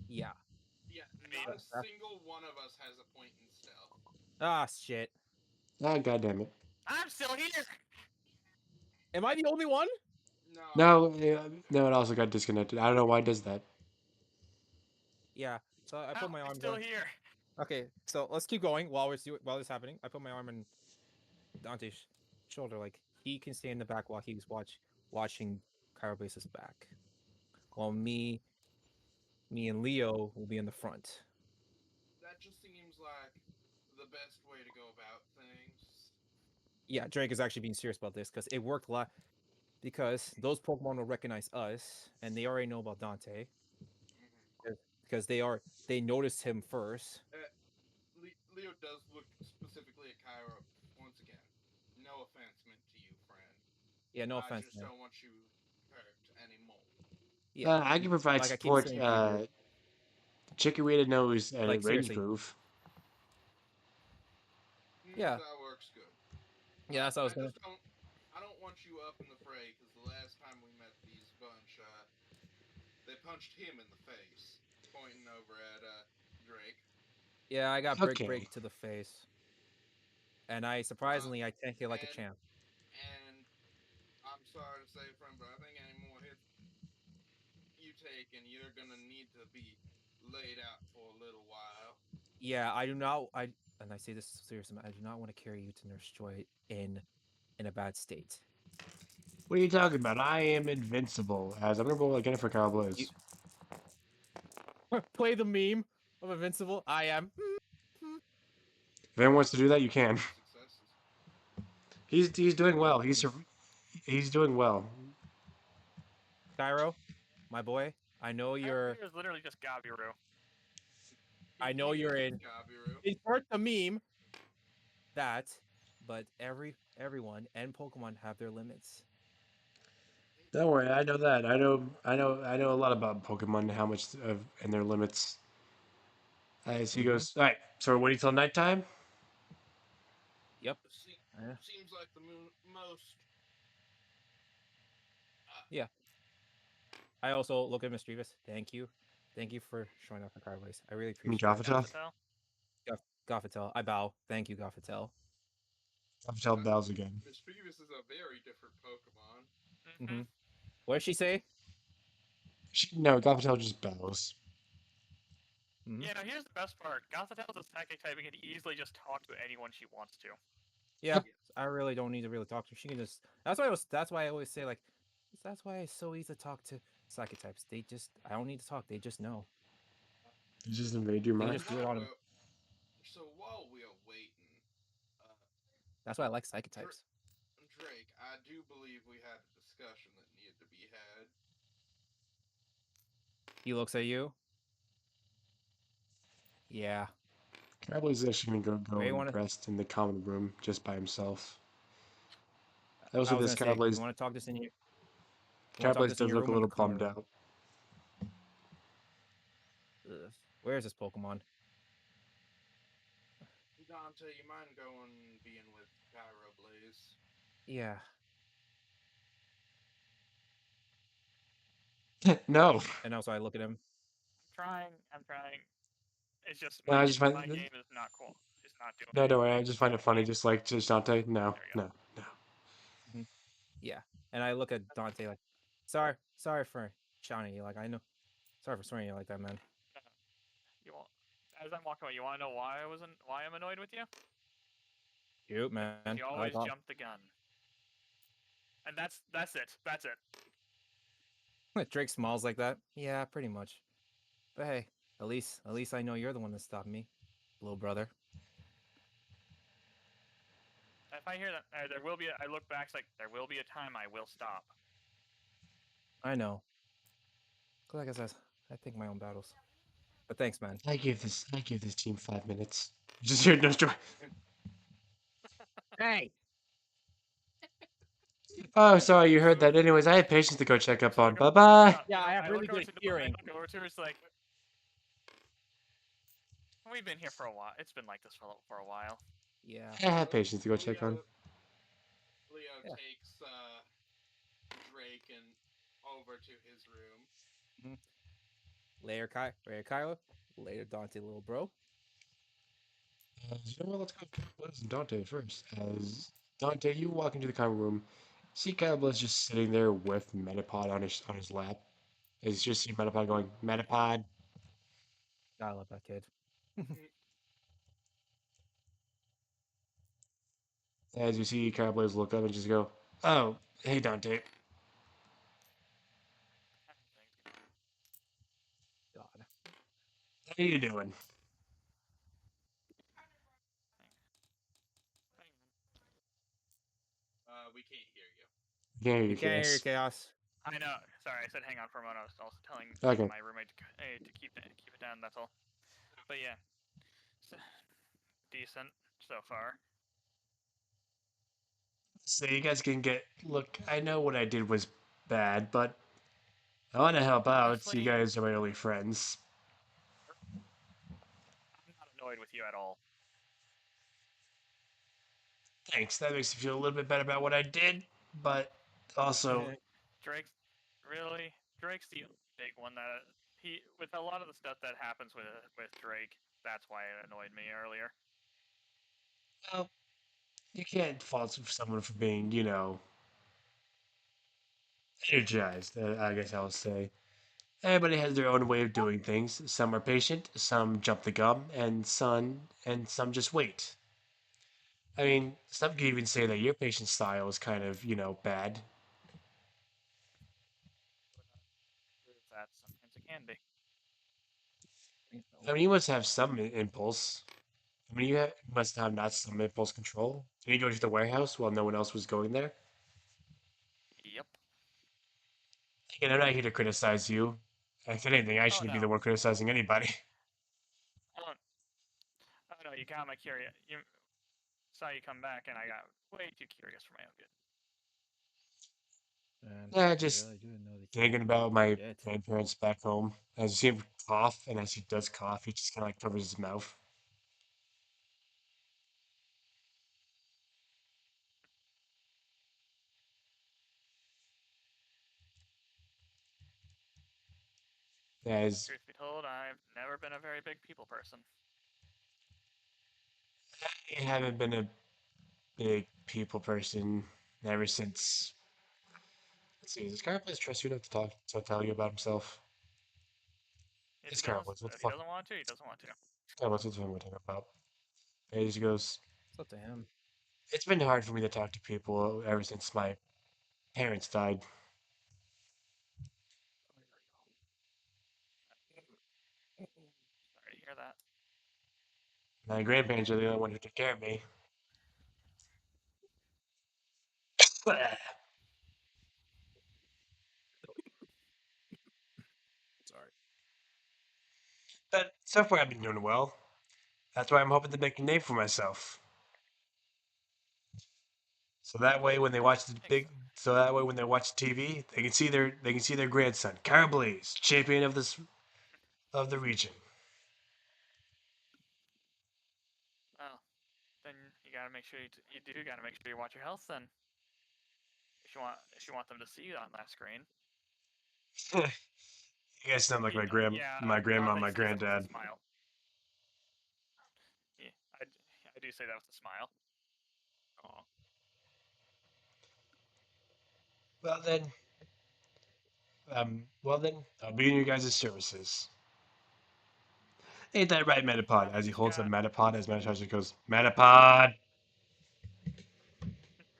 Yeah. Yeah, I mean, not a single one of us has a point in stealth. Ah, shit. Ah, god damn it. I'm still here. Am I the only one? No, No, no, it also got disconnected. I don't know why it does that. Yeah. So I How put am my I arms still on. here? Okay, so let's keep going while while this happening. I put my arm on Dante's shoulder, like he can stay in the back while he's watching Carabase's back, while me and Leo will be in the front. that just seems like the best way to go about things. Yeah, Drake is actually being serious about this because it worked because those Pokemon will recognize us and they already know about Dante Mm-hmm. because they noticed him first. Leo does look specifically at Kyra once again. No offense meant to you, friend. Yeah, no I offense, just man. don't want you hurt anymore. Yeah, I can provide like I keep support. saying to you, Chikorita knows like rage seriously, move. yeah. That works good. Yeah, that's what I I was gonna. just don't. I don't want you up in the fray because the last time we met these bunch, they punched him in the face, pointing over at Drake. Yeah, I got break Okay. to the face, and I Uh, surprisingly I tank it like a and champ. and I'm sorry to say, friend, but I think any more hits you take, and you're gonna need to be laid out for a little while. Yeah, I do not. And I say this seriously. I do not want to carry you to Nurse Joy in a bad state. What are you talking about? I am invincible. As I'm gonna roll again for Kyle You Blaze. play the meme of Invincible. I am. If anyone wants to do that, you Those can. are successes. He's doing well. He's doing well. Cairo, my boy. I know you're. Is literally just Gabiru. I know He you're is in. Gabiru. Insert the meme that, but everyone and Pokemon have their limits. Don't worry, I know that. I know a lot about Pokemon and how much of and their limits. As he Mm-hmm. goes, all right. So we're waiting till nighttime. Yep. Se- Uh, Seems like the most. yeah. I also look at Mischievous. Thank you. Thank you for showing up for Carways. I really I mean, appreciate it. Gothitelle. Gothitelle. Goffitel. I bow. Thank you, Goffitel. Gothitelle bows again. Mischievous is a very different Pokemon. Mm-hmm. Mm-hmm. What did she say? No, Gothitelle just bows. Mm-hmm. Yeah, here's the best part. Gothitelle is a psychic type and can easily just talk to anyone she wants to. Yeah. Yep. Yes. I really don't need to really talk to her. She can just. That's why I was. That's why I always say like. That's why it's so easy to talk to psychic types. They just. I don't need to talk. They just know. You just invade your They can mind. just do it on. So while we are waiting, uh, That's why I like psychic Dra- types. Drake, I do believe we had a discussion that needed to be had. He looks at you. Yeah. Probably is actually gonna go Where you want and to? rest in the common room just by himself. I also I was this gonna say. You Cowboys want to talk this in your. You want to talk Cowboys this in does your look a room or in the little common bummed room? out. Ugh. Where is this Pokemon? Dante, you mind going being with Gyro Blaze? Yeah. No, And also I look at him. I'm trying. I'm trying. It's just no, I just find my game is not cool. It's not doing no, don't worry. anything. I just find it funny. Yeah, Just Dante. No, there we go. no, no. Mhm. Yeah. And I look at Dante like, sorry for shouting at you. Like I know, sorry for swearing at you like that, man. You want? As I'm walking away, you want to know why I wasn't? Why I'm annoyed with you? Shoot, Because man. you I always like all. jump the gun. And that's it. That's it. Drake smiles like that. Yeah, pretty much. But hey, at least I know you're the one that stopped me, little brother. If I hear that, there will be. I look back. It's like there will be a time I will stop. I know. 'Cause like I said, I take my own battles. But thanks, man. I give this team 5 minutes. Just hear no story. Hey. Oh, sorry, you heard that. Anyways, I have patients to go check up So I on. go, Bye bye. Yeah, I have I really look over good to the. I hearing. look over to her. It's like we've been here for a while. It's been like this for a while. Yeah. I have patients to go check on. Leo Yeah. takes Drake and over to his room. Mhm. Later, Kylo. Later, Dante, little bro. You know what? Let's go Cowboys and Dante first. As Dante, you walk into the common room, see Cowboys just sitting there with Metapod on his lap. As you just see Metapod going, Metapod. I love that kid. As you see Cowboys look up and just go, oh, hey Dante, God. how you doing? We can't hear you. Can't hear You you, can't hear your Chaos. chaos. I know. Sorry, I said hang on for a moment. I was also telling Okay. my roommate to keep it down. That's all. But yeah, so, decent so far. So you guys can get look. I know what I did was bad, but I want to help out. You Honestly, guys are my only friends. I'm not annoyed with you at all. Thanks. That makes me feel a little bit better about what I did, but also, Drake's really Drake's the big one that he with a lot of the stuff that happens with Drake. That's why it annoyed me earlier. well, you can't fault someone for being, energized. I guess I'll say. Everybody has their own way of doing things. Some are patient, some jump the gun, and some just wait. I mean, some could even say that your patient style is kind of, bad. Prove that sometimes it can be. I mean, you must have some impulse. I mean, you must have not some impulse control. Can you go to the warehouse while no one else was going there? Yep. Again, I'm not here to criticize you. If anything, I Oh shouldn't be the no. one criticizing anybody. Oh, oh no. You got my curious. You saw you come back, and I got way too curious for my own good. Yeah, I just really do know the thinking kid. about my Shit. grandparents back home. As you see him cough, and as he does cough, he just kind of like covers his mouth. As Truth be told, I've never been a very big people person. I haven't been a big people person ever since. Let's see, does Scar plays trust you enough to tell you about himself? If It's he does, Carlos. What the if he fuck? doesn't want to, he doesn't want to. Carlos, what's the fuck am I talking about? And he just goes, It's up to him. it's been hard for me to talk to people ever since my parents died. Sorry to hear that. My grandparents are the only one who took care of me. Sorry. But so far I've been doing well. That's why I'm hoping to make a name for myself. So that way when they watch the Makes big sense. so that way when they watch TV, they can see their grandson, Cara Blaze, champion of the region. Well, then you gotta make sure you do gotta make sure you watch your health. Then, if you want them to see you on that screen. You guys sound like Yeah, my grandma, Dante my says that with a granddad. smile. Yeah, I do say that with a smile. Aw. Well then, I'll be in your guys' services. Ain't that right, Metapod? Nothing As he he's holds up got. Metapod, as Metapod goes, Metapod!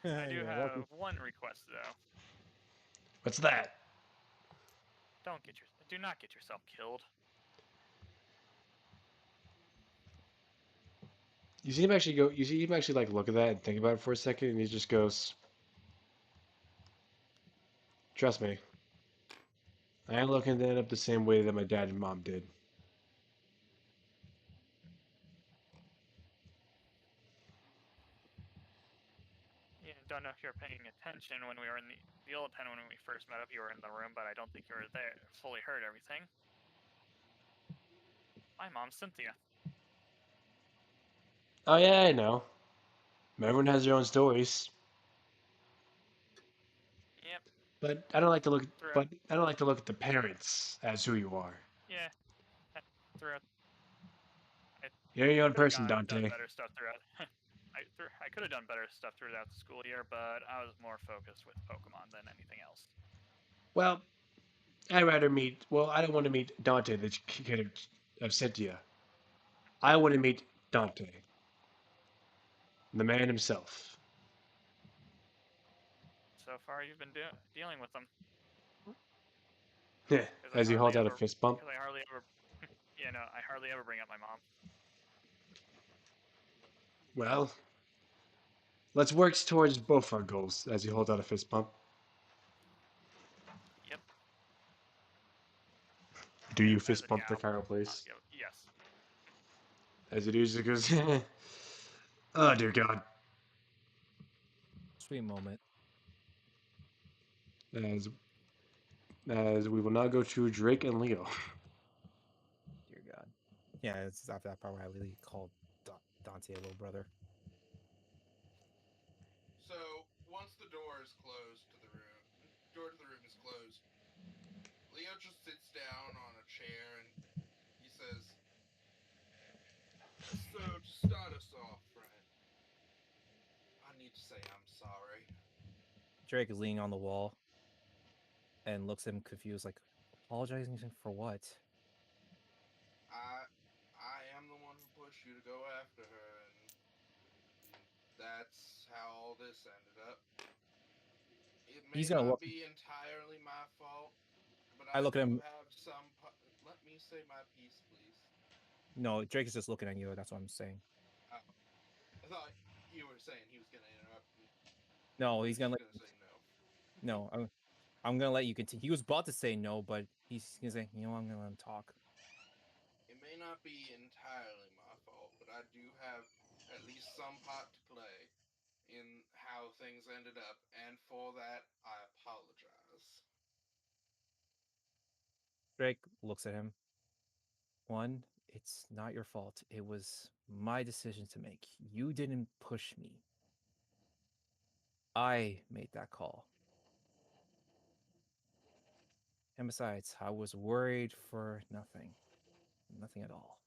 I do You're have welcome. one request though. What's that? Do not get yourself killed. You see him actually like look at that and think about it for a second, and he just goes, trust me, I ain't looking at it up the same way that my dad and mom did. Yeah, don't know if you were paying attention when we were in the old pen when we first met up. You were in the room, but I don't think you were there. Fully heard everything. My mom's Cynthia. Oh yeah, I know. Everyone has their own stories, Yep. but I don't like to look. Throughout. But I don't like to look at the parents as who you are. Yeah. Throughout. I You're your own could have person, done Dante. better stuff throughout. I could have done better stuff throughout the school year, but I was more focused with Pokemon than anything else. Well, I'd rather meet. Well, I don't want to meet Dante, the kid of Cynthia. I want to meet Dante, the man himself. So far, you've been dealing with them because As he holds out a fist bump. I hardly ever. Yeah, no, I hardly ever bring up my mom. Well, let's work towards both our goals. As he holds out a fist bump. Yep. Do Yeah, you as fist a bump the gal. fireplace? Yes. As it usually goes. Oh dear God. Sweet moment. As as we will now go to Drake and Leo. Dear God. Yeah, it's after that part where I literally called Dante a little brother. door is closed to the room. Door to the room is closed. Leo just sits down on a chair and he says, "So to start us off, friend, I need to say I'm sorry. Drake is leaning on the wall and looks at him confused, like, apologizing for what? I am the one who pushed you to go after her, and that's how all this ended up. It may He's gonna not look. be entirely my fault, but I I look at do him. have some. Let me say my piece, please. No, Drake is just looking at you. That's what I'm saying. Oh, I thought you were saying he was going to interrupt me. No, He he's was gonna just let. going to say no. No, I'm gonna let you continue. He was about to say no, but he's gonna say, I'm gonna let him talk. It may not be entirely my fault, but I do have at least some part to play in how things ended up, and for that, I apologize. Drake looks at him. One, it's not your fault. It was my decision to make. You didn't push me. I made that call. And besides, I was worried for nothing. Nothing at all.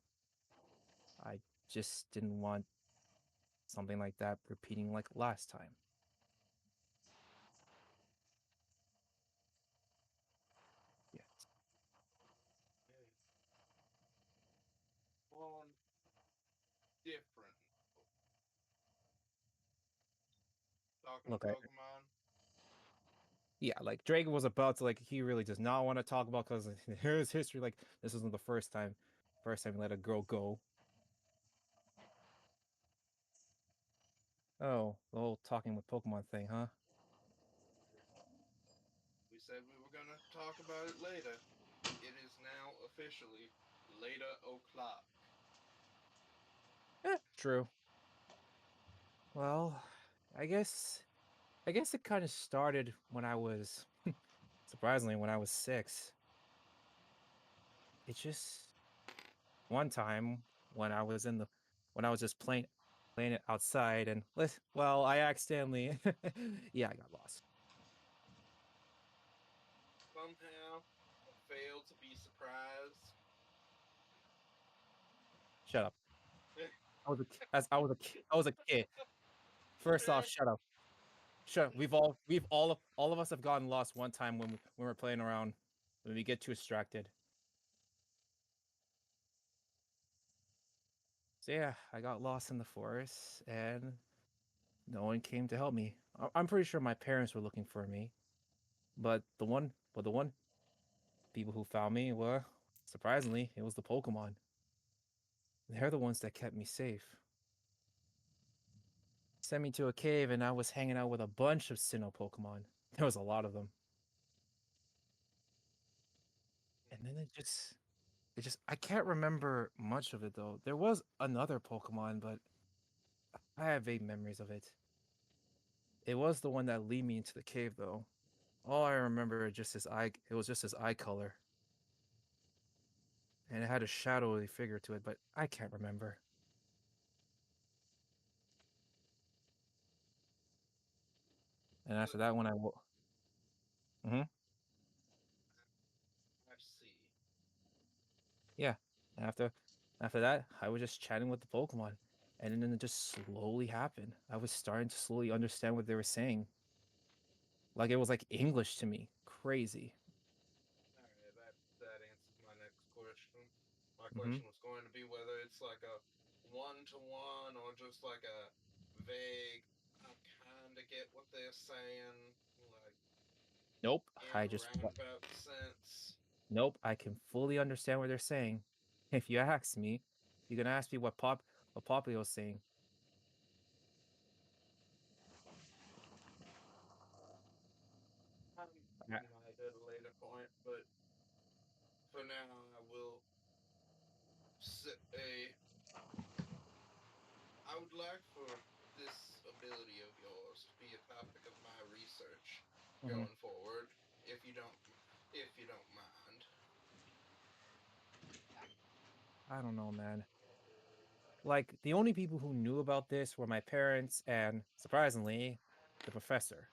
I just didn't want something like that repeating like last time. Yes. On different. Talking Look, Pokemon. yeah, like Drake was about to like he really does not want to talk about because his history. Like this isn't the first time he let a girl go. Oh, the whole talking with Pokemon thing, huh? We said we were gonna talk about it later. It is now officially later o'clock. True. Well, I guess it kind of started when I was surprisingly when I was 6. It's just one time when I was when I was just playing it outside and well, I accidentally yeah, I got lost. Somehow, I failed to be surprised. Shut up. I was a ki- as I was a kid. First off, shut up. Shut up. All of us have gotten lost one time when we're playing around when we get too distracted. So yeah, I got lost in the forest and no one came to help me. I'm pretty sure my parents were looking for me, but the one people who found me were surprisingly it was the Pokemon. They're the ones that kept me safe. Sent me to a cave and I was hanging out with a bunch of Sinnoh Pokemon. There was a lot of them. And then it just I can't remember much of it though. There was another Pokemon, but I have vague memories of it. It was the one that lead me into the cave though. All I remember it was just his eye color. And it had a shadowy figure to it, but I can't remember. And after that, hmm I see. yeah, after that, I was just chatting with the Pokemon, and then it just slowly happened. I was starting to slowly understand what they were saying, like it was like English to me. Crazy. Alright, that answers my next question. My hmm question was going to be whether it's like a one-to-one or just like a vague, I kinda get what they're saying, like Nope. in a roundabout sense. Nope. I can fully understand what they're saying. If you ask me, you're gonna ask me what Poppy was saying. I might at a later point, but for now I will sit a. I would like for this ability of yours to be a topic of my research Mhm. going forward, if you don't mind. I don't know, man. Like the only people who knew about this were my parents and surprisingly, the professor.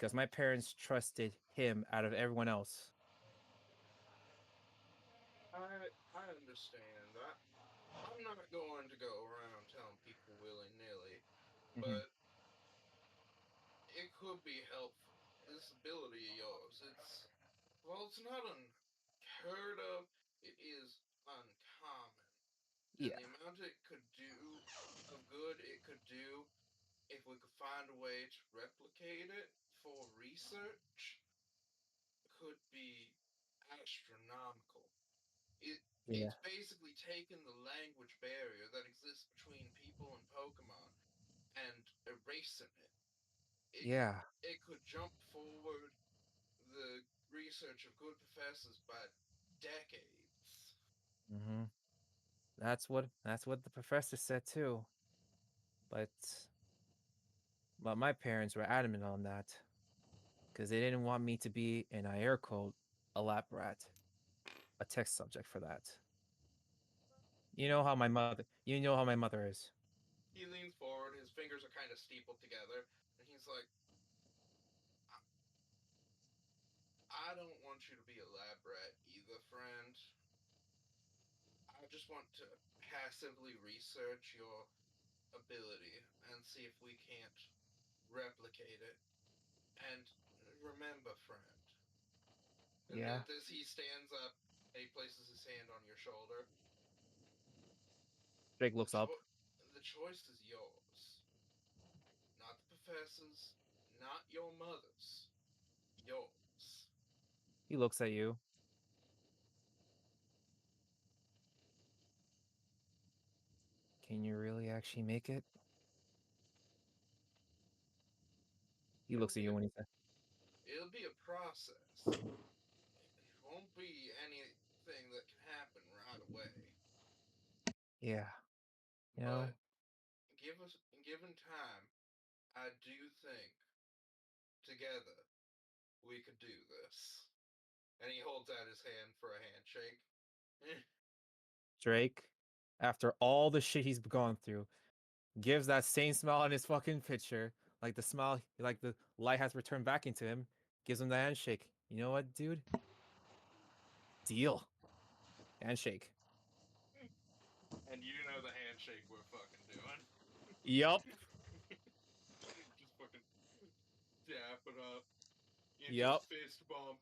because my parents trusted him out of everyone else. I understand. I'm not going to go around telling people willy nilly, Hmm. but it could be helpful. This ability of yours, it's not unheard of. It is uncommon, and Yeah. the amount it could do of good it could do if we could find a way to replicate it for research could be astronomical. It Yeah. it's basically taken the language barrier that exists between people and Pokemon and erasing it. It could Yeah. it could jump forward the research of good professors by decades. Hmm. That's what the professor said too. But my parents were adamant on that because they didn't want me to be, and I air quote, a lab rat, a test subject for that. You know how my mother is. He leans forward, his fingers are kind of steepled together, and he's like, I don't want you to be a lab rat either, friend. I just want to passively research your ability and see if we can't replicate it. And remember, friend, and Yeah. as he stands up, he places his hand on your shoulder. Drake The looks up. cho- the choice is yours, not the professor's, not your mother's, yours. He looks at you. Can you really actually make it? He It'll looks at be you a when he says, it'll be a process. It won't be anything that can happen right away. "Yeah, you know, But given time, I do think together we could do this. And he holds out his hand for a handshake. Drake, after all the shit he's gone through, gives that same smile on his fucking picture, like the smile, like the light has returned back into him, gives him the handshake. You know what, dude? Deal. Handshake. And you know the handshake we're fucking doing. Yup. Just fucking dap it up. You Yup. just fist bump.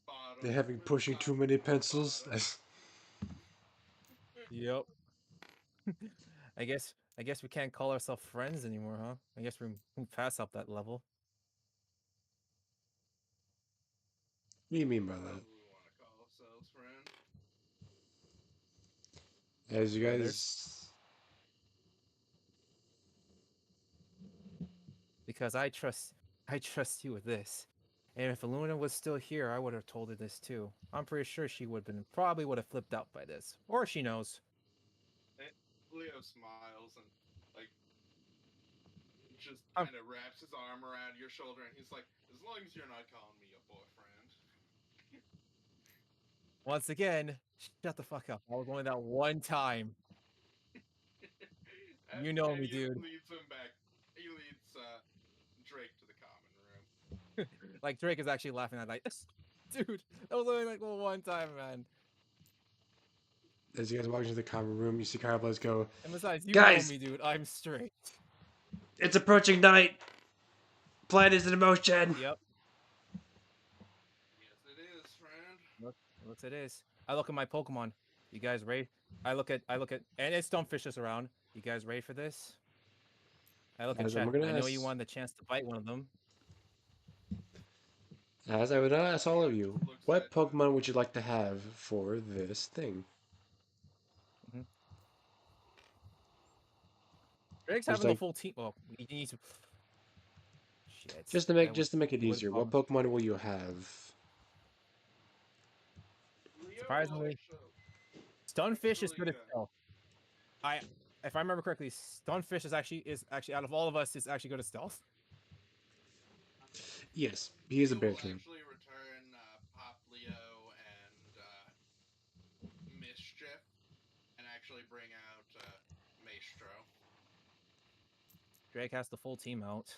Bottom. They're having With pushing top too many on pencils. bottom. Yup. I guess we can't call ourselves friends anymore, huh? I guess we moved past up that level. What do you mean by What that? do we want to call ourselves, friend? As you Brothers. guys, Because I trust you with this. And if Luna was still here, I would have told her this too. I'm pretty sure she would have been probably would have flipped out by this. Or she knows. And Leo smiles and like just I'm, kind of wraps his arm around your shoulder, and he's like, "As long as you're not calling me a boyfriend." once again, shut the fuck up. I was only that one time. You know And me, he dude. leads him back. He leads Drake to the common room. Like Drake is actually laughing at like, dude, that was only like the one time, man. as you guys walk into the common room, you see Carlos go, And besides, you know "Guys, me, dude. I'm straight. it's approaching night. Plan is in motion." Yep. Yes, it is, friend. Looks it is. I look at my Pokemon. You guys ready? I look at and it's Stonefishes around. You guys ready for this? I look at As I'm Chet. gonna I know you ask, wanted the chance to bite one of them. as I would ask all of Chet you, just looks what at Pokemon would you like to have for this thing? Hmm. Drake's Just having the like, full team. Well, he needs to. Shit. just to That make would just to make it he would easier, what promise. Pokemon will you have? Leo will Surprisingly, Stonefish is good actually at stealth. I, if I remember correctly, Stonefish is actually out of all of us is actually good at stealth. Yes, he is a Leo bear will trainer. actually return Pop Leo and Mischief, and actually bring out Maestro. Drake has the full team out.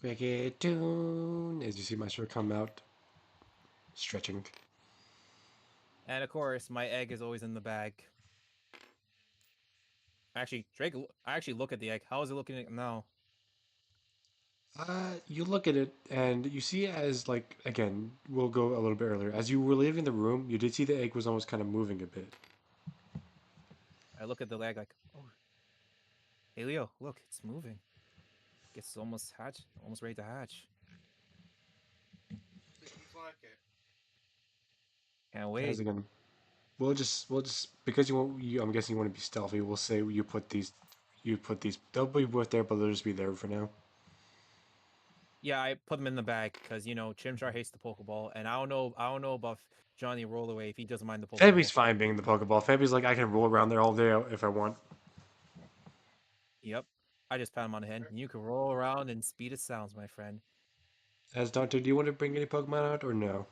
Cricket tune. As you see my shirt come out, stretching. And of course, my egg is always in the bag. Actually, Drake, I actually look at the egg. How is it looking now? You look at it and you see as like again, we'll go a little bit earlier. As you were leaving the room, you did see the egg was almost kind of moving a bit. I look at the egg like, oh, hey Leo, look, it's moving. It's almost almost ready to hatch. Seems like it. Can't As wait. again, we'll just because I'm guessing you want to be stealthy. We'll say you put these. They'll be both there, but they'll just be there for now. Yeah, I put them in the bag because Chimchar hates the Pokeball, and I don't know about Johnny Rollaway if he doesn't mind the Fabby's Pokeball. fine being the Pokeball. Fabby's like I can roll around there all day if I want. Yep. I just pat him on the head. You can roll around and speed of sounds, my friend. As Dante, do you want to bring any Pokemon out or no?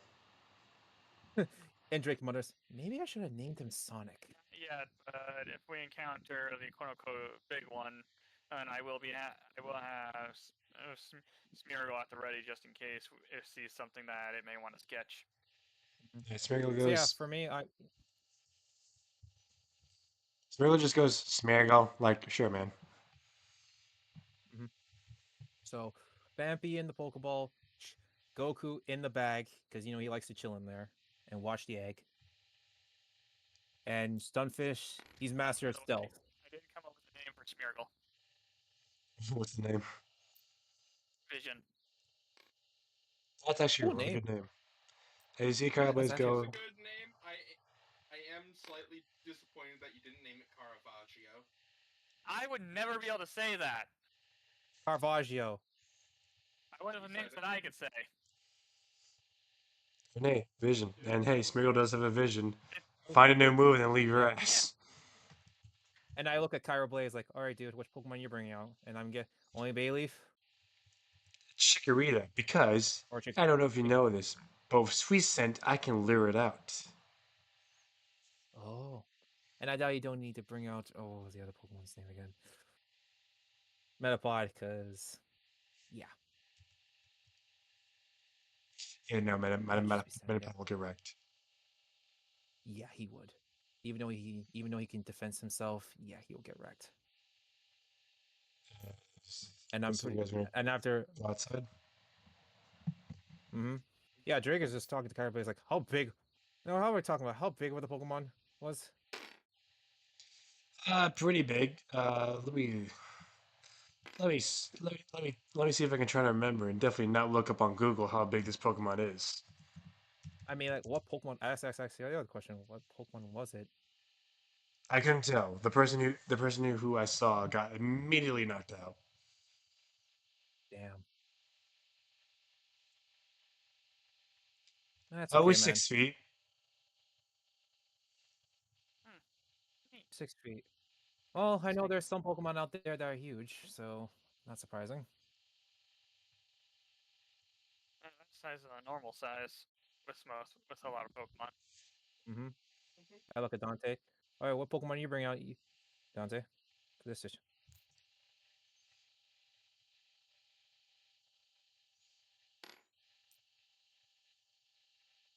And Drake mutters, maybe I should have named him Sonic. Yeah, but if we encounter the quote unquote big one, and I will have Smeargle at the ready just in case it sees something that it may want to sketch. Smeargle So yeah, goes. for me, Smeargle just goes Smeargle. Like sure, man. Mhm. So Bampy in the Pokeball, Goku in the bag because he likes to chill in there and watch the egg. And Stunfish, he's master of stealth. I didn't come up with a name for Smeargle. What's the name? Vision. That's actually a Cool really name. good name. As you see That's Cowboys actually It's go. a good name. I am slightly disappointed that you didn't name it Caravaggio. I would never be able to say that. Caravaggio. I would have names that I could say. And hey, vision. And hey, Smeargle does have a vision. Find a new move and then leave your Yeah. ass. And I look at Kyra Blaze like, all right, dude, which Pokemon you bringing out? And I'm get only Bayleaf Chikorita, because or I don't know if you know this, but with Sweet Scent, I can lure it out. Oh. And I doubt you don't need to bring out what was the other Pokemon's name again? Metapod, because yeah, Yeah, no, it'd just be sad. Yeah. Metapod will get wrecked. Yeah, he would. Even though he can defend himself, yeah, he'll get wrecked. And I'm Listen, you pretty guys want and after to go outside? yeah, Drake is just talking to Kyra Blaze like, how big no, how are we talking about how big were the Pokemon was? Pretty big. Let me see if I can try to remember, and definitely not look up on Google how big this Pokemon is. I mean, like, what Pokemon? That's actually the other question. What Pokemon was it? I couldn't tell. The person who I saw got immediately knocked out. Damn. That's Oh, it okay, was man. 6 feet. Neat. 6 feet. Well, I know there's some Pokemon out there that are huge, so not surprising. That size is a normal size with a lot of Pokemon. Mm-hmm. I look at Dante. All right, what Pokemon you bring out, Dante? This is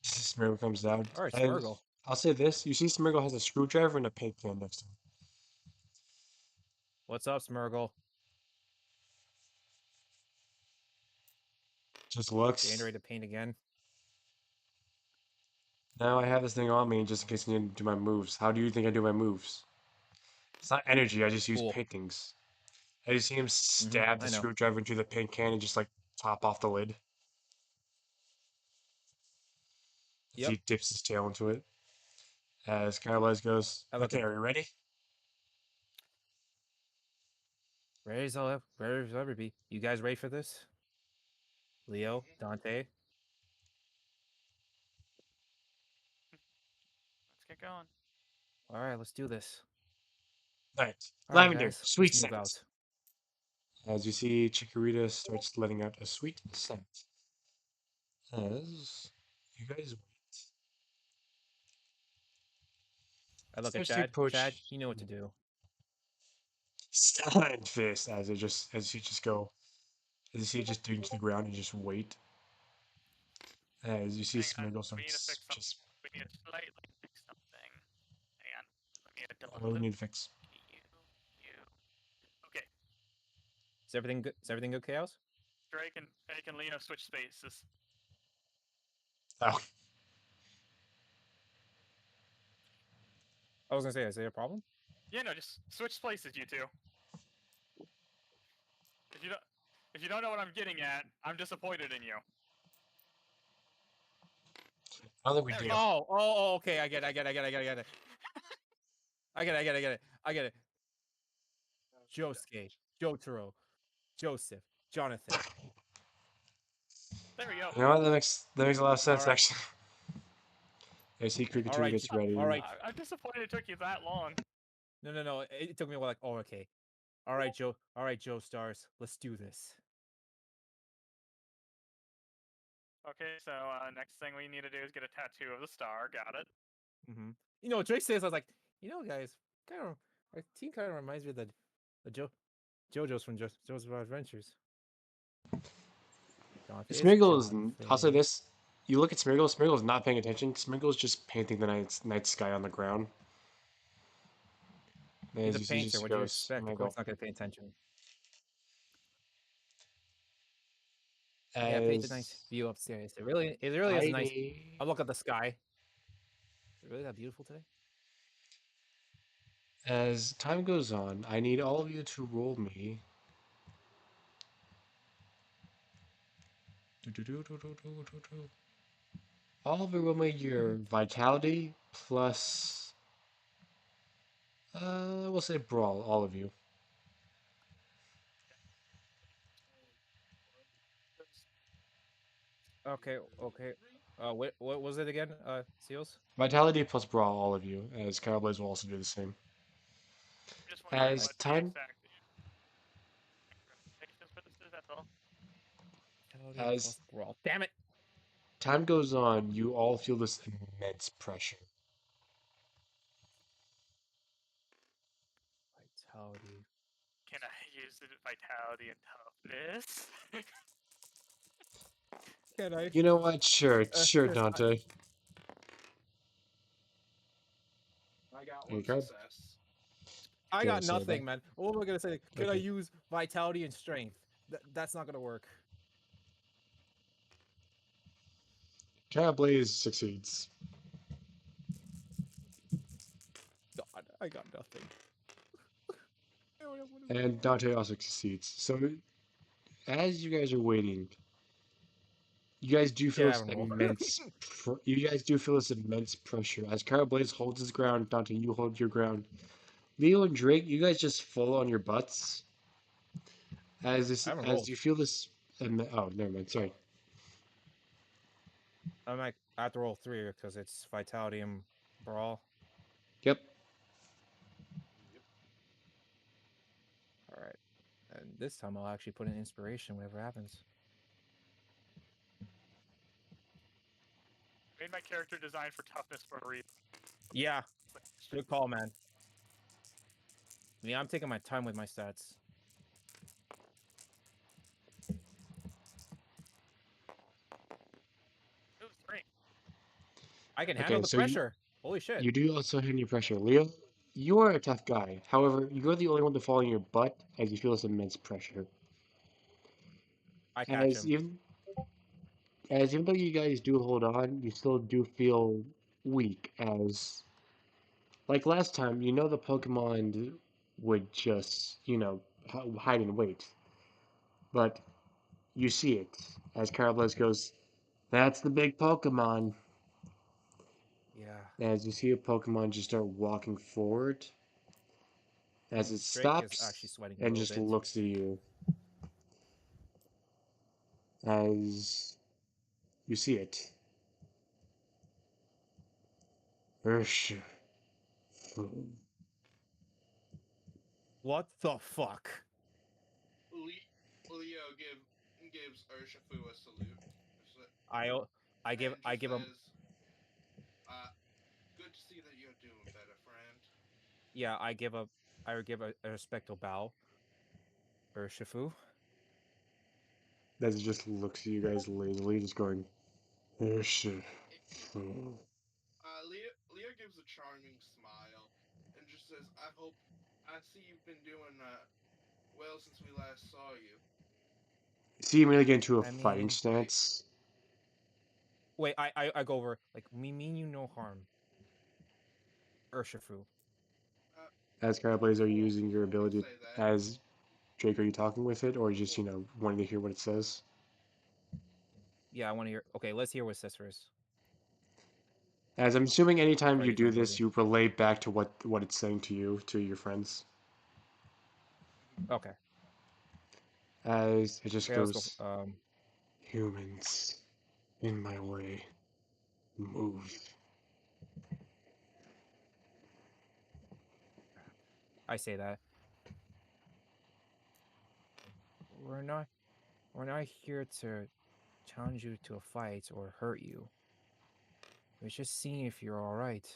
Smeargle comes down. all right, And Smeargle. I'll say this: you see, Smeargle has a screwdriver and a paint can next to him. What's up, Smeargle? Just Getting looks. ready to paint again. Now I have this thing on me just in case I need to do my moves. How do you think I do my moves? It's not energy. I just use Cool. paintings. I just see him stab the I know. screwdriver into the paint can and just like top off the lid as Yep. he dips his tail into it. As Carlos goes, I look "Okay, at are you ready?" Where's ever be? You guys ready for this? Leo, Dante. Let's get going. All right, let's do this. All right, All right, lavender, guys, sweet let's move scent. out. As you see, Chikorita starts letting out a sweet scent. As you guys wait, I look at starts to Chad. Chad, approach you know what to do. Stein Fist as you just go As you see it just digging to the ground and just wait. As you see Hang on, Smeagol we need to starts fix something. just. We need to slightly fix something. Hang on. Let me What do we delete need to fix? you. Okay. Is everything good? Is everything good, Chaos? Drake and Lena switch spaces. Oh, I was gonna say, is there a problem? Yeah, no, just switch places, you two. If you don't know what I'm getting at, I'm disappointed in you. I don't think we There do. we go. Oh, okay. I get it. I get it. Josuke, Jotaro, Joseph, Jonathan. There we go. You know what? That makes a lot of sense Alright. actually. I see Cricket All 2 right, gets ready. all right. I'm disappointed it took you that long. No. It took me a while. Like, oh, okay. All right, Joe. All right, Joe Stars. Let's do this. Okay, so next thing we need to do is get a tattoo of the star. Got it. Mm-hmm. You know, Drake says, I was like, guys, kind of, our team kind of reminds me of the JoJo's from JoJo's Adventures. Smeagol's. I'll say Jonathan. this: you look at Smeagol. Smeagol's not paying attention. Smeagol's just painting the night sky on the ground. He's As a you see, painter. just What do you goes expect? Of course, Smeagol. not gonna pay attention. Yeah, paint a nice As view upstairs. It really is I a nice. need, I look at the sky. Is it really that beautiful today? as time goes on, I need all of you to roll me. All of you roll me your vitality plus. We'll say brawl. All of you. Okay. What was it again? Seals. Vitality plus brawl. All of you. As Cowboys will also do the same. I'm just wondering As Like, what the time exact expectations for this is. That's all. vitality as plus brawl. Damn it! time goes on, you all feel this immense pressure. Vitality. Can I use the vitality and toughness? Can I? You know what? Sure, Yes, Dante. I got There you one go. success. I Okay, got so that nothing, man. What am I gonna say? Can I okay. use vitality and strength? That's not gonna work. Cat Blaze succeeds, God, I got nothing. I don't have one of and Dante also succeeds. So as you guys are waiting, you guys do feel Yeah, this I roll. immense. You guys do feel this immense pressure as Kyle Blaze holds his ground. Dante, you hold your ground. Leo and Drake, you guys just fall on your butts I haven't as rolled. you feel this. Oh, never mind. Sorry. I'm like, I have to roll 3 because it's vitality and brawl. Yep. Yep. All right, and this time I'll actually put in inspiration whatever happens. Made my character design for toughness for a reason. Yeah, good call, man. I'm taking my time with my stats. Ooh, 3. I can handle Okay, the so pressure. Holy shit! you do also handle your pressure. Leo, you are a tough guy. However, you're the only one to fall on your butt as you feel this immense pressure. I catch As him. even as even though you guys do hold on, you still do feel weak. As like last time, the Pokemon would just hide and wait, but you see it as Carablez goes. That's the big Pokemon. Yeah. As you see a Pokemon just start walking forward, as it Drake is actually stops sweating a and little just bit. looks at you. As you see it. Ursh. What the fuck? Leo gives Urshifu a salute. I o- And I just give him. says, good to see that you're doing better, friend. Yeah, I would give a respectful bow. Urshifu. That just looks at you guys lazily, just going, "Oh shit." Leo gives a charming smile and just says, I see you've been doing well since we last saw you. See him really get into a I fighting mean, stance. wait, I go over like we mean you no harm, Urshifu. Uh, As Skyblaze, are you Fool, using your fool would ability say that. as Drake? Are you talking with it, or just wanting to hear what it says? Yeah, I want to hear. Okay, let's hear what it says first. As I'm assuming, anytime Before I you use my do this, ability. you relate back to what it's saying to you, to your friends. Okay. As it just Okay, let's go. goes, humans in my way, move. I say that we're not we're not here to challenge you to a fight or hurt you. We're just seeing if you're all right.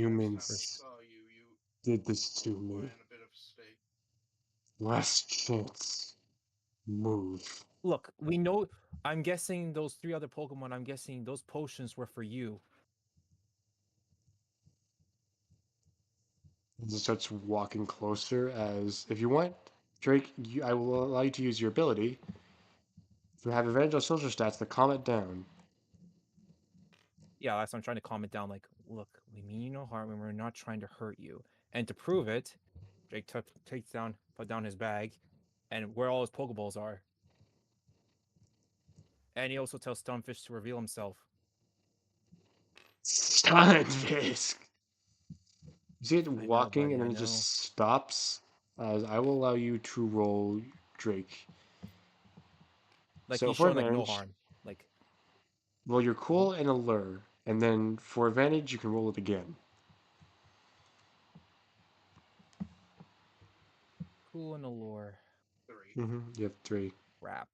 Last time we Humans saw you, you did this to were me. in a bit of a state. Last chance, move. Look, we know. I'm guessing those three other Pokemon. I'm guessing those potions were for you. And he starts walking closer. As if you want, Drake, I will allow you to use your ability. If you have advantage on social stats, to calm it down. Yeah, that's what I'm trying to calm it down. Like, look, we mean you no harm, and we're not trying to hurt you. And to prove it, Drake put down his bag, and where all his Pokeballs are. And he also tells Stunfish to reveal himself. Stunfisk. You see it I know, walking, buddy. and I then it know. just stops. As I will allow you to roll Drake. Like So he's for showing like no advantage, harm. Like, roll your mhm. cool and allure, and then for advantage, you can roll it again. Cool and allure. 3. You have 3. Crap.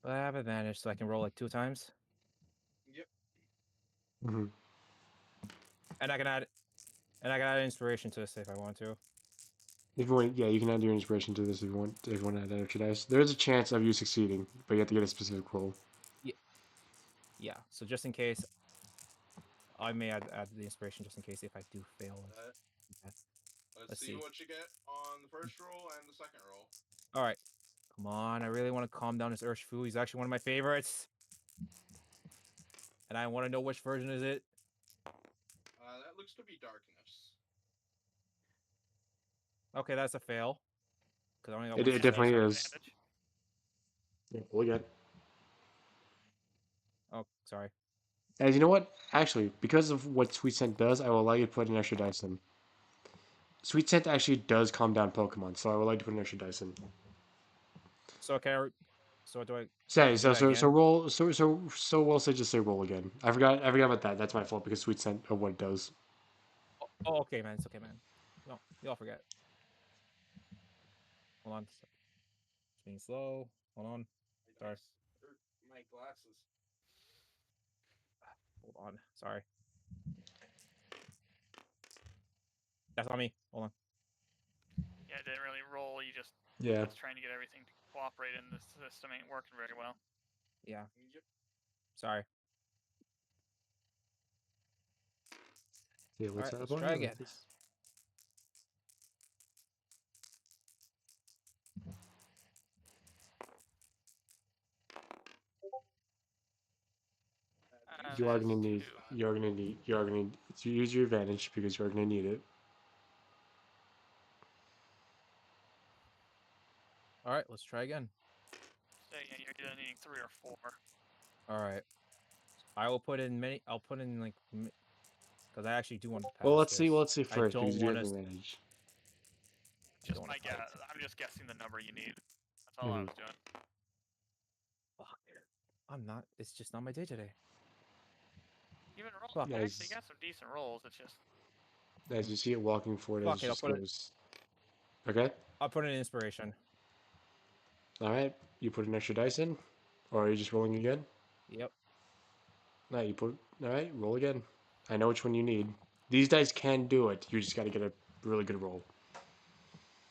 But I have advantage, so I can roll like 2 times, Yep. Mm-hmm. and I can add inspiration to this if I want to. If you want, yeah, you can add your inspiration to this if you want. If you want to add that extra dice, there is a chance of you succeeding, but you have to get a specific roll. Yeah. So just in case, I may add the inspiration just in case if I do fail. Uh, Okay. let's Let's see see. what you get on the first roll and the second roll. All right. Come on. I really want to calm down this Urshifu. He's actually one of my favorites, and I want to know which version is it. That looks to be darkness. Okay, that's a fail because I only got It, one it success. definitely is. Advantage. Yeah, roll again. Oh, sorry. As you know what? Actually, because of what Sweet Scent does, I will allow you to put an extra dice in. Sweet Scent actually does calm down Pokemon, so I would like to put an extra dice in. So okay. So do I Say do so that so so again? roll so we'll say just say roll again. I forgot about that. That's my fault because Sweet Scent of what it does. Oh, okay, man. It's okay, man. No, we all forget. Hold on. It's being slow. Hold on. My Sorry. dice, my glasses. Hold on. Sorry. That's on me. Hold on. Yeah, it didn't really roll. You just Yeah. was trying to get everything to cooperate, and the system ain't working very well. Yeah. Yep. Sorry. Yeah. All What's right. up? Let's Oh try yeah, again. like this. You are That's gonna need. 2. You are gonna need. You are gonna to use your advantage because you are gonna need it. All right. Let's try again. So yeah, you're either needing 3 or 4. All right. I will put in many. I'll put in like because I actually do want to Well, pass let's see. Well, this. let's see I first because don't you do want have us. advantage. I don't Just want my to guess. fight. I'm just guessing the number you need. That's all I Mm-hmm. was doing. Fuck. I'm not. It's just not my day today. Even roll. Fuck. You actually As got some decent rolls. It's just as you see it walking forward, as it Fuck it. just goes. Okay. I'll put in inspiration. All right. You put an extra dice in, or are you just rolling again? Yep. No, you put. All right. Roll again. I know which one you need. These dice can do it. You just got to get a really good roll.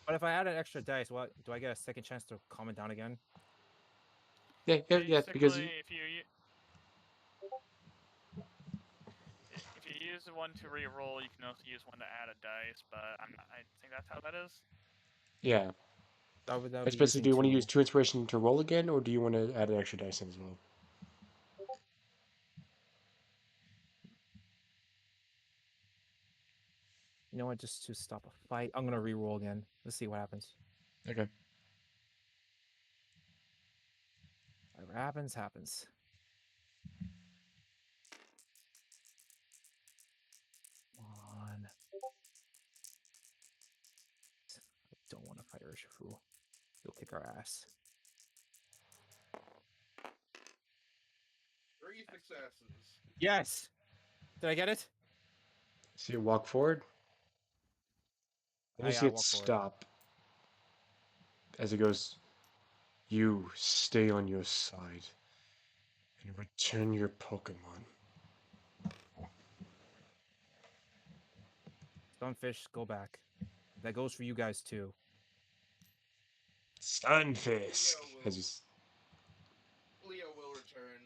But if I add an extra dice, what do I get a second chance to calm it down again? Yeah, because Basically, if you use one to re-roll, you can also use one to add a dice. But I think that's how that is. yeah. That would be Especially, using do you want to use 2. 2 inspiration to roll again, or do you want to add an extra dice in as well? You know what? Just to stop a fight, I'm gonna re-roll again. Let's see what happens. Okay. Whatever happens, happens. On. I don't want to fight Urshifu. He'll kick our ass. 3 successes. Yes. Did I get it? See it walk forward, and Oh, you yeah, see I it walk forward. stop as it goes. You stay on your side and return your Pokemon. Stonefish, go back. That goes for you guys too. Stunfisk. Leo As will you, Leo will return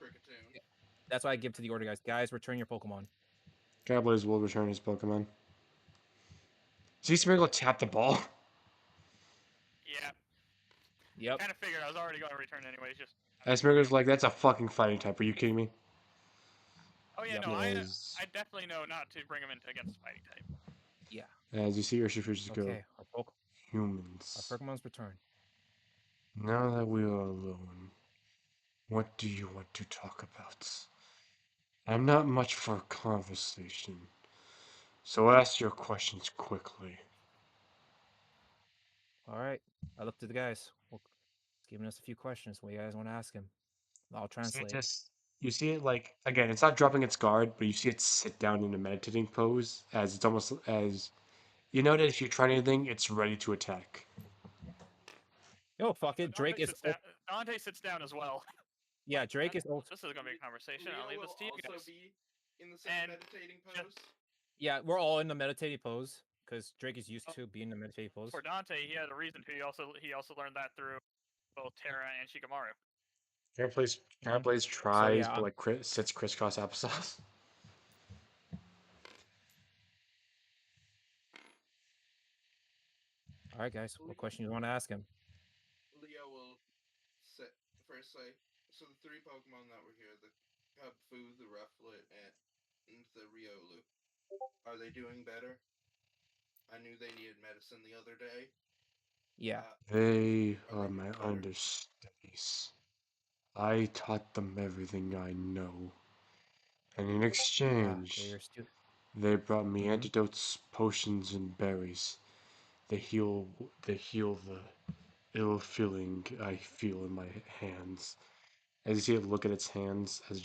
Cricketune. That's why I give to the order, guys. Guys, return your Pokemon. Cowboys will return his Pokemon. See Smeargle tap the ball? Yeah, Yep. kind of figured I was already going to return anyways. Just And Smeargle's like, that's a fucking fighting type. Are you kidding me? oh yeah, Yep. no, As, I definitely know not to bring him into against fighting type. Yeah. as you see Urshifu just go, Okay. Our humans, Pokemon's return. now that we are alone, what do you want to talk about? I'm not much for a conversation, so ask your questions quickly. All right. I looked at the guys. Well, he's giving us a few questions. What do you guys want to ask him? I'll See it translate. just, you see it like, again, it's not dropping its guard, but you see it sit down in a meditating pose, as it's almost as, you know that if you try anything, it's ready to attack. Yo, fuck it. Dante Drake is. sits down. Dante sits down as well. Yeah, Drake is. This is going to be a conversation. I'll Leo leave this will to you also guys. be in the same And meditating just- pose. Yeah, we're all in the meditative pose because Drake is used to being in the meditative pose. For Dante, he had a reason to. He also learned that through both Terra and Shikamaru. Carablade So tries, yeah, but like sits crisscross applesauce. all right, guys. What question you want to ask him? Leo will first say, so the 3 Pokemon that were here, the Cubfu, the Rufflet, and the Riolu, are they doing better? I knew they needed medicine the other day. Yeah. They Are are they my doing better? understudies. I taught them everything I know, and in They're exchange, your student. they brought me Mhm. antidotes, potions, and berries. They heal. They heal the ill feeling I feel in my hands. As you see it look at its hands, as it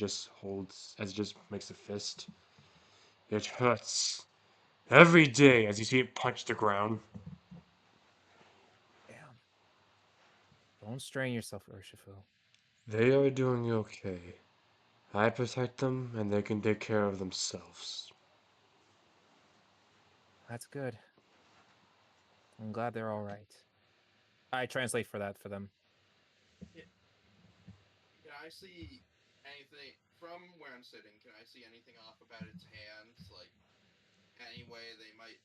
just makes a fist. It hurts every day as you see it punch the ground. Damn. Don't strain yourself, Urshifu. They are doing okay. I protect them, and they can take care of themselves. That's good. I'm glad they're all right. I translate for that for them. Can I see anything from where I'm sitting? Can I see anything off about its hands? Like, any way they might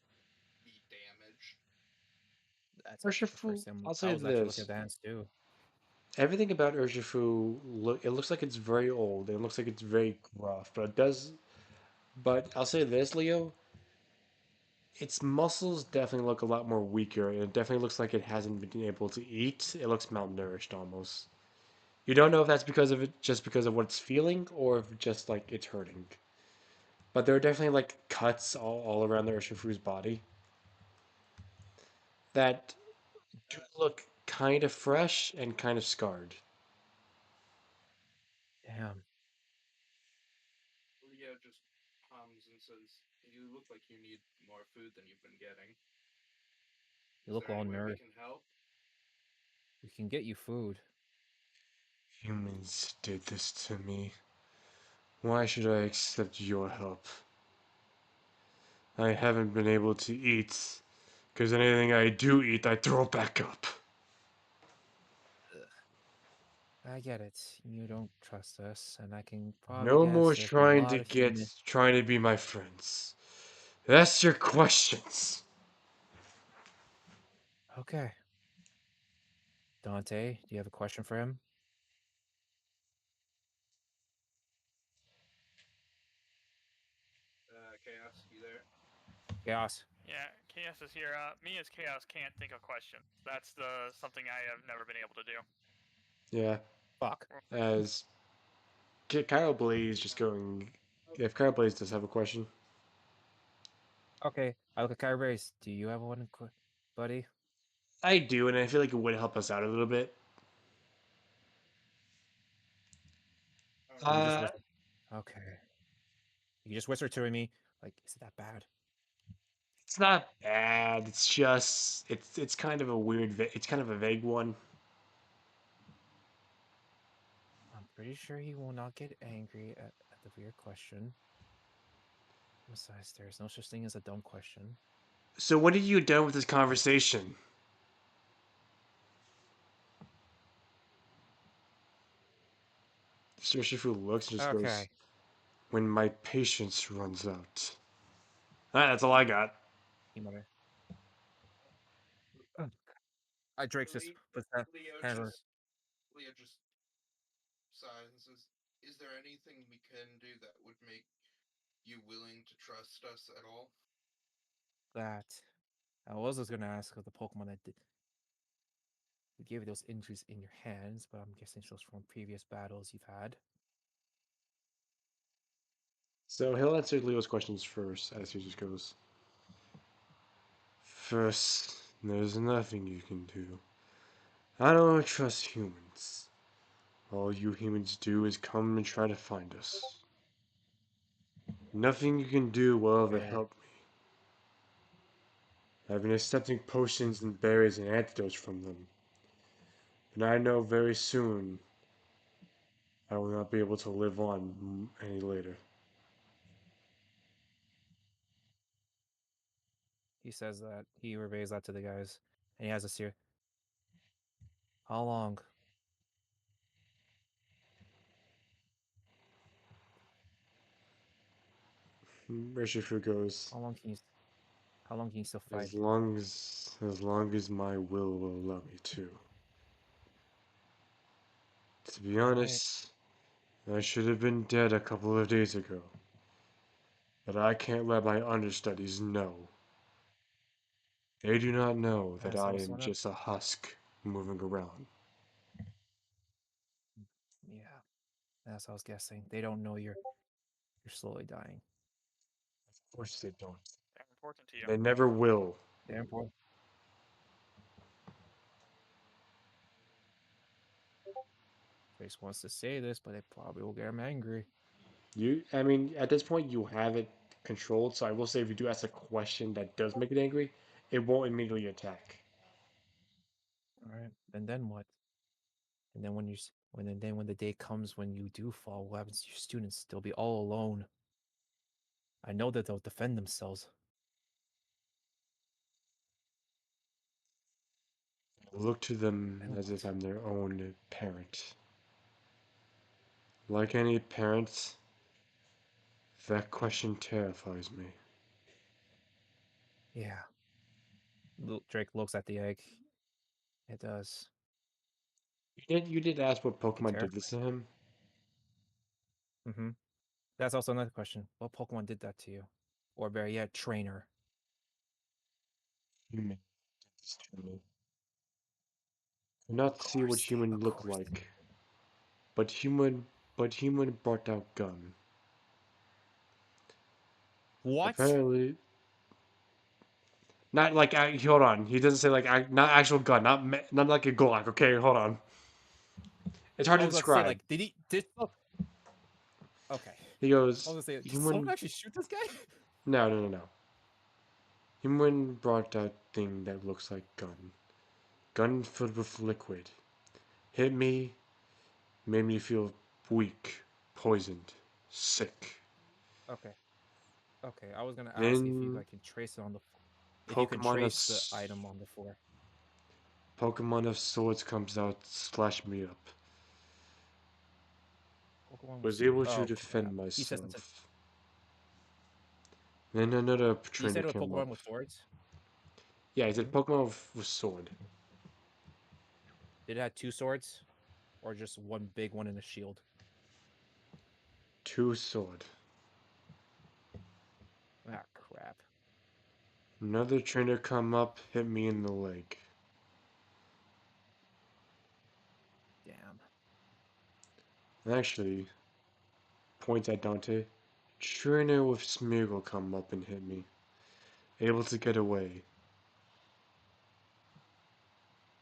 be damaged? That's actually the Urshifu, first thing I'll I say was actually looking at this. the hands too. Everything about Urshifu, it looks like it's very old. It looks like it's very rough, but it does. But I'll say this, Leo. Its muscles definitely look a lot more weaker, and it definitely looks like it hasn't been able to eat. It looks malnourished almost. You don't know if that's because of it, just because of what it's feeling, or if just like it's hurting. But there are definitely like cuts all around the Urshifu's body that do look kind of fresh and kind of scarred. Damn. Leo just hums and says, "You look like you need more food than you've been getting. You Is look there all any way we nourished. can help?" We can get you food. Humans did this to me. Why should I accept your help? I haven't been able to eat Because anything I do eat, I throw back up. I get it. You don't trust us, and I can probably No more guess there's a trying lot to of human. trying to be my friends. That's your questions. Okay. Dante, do you have a question for him? Chaos, you there? Chaos. Yeah, Chaos is here. Me as Chaos can't think of questions. That's the something I have never been able to do. Yeah, Fuck. as Kyle Blaze just going. If Kyle Blaze does have a question, Okay. I look at Kyrie Race. Do you have one, buddy? I do, and I feel like it would help us out a little bit. You just Uh, whisper. Okay. You just whisper to me, like, is it that bad? it's not bad. It's just it's kind of a weird. It's kind of a vague one. I'm pretty sure he will not get angry at the weird question. Besides, there's no such thing as a dumb question. So when are you done with this conversation? Shifu looks and just goes, Okay. "When my patience runs out." Alright, that's all I got. He might. Drake's just Le- puts that Leo hands on. just Leo just sighs and says, "Is there anything we can do that would make you willing to trust us at all?" That. I was just gonna ask of the Pokemon that did gave you those injuries in your hands, but I'm guessing it's just from previous battles you've had. So he'll answer Leo's questions first as he just goes, "First, there's nothing you can do. I don't trust humans. All you humans do is come and try to find us. Nothing you can do will ever Okay. help me. I've been accepting potions and berries and antidotes from them, and I know very soon I will not be able to live on any later." He says that he reveals that to the guys, and he has a seer. How long? Urshifu goes, How long can you? How long can you still fight? as long as my will allow me to. To be All right. honest, I should have been dead a couple of days ago, but I can't let my understudies know. They do not know that As I I was am wondering. just a husk moving around. Yeah. As I was guessing, they don't know you're slowly dying. Of course they don't. They're important to you. They never will. They're important. Grace wants to say this, but it probably will get him angry. I mean, at this point, you have it controlled. So I will say, if you do ask a question that does make it angry, it won't immediately attack. All right. And then what? And then when the day comes when you do fall, what happens to your students? They'll be all alone. I know that they'll defend themselves. I look to them Then as if what? I'm their own parent. Like any parent, that question terrifies me. Yeah. Drake looks at the egg. It does. You did ask what It Pokemon did terrifies. this to him? Mm-hmm. That's also another question. What Pokemon did that to you? Or better yet, trainer. Human did this to me. Not to see what human Of looked course. like, but human brought out gun. What? Apparently, not like hold on. He doesn't say like not actual gun, not like a Glock. Okay, hold on. It's hard I to was about to say, describe. like, did okay. He I was goes, gonna say, did someone human. actually shoot this guy? No, no, no, no. Human brought out thing that looks like gun. Gun filled with liquid. Hit me, made me feel weak, poisoned, sick. Okay. Okay. I was gonna ask if you Then like can trace it on the. If you can Pokemon of trace the item on the floor. Pokemon of Swords comes out, slash me up. Pokemon Was was. able to Oh crap! defend He said something. myself. Then another You trainer said it was came Pokemon up. with swords. Yeah, he said Pokemon with sword. Did it have two swords, or just one big one and a shield? Two sword. Ah crap! Another trainer come up, hit me in the leg. Damn. Actually, point at Dante. Trainer with Smeargle come up and hit me. Able to get away.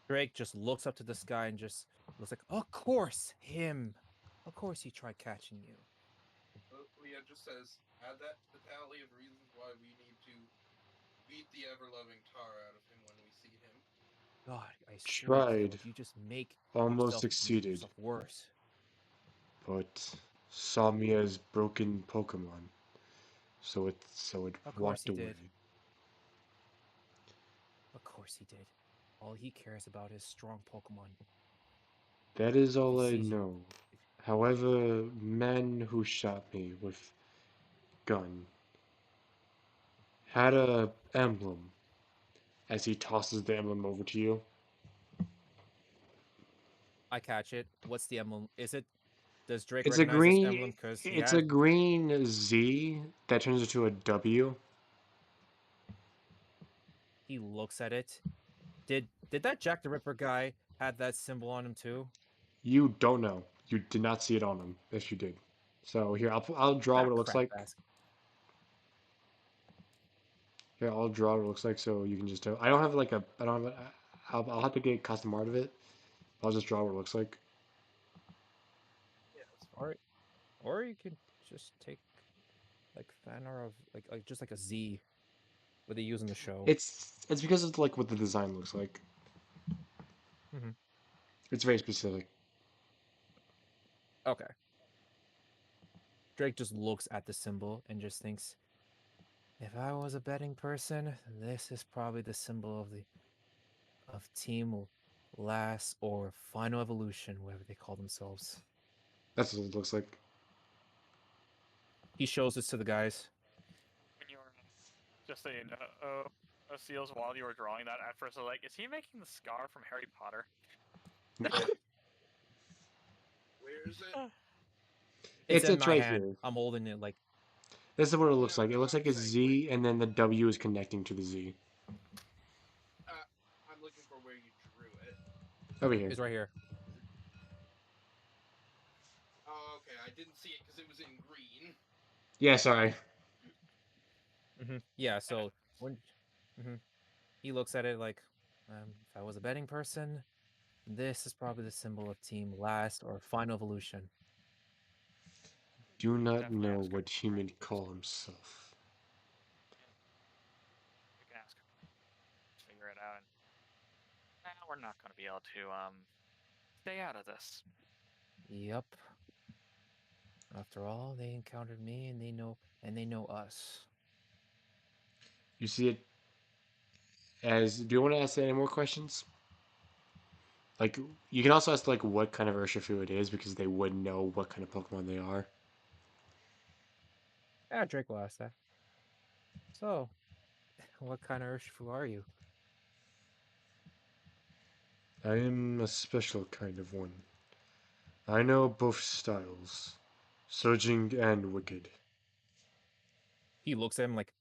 Drake just looks up to the sky and just looks like, of course, him. Of course he tried catching you. Leah just says, add that to the tally of reasons why we need to beat the ever-loving tar out of him when we see him. God, I swear, Tried. Caleb, you just make Almost yourself succeeded. worse. But saw me as broken Pokemon. So it Of course walked he away. did. Of course he did. All he cares about is strong Pokemon. That is If all he I sees you, know. However, man who shot me with gun had a emblem as he tosses the emblem over to you. I catch it. What's the emblem? Is it? Does Drake It's a recognize this green emblem? Because he it's a had. green Z that turns into a W. He looks at it. Did that Jack the Ripper guy had that symbol on him too? You don't know. You did not see it on him if you did. So here I'll draw Ah, what it looks crap, like. basket. Here I'll draw what it looks like so you can just tell. I don't have like a I don't have a, I'll have to get custom art of it. I'll just draw what it looks like. Yes. Or you could just take like fan art of like just like a Z, what they use in the show. It's because it's like what the design looks like. Mm-hmm. It's very specific. Okay. Drake just looks at the symbol and just thinks, if I was a betting person, this is probably the symbol of Team Last or Final Evolution, whatever they call themselves. That's what it looks like. He shows this to the guys. When you were just saying, Seals, while you were drawing that, at first I was like, is he making the scar from Harry Potter? Where is it? It's in It's my right hand. here. I'm holding it like. This is what it looks No, like. It no, looks I'm like a saying Z and then the W is connecting to the Z. I'm looking for where you drew it. Over here. It's right here. Oh, okay, I didn't see it because it was in green. Yeah, sorry. Yeah. So when he looks at it like, if I was a betting person, this is probably the symbol of Team Last or Final Evolution. Do not Definitely know ask her what he for may it. call himself. We can ask her. Figure it out. And we're not going to be able to stay out of this. Yep. After all, they encountered me and they know us. You see it as. Do you want to ask any more questions? Like, you can also ask like what kind of Urshifu it is because they would know what kind of Pokemon they are. Yeah, Drake will ask that. So, what kind of Urshifu are you? I am a special kind of one. I know both styles, surging and wicked. He looks at him like,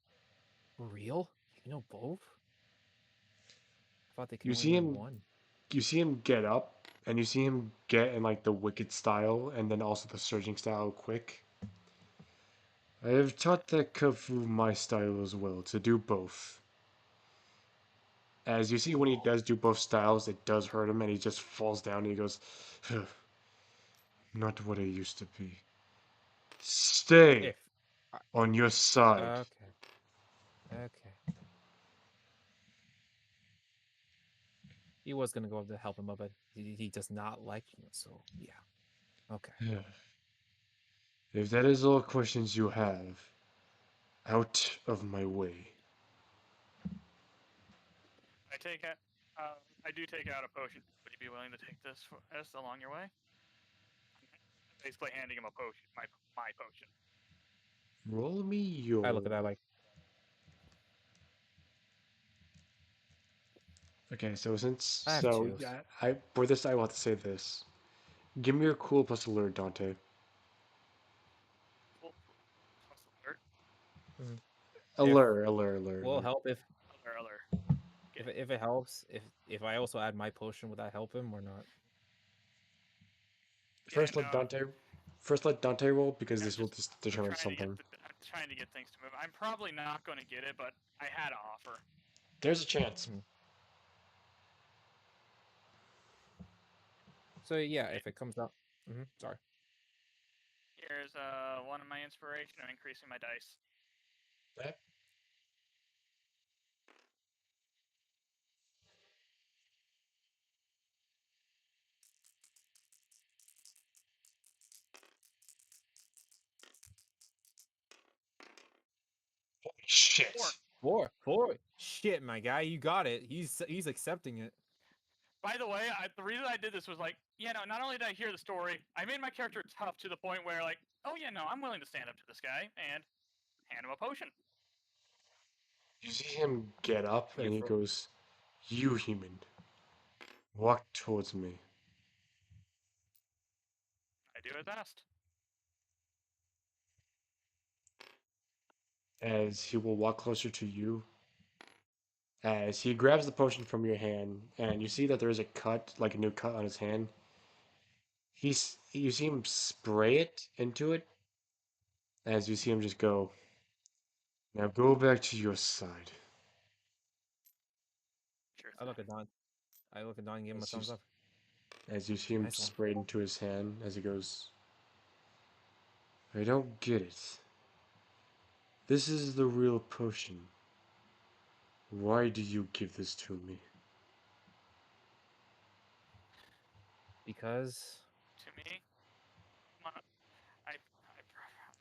for real? You know both? I thought they can You only see learn him. one. You see him get up, and you see him get in like the wicked style, and then also the surging style quick. I have taught that Kung my style as well to do both. As you see, when he does do both styles, it does hurt him, and he just falls down. And he goes, "Not what I used to be. Stay If on your side." okay, okay. He was gonna go up to help him up, but he does not like you. So yeah, okay. If that is all questions you have, out of my way. I do take out a potion. Would you be willing to take this for us along your way? Basically, handing him a potion, my potion. Roll me your. I look at that like, Okay, so since I have so two. yeah, I for this I want to say this. Give me your cool plus alert, Dante. Cool. Plus alert. Mhm. Alert, alert, alert, Will alert. help Alert. if it helps. If I also add my potion, would that help him or not? Yeah, First, no. let Dante. First, let Dante roll because this will just I'm determine trying to get. something. I'm trying to get things to move. I'm probably not going to get it, but I had to offer. There's a chance. Mhm. So yeah, if it comes out, sorry. Here's one of my inspiration. I'm increasing my dice. Okay. Holy shit! 4. Shit, my guy, you got it. He's accepting it. By the way, the reason I did this was like, yeah, no. Not only did I hear the story, I made my character tough to the point where, like, oh yeah, no, I'm willing to stand up to this guy and hand him a potion. You see him get up and You he fro- goes, "You human, walk towards me." I do as asked. As he will walk closer to you, as he grabs the potion from your hand, and you see that there is a cut, like a new cut on his hand. You see him spray it into it, as you see him just go. Now go back to your side. Sure I thing. look at Don. I look at Don and give him a As you, thumbs up. as you see him Nice one. sprayed into his hand, as he goes. I don't get it. This is the real potion. Why do you give this to me? Because To me, I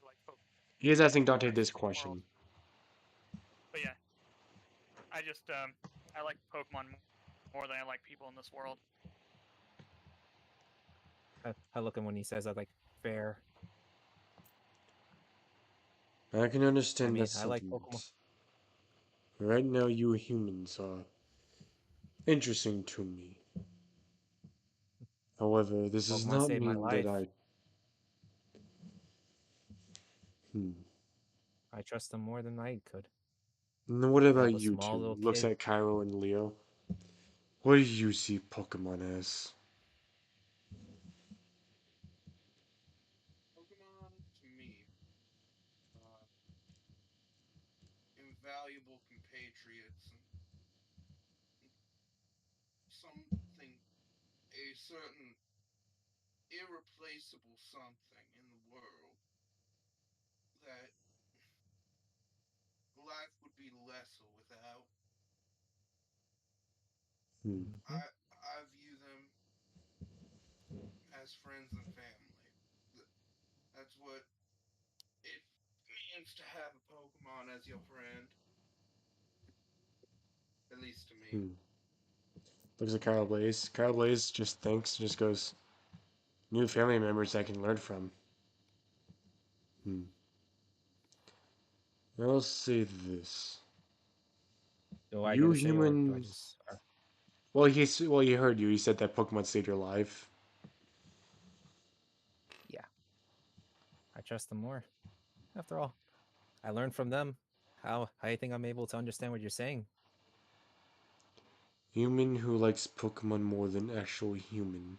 like Pokemon. He is asking Like Dante this nicest in the world. question. But yeah, I just I like Pokemon more than I like people in this world. I look at him when he says that, like, fair. I can I understand mean, that I like Pokemon. sentiment. Right now, you humans are interesting to me. However, this does Pokemon not saved my mean that life. I. Hmm. I trust them more than I could. And what To help about a you small two? little Looks kid. at Cairo and Leo. What do you see Pokemon as? Pokemon to me, uh, invaluable compatriots and something, a certain irreplaceable something in the world that life would be lesser without. Hmm. Hmm. I view them as friends and family. That's what it means to have a Pokemon as your friend. At least to me. Hmm. Looks at Kyle Blaze. Kyle Blaze just thinks, just goes, new family members I can learn from. Hmm. I'll say this. Do I get You to say, or do I humans. just? Well, he heard you. He said that Pokemon saved your life. Yeah, I trust them more. After all, I learned from them. How I think I'm able to understand what you're saying. Human who likes Pokemon more than actual human.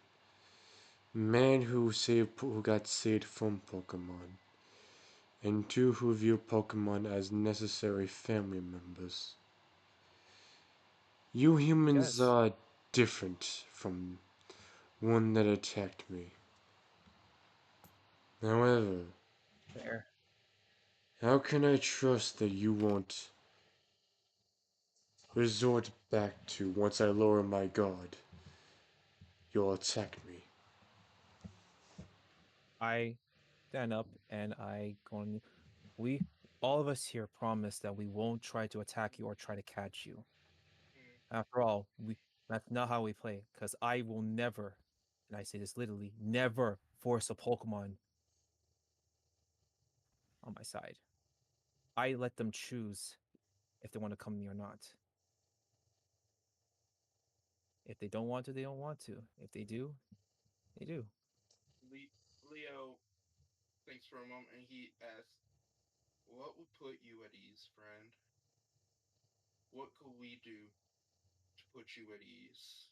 Man who got saved from Pokemon. And two who view Pokemon as necessary family members. You humans Because are different from one that attacked me. However, fair. how can I trust that you won't resort back to once I lower my guard? You'll attack me. I stand up and I go on. We all of us here promise that we won't try to attack you or try to catch you. After all, that's not how we play. Because I will never, and I say this literally, never force a Pokemon on my side. I let them choose if they want to come to me or not. If they don't want to, they don't want to. If they do, they do. Leo thinks for a moment and he asks, "What would put you at ease, friend? What could we do to put you at ease?"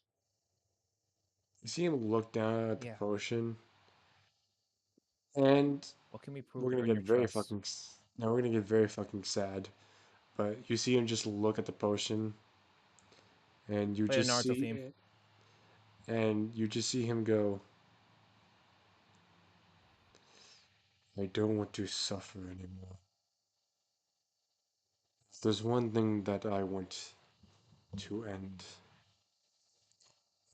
You see him look down at the Yeah. potion, and What can we prove we're to gonna earn get your very trust? fucking. Now we're gonna get very fucking sad. But you see him just look at the potion, and you Play the just Naruto see, theme. and you just see him go. I don't want to suffer anymore. If there's one thing that I want to end.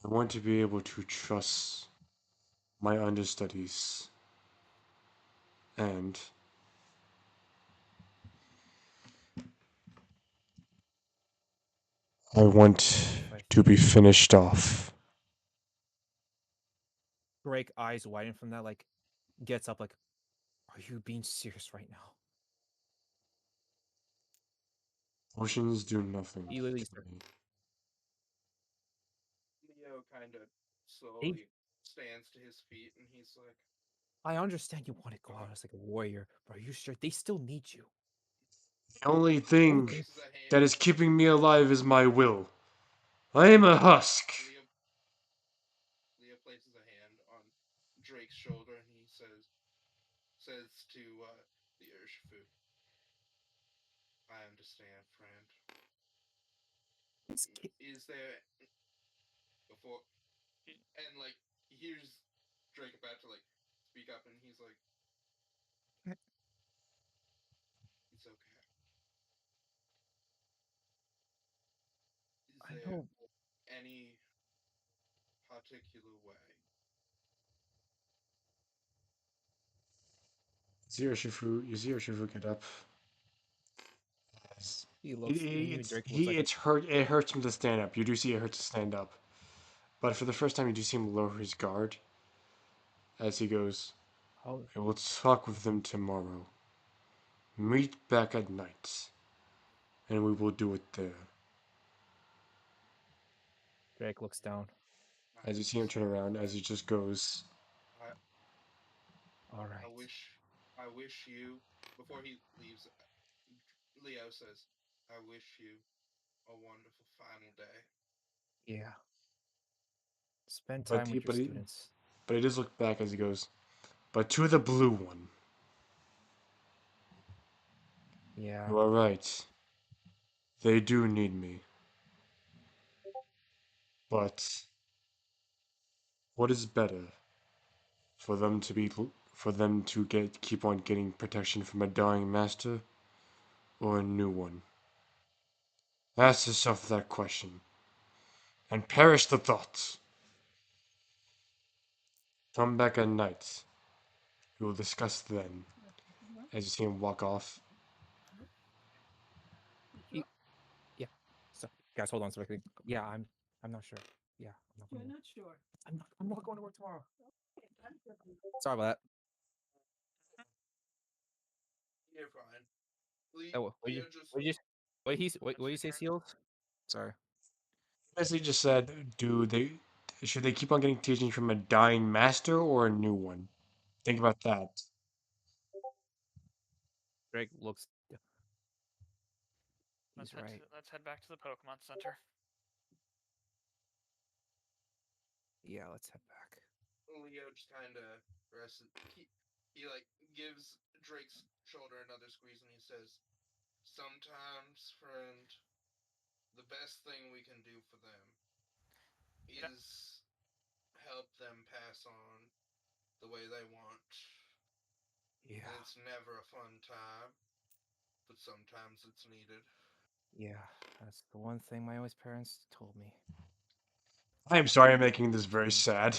I want to be able to trust my understudies, and I want If I to be think finished off. Drake eyes widen from that, like gets up, like, are you being serious right now? Potions do nothing He literally for me. Leo kind of They, slowly stands to his feet and he's like, I understand you want to go out as like a warrior, but are you sure they still need you? The only Leo thing Okay. places a hand. that is keeping me alive is my will. I am a husk. Leo places a hand on Drake's shoulder and he says to the Urshifu, "I understand, friend. This kid, Is there before?" And like he hears Drake about to like speak up, and he's like, "It's okay. Is I there know. any particular way?" You see Urshifu get up. He looks. He knew Drake looks like. It's hurt. It hurts him to stand up. You do see it hurts to stand up, but for the first time, you do see him lower his guard as he goes. Oh, I will talk with them tomorrow. Meet back at night, and we will do it there. Drake looks down. I As you see him turn understand, around, as friend. he just goes, I All I right. wish you before he leaves. Leo says, "I wish you a wonderful final day." Yeah. Spend but time with your students. he does look back as he goes, but to the blue one. Yeah. You are right. They do need me. But what is better for them to be for them to get keep on getting protection from a dying master or a new one? Ask yourself that question and perish the thoughts. Come back at night. We will discuss then. As you see him walk off. He, yeah. So, guys, hold on a second. Yeah, I'm not sure. Yeah, I'm not. You're not sure. I'm not going to work tomorrow. Sorry about that. You're fine. Oh, what Leo you just what you what you puts say, his hand. Seals? Sorry. Basically just said, do they should they keep on getting teaching from a dying master or a new one? Think about that. Drake looks. He's right. Let's head back to the Pokemon Center. Yeah, let's head back. Leo just kind of rests. He like gives Drake's shoulder another squeeze, and he says, "Sometimes, friend, the best thing we can do for them is help them pass on the way they want. And Yeah. it's never a fun time, but sometimes it's needed." Yeah, that's the one thing my always parents told me. I am sorry I'm making this very Sometimes sad.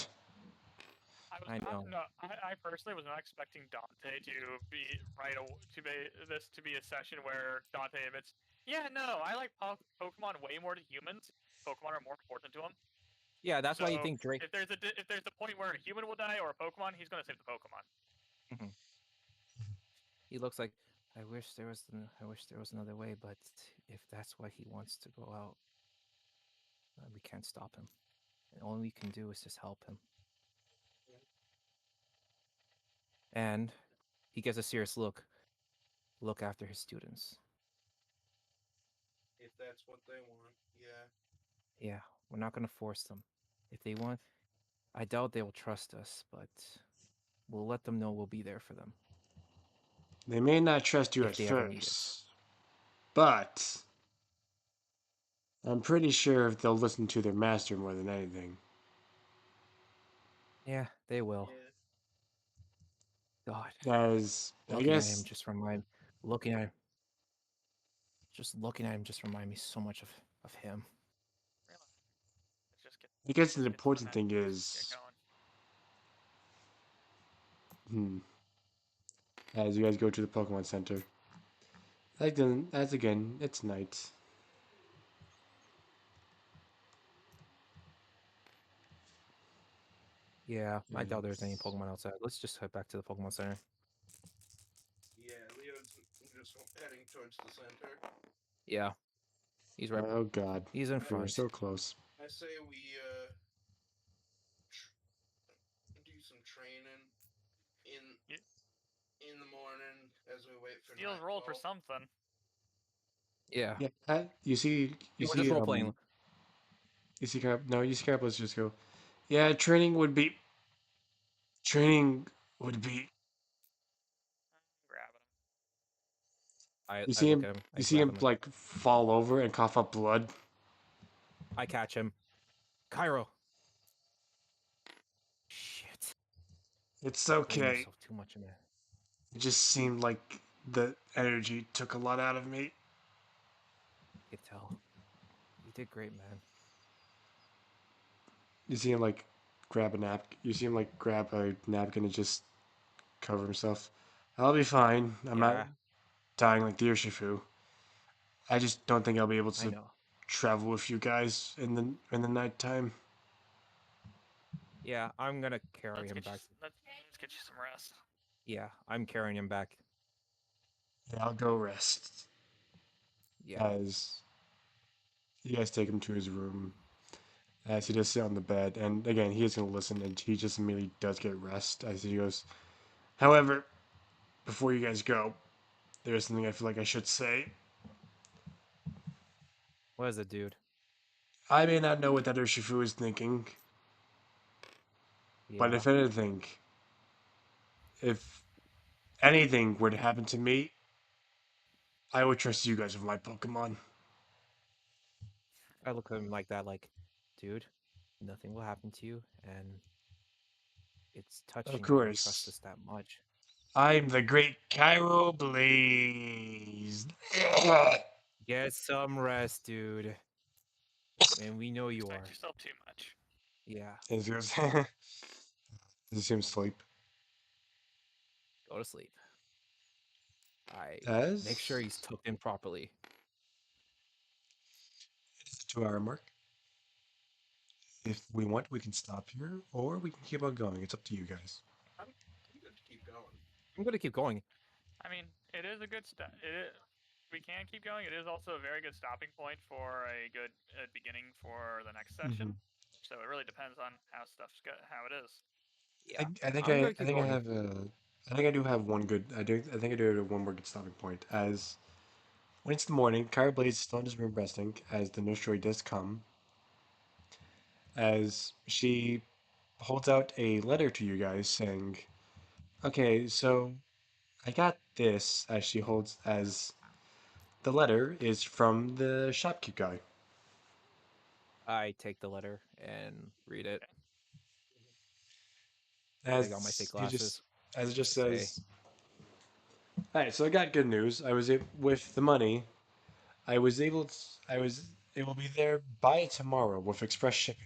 I know. I personally was not expecting Dante to be to be a session where Dante admits, yeah, no, I like Pokemon way more than humans. Pokemon are more important to him. Yeah, that's So why you think Drake. if there's a point where a human will die or a Pokemon, he's gonna save the Pokemon. Mhm. He looks like. I wish there was another way, but if that's why he wants to go out, we can't stop him. And all we can do is just help him. And he gets a serious look. Look after his students. If that's what they want, yeah. Yeah, we're not gonna force them. If they want, I doubt they will trust us, but we'll let them know we'll be there for them They may not trust you if at they ever need it. first, but I'm pretty sure if they'll listen to their master more than anything. Yeah, they will. Yeah. God, As I looking at him guess just remind, looking at him, just looking at him just remind me so much of him. Really, let's just get I guess the let's get to the important match. thing Let's just get is, going. as you guys go to the Pokemon Center, like then as again, it's night. Yeah, I doubt there's any It's- Pokemon outside. Let's just head back to the Pokemon Center. Yeah, Leo's just heading towards the center. Yeah, he's right. Oh God, He's in we were front. so close. I say we do some training in You, in the morning as we wait for Steel's rolled for nightfall. something. Yeah, Yeah, you see, yeah, we're just role playing. you see, no, you see, let's just go. Yeah, training would be. Grabbing him. I look at him. I You see grab him him. like fall over and cough up blood. I catch him. Cairo. Shit. It's Blame okay. myself too much in there. It just seemed like the energy took a lot out of me. I could tell. You did great, man. You see him like grab a napkin. You see him like grab a napkin and just cover himself. I'll be fine. I'm not Yeah, dying like the Urshifu. I just don't think I'll be able I to know. travel with you guys in the nighttime. Yeah, I'm gonna carry him back. Let's get you some rest. Yeah, I'm carrying him back. Yeah, I'll go rest. Yeah. As you guys take him to his room, as he just sit on the bed, and again he is gonna listen, and he just immediately does get rest as he goes. However, before you guys go, there's something I feel like I should say. What is it, dude? I may not know what that Urshifu is thinking, but Yeah, if anything, if anything were to happen to me, I would trust you guys with my Pokemon. I look at him like that, like, dude, nothing will happen to you, and it's Of touching that you trust course. us that much. I'm the great Cairo Blaze. Get some rest, dude. And we know you Expect are. yourself too much. Yeah, As he goes, does he him sleep? go to sleep. I make sure As he's tucked in properly. it is the 2 hour mark. If we want, we can stop here, or we can keep on going. It's up to you guys. I'm good to keep going. I'm gonna keep going. I mean, it is a good step. We can keep going. It is also a very good stopping point for a good beginning for the next session. So it really depends on how it is. Yeah, I I'm gonna keep think I going. have I think I do have one good. I think I do have one more good stopping point. As when it's the morning, Kyra Blaze is still in his room resting. As the nurse droid does come, as she holds out a letter to you guys saying, "Okay, so I got this." As she holds as the letter is from the shopkeep guy. I take the letter and read it. Okay. Take out my fake As he glasses. just as it What's just it say? says, "All right, so I got good news. With the money. I was able to, I was, it will be there by tomorrow with express shipping."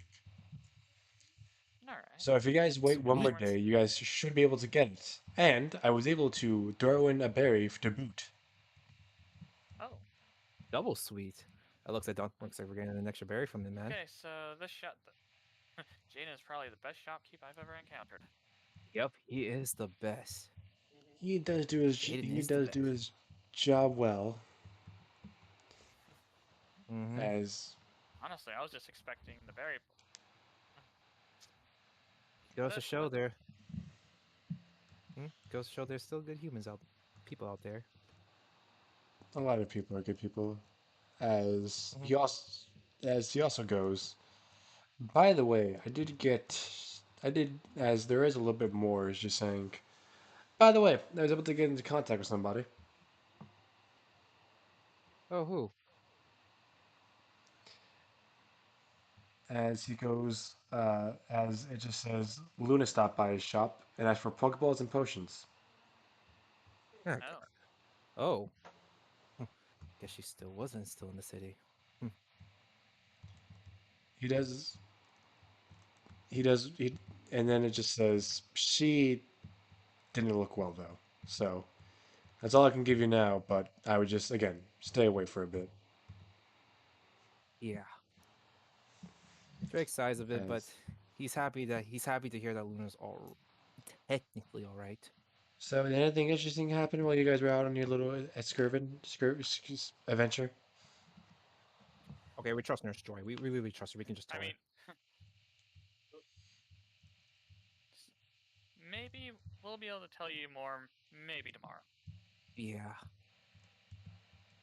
All right. So if you guys wait one more Sweet. day, you guys should be able to get it. And I was able to throw in a berry to boot. Oh. Double sweet. That looks like we're getting an extra berry from him, man. Okay, so this shop, Jaden is probably the best shopkeep I've ever encountered. Yep, he is the best. Jaden He is the does do best. his job well. Mm-hmm. As Honestly, I was just expecting the berry. Goes to This show what? there. Goes to show there's still good people out there. a lot of people are good people. As Mhm. he also as he also goes. By the way, I did as there is a little bit more. Is just saying. By the way, I was able to get into contact with somebody. Oh, who? As he goes, as it just says, Luna stopped by his shop and asked for Pokeballs and potions. Yeah. Oh, Oh. Hmm. Guess she still in the city. Hmm. He does, he, and then it just says she didn't look well though. So that's all I can give you now. But I would just again stay away for a bit. Yeah. Drake sighs a bit, but As he's happy to hear that Luna's all technically all right. so, did anything interesting happen while you guys were out on your little adventure? Okay, we trust Nurse Joy. We really trust her. We can just I tell her. mean, maybe we'll be able to tell you more maybe tomorrow. Yeah.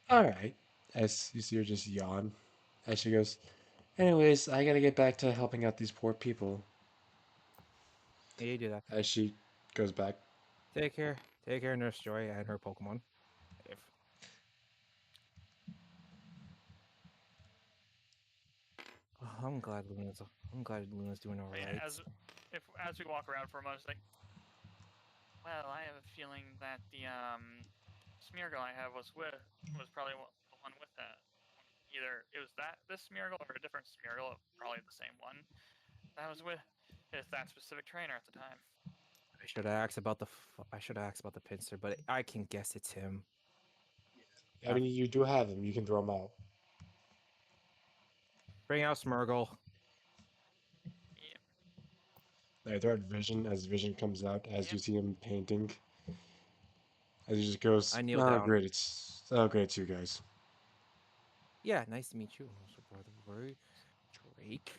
All right. As you see her just yawn, as she goes. Anyways, I gotta get back to helping out these poor people. Yeah, you do that. As she goes back. Take care. Take care, Nurse Joy and her Pokemon. If oh, I'm glad Luna's doing all But yeah, right. as we walk around for a moment, it's like, well, I have a feeling that the Smeargle I have was probably the one with that. Either it was this Smeargle or a different Smeargle, probably the same one that was with that specific trainer at the time. I should have asked about the pincer, but I can guess it's him. I mean, you do have them. You can throw them out. Bring out Smurgle. Yeah. I throw out Vision as Vision comes out, as Yep. you see him painting. As he just goes, I kneel oh, down. great, it's you guys. Yeah, nice to meet you. Also, by the way, Drake.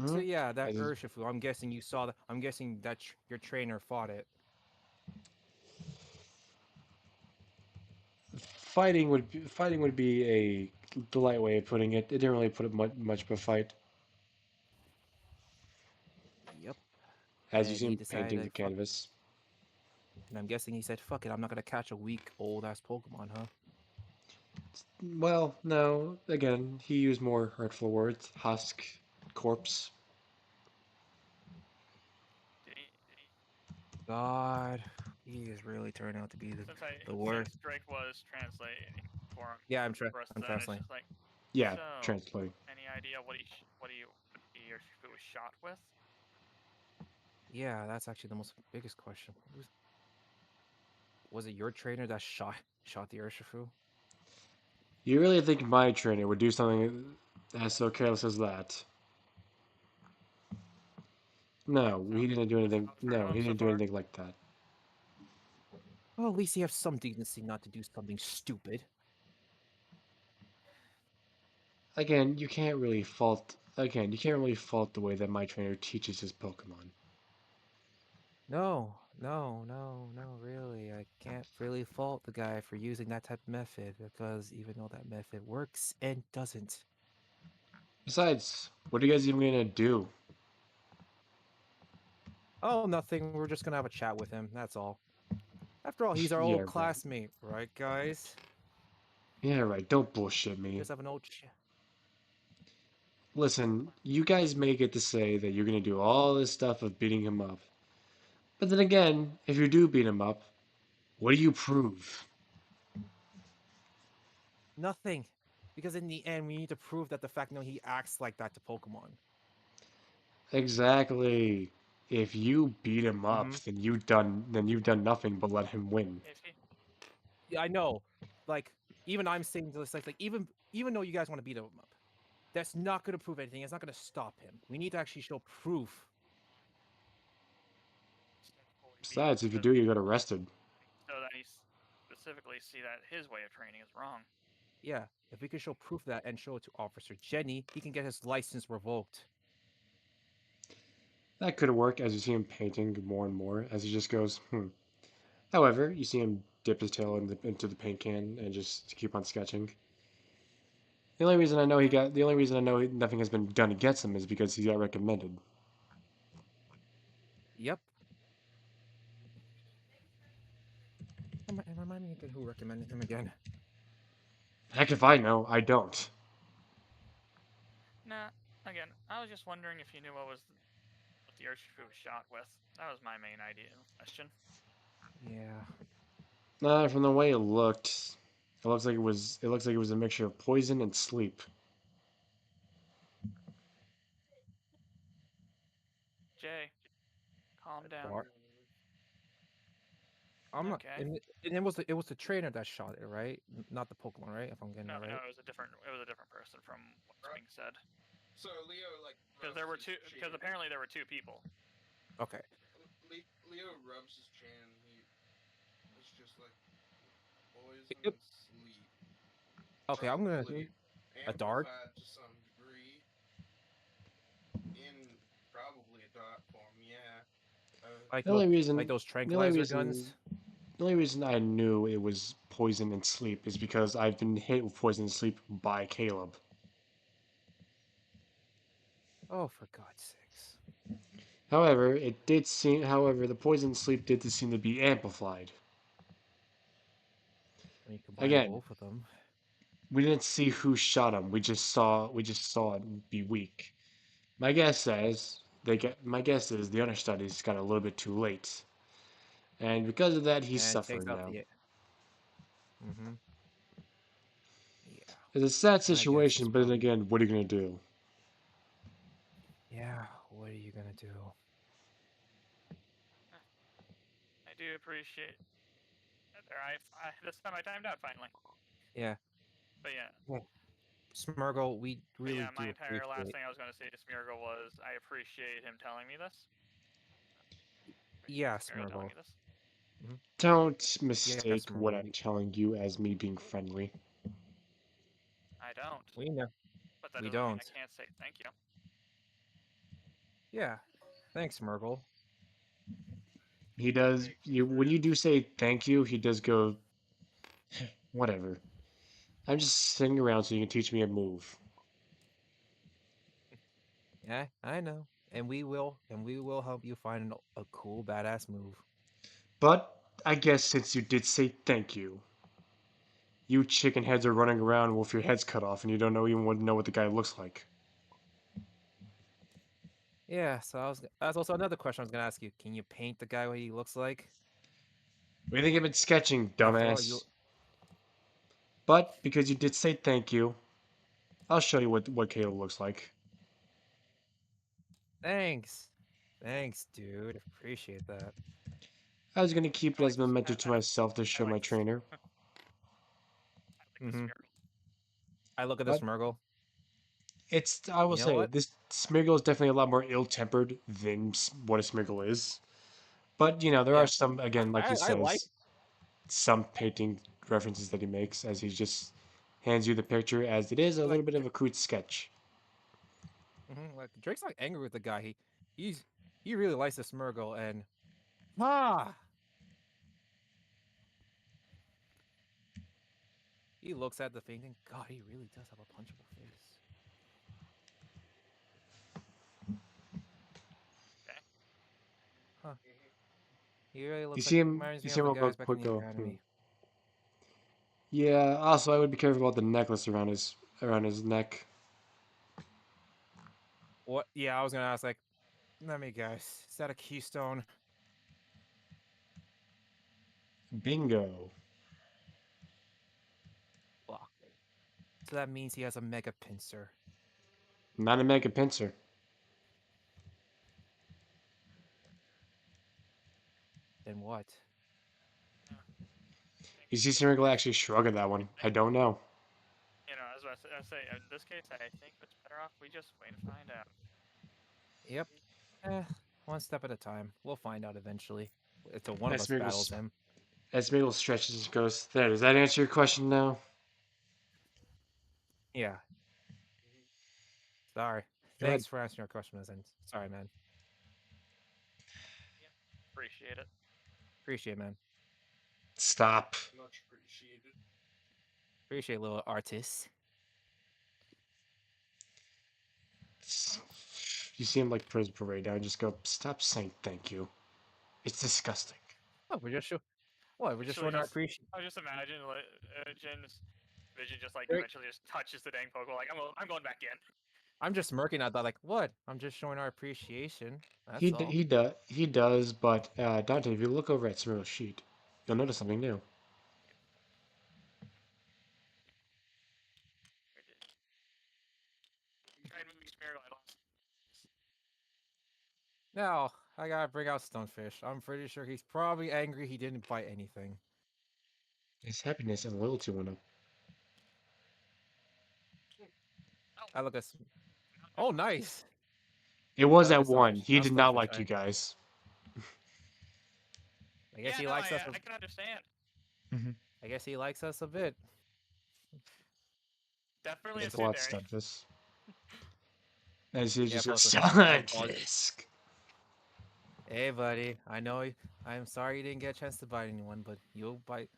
So Hmm? yeah, that As he- Urshifu. I'm guessing you saw that. I'm guessing that your trainer fought it. fighting would be a polite way of putting it. It didn't really put up much of a fight. Yep. As you And see he him decided painting the that fuck. canvas. And I'm guessing he said, "Fuck it. I'm not gonna catch a weak old ass Pokemon, huh?" Well, no. Again, he used more hurtful words. Husk, corpse. Did he? God, he is really turning out to be the worst. Since Drake was translating for Yeah, for us, I'm then it's translating. just like, Yeah, so translate. any idea what he or she was shot with? Yeah, that's actually the most biggest question. Was it your trainer that shot the Urshifu? You really think my trainer would do something as so careless as that? No, he didn't do That anything. sounds true to No, him he so didn't do far. anything like that. Well, at least you have some decency not to do something stupid. Again, you can't really fault. Again, you can't really fault the way that my trainer teaches his Pokemon. No, really. I can't really fault the guy for using that type of method because even though that method works and doesn't. Besides, what are you guys even gonna do? Oh, nothing. We're just gonna have a chat with him. That's all. After all, he's our Yeah, old right. classmate, right, guys? Yeah, right. Don't bullshit me. Just have an old chat. Listen, you guys may get to say that you're gonna do all this stuff of beating him up. But then again, if you do beat him up, what do you prove? Nothing. Because in the end, we need to prove that the fact no he acts like that to Pokemon. Exactly. If you beat him up, Mm-hmm. then you've done nothing but let him win. If he, Yeah, I know. Like even I'm saying this, like even though you guys want to beat him up, that's not going to prove anything. It's not going to stop him. We need to actually show proof. successfully beat him Besides, if you so, do, you get arrested. so that he specifically see that his way of training is wrong. Yeah, if we could show proof of that and show it to Officer Jenny, he can get his license revoked. That could work as you see him painting more and more as he just goes, hmm. However, you see him dip his tail into the paint can and just keep on sketching. The only reason I know nothing has been done against him is because he got recommended. Yep. And remind me again who recommended him again. Heck if I know, I don't. Nah, again, I was just wondering if you knew what the Urshifu was shot with. That was my main question. Yeah. From the way it looks like it was a mixture of poison and sleep. Jay, calm down. Dar- I'm not. Okay. And it was the trainer that shot it, right? Not the Pokemon, right? If I'm getting No, that right. it was a different person from what's being said. So Leo Because there were two. Because apparently there were two people. Okay. Leo rubs his chin. It's just like poison Yep. and sleep. Okay, I'm gonna Probably a dart. amplified to some degree in probably a dot form. Yeah. Like The only like reason, those the only tranquilizer reason, guns. the only reason I knew it was poison and sleep is because I've been hit with poison and sleep by Caleb. Oh, for God's sakes! However, the poison and sleep did seem to be amplified. When you combine Again, both of them. we didn't see who shot him. We just saw it be weak. My guess is the understudies got a little bit too late, and because of that, he's And it takes suffering out now. the. Mm-hmm. Yeah. It's a sad And I guess it's situation, but then probably. again, what are you gonna do? Yeah. What are you gonna do? I do appreciate that. This time I timed out finally. Yeah. But yeah. Well, Smurgle, we But really yeah, my do entire last appreciate. thing I was going to say to Smeargle was I appreciate him telling me this. Yeah, Smeargle telling Smurgle. me this. Mm-hmm. Don't Yeah, mistake what Smurgle. I'm telling you as me being friendly. I don't. We know. But that We doesn't mean I don't. can't say thank you. Yeah. Thanks, Smurgle. He does. When you do say thank you, he does go, whatever. I'm just sitting around so you can teach me a move. Yeah, I know. And we will help you find a cool badass move. But I guess since you did say thank you chicken heads are running around with your heads cut off and you don't know what the guy looks like. Yeah, so that's also another question I was gonna ask you. Can you paint the guy what he looks like? What do you think I've been sketching, After all, you dumbass? But because you did say thank you, I'll show you what Caleb looks like. thanks. Thanks, dude. Appreciate that. I was gonna keep I it like as a this. memento to myself to I show like my this. trainer. I like this Mm-hmm. Smeargle. I look at this But Smurgle. I will You know say what? this Smeargle is definitely a lot more ill-tempered than what a Smeargle is. But there are Yeah. some, again, like he I like. says, some painting references that he makes as he just hands you the picture, as it is a Like little bit of a crude sketch. like Drake's not angry with the guy. He really likes the Smurgle and ah he looks at the painting. God, he really does have a punchable face. Okay. Huh. He really You looks like see him, reminds you me see of him the real guys back in quick the go, academy. Yeah, also I would be careful about the necklace around his neck. What? Yeah, I was gonna ask. Like, let me guess. Is that a keystone? Bingo. Fuck. So that means he has a mega pincer. Not a mega pincer. Then what? You see Smeagol actually shrug at that one. I don't know. You know, as I say, in this case, I think it's better off we just wait to find out. Yep. One step at a time. We'll find out eventually. Until one of As us battles Smeagol, him. as Smeagol stretches and goes, there, does that answer your question now? Yeah. Sorry. Go ahead. Thanks for answering our question, and sorry, man. Appreciate it. Appreciate it, man. Stop. Much appreciated. Appreciate little artists. You see him like put his parade down and just go, stop saying thank you. It's disgusting. Oh, we're just what? We're just Actually, showing our appreciation. I just imagine Jin's vision just like Very- eventually just touches the dang Pokemon. Like I'm going back in. I'm just smirking at that, like, what? I'm just showing our appreciation. That's all. He does, but Dante, if you look over at Smeagol's sheet, you'll notice something new. Tried moving Smeargle. I lost. Now, I gotta bring out Stonefish. I'm pretty sure he's probably angry he didn't bite anything. His happiness and loyalty went up. I look at. Oh, nice. It was I look at at one. Stonefish. He Now did not Stonefish, like you guys. I guess Yeah, he no, likes us. I can understand. I guess he likes us a bit. Definitely a It's a lot, Tsundere. Stunfisk. As he just goes, plus I apologize. Stunfisk. Hey, buddy. I'm sorry you didn't get a chance to bite anyone, but you'll bite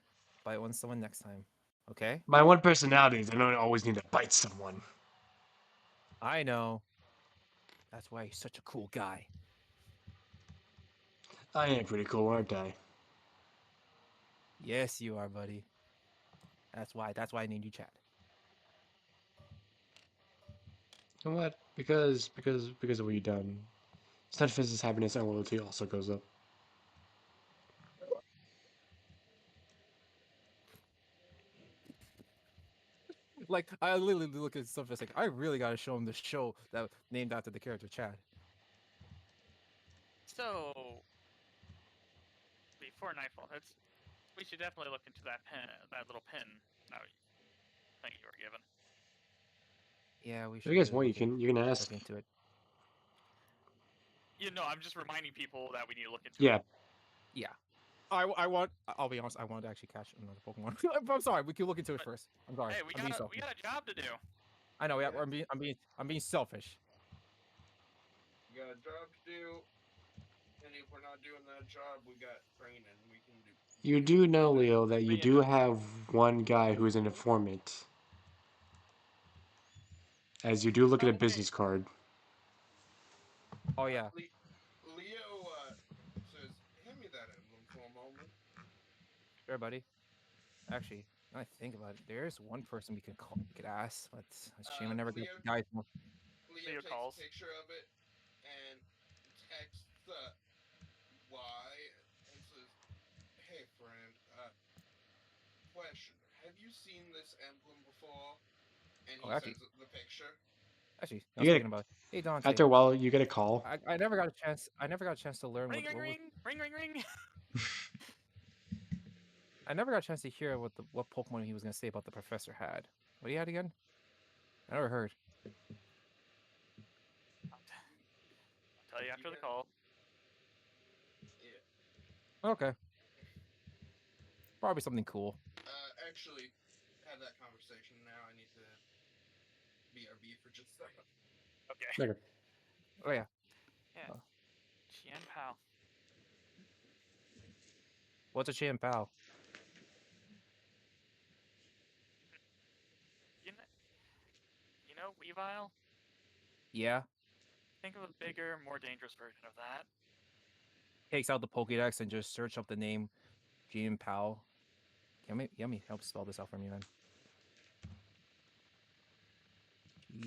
someone next time. Okay? My one personality is I don't always need to bite someone. I know. That's why he's such a cool guy. I am pretty cool, aren't I? Yes, you are, buddy. That's why I named you Chad. You know what? Because of what you've done. Stunfisk's happiness and loyalty also goes up. Like, I literally look at stuff that's like, I really gotta show him the show that named after the character Chad. So before nightfall hits, we should definitely look into that little pin thing you were given. Yeah, we If should. you guys Really want, you can ask. look into it. You know, I'm just reminding people that we need to look into Yeah. it. Yeah. I want. I'll be honest. I want to actually catch another Pokemon. I'm sorry. We can look into it first. I'm sorry. Hey, we I'm being got selfish. a job to do. I know. Yeah, I'm being selfish. We got a job to do, and if we're not doing that job, we got training we can do. You do know, Leo, that you But, do have one guy who's an informant. As you do look at a business card. Oh yeah. Leo says, "Hand me that emblem for a moment." Sure, buddy. Actually, now I think about it, there's one person we could ask. But it's a shame I never got Leo- the guys. Leo takes calls. a picture of it and texts Y and says, "Hey friend, question: have you seen this emblem before?" And he Oh, actually- sends the picture. Actually, I You was get thinking about. Hey Dante. After a while, you get a call. I never got a chance. I never got a chance to learn Ring, what was. ring, ring. I never got a chance to hear what Pokemon he was gonna say about the professor had. What he had again? I never heard. I'll tell you after the call. Yeah. Okay. Probably something cool. Actually, had that conversation now. I need to BRB for just a second. Okay. Okay. Oh yeah. Yeah. Oh. Qian Pao. What's a Chien Pao? You know, Weavile? Yeah. Think of a bigger, more dangerous version of that. Takes out the Pokédex and just search up the name Chien Pao. Yummy, help spell this out for me, man.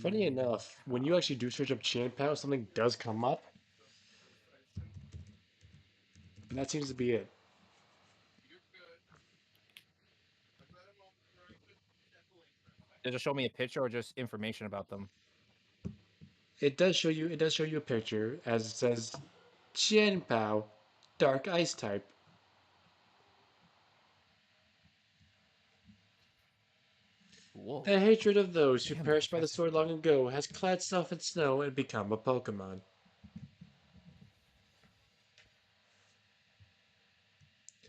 Funny enough, when you actually do search up Chanpao, something does come up. And that seems to be it. You're good. I've got a moment where I could step away from Does it show me a picture or just information about them? It does show you. It does show you a picture, as it says, Qian Pao, Dark Ice type. Whoa. The hatred of those who Damn, the perished by the professor. sword long ago has clad stuff in snow and become a Pokemon.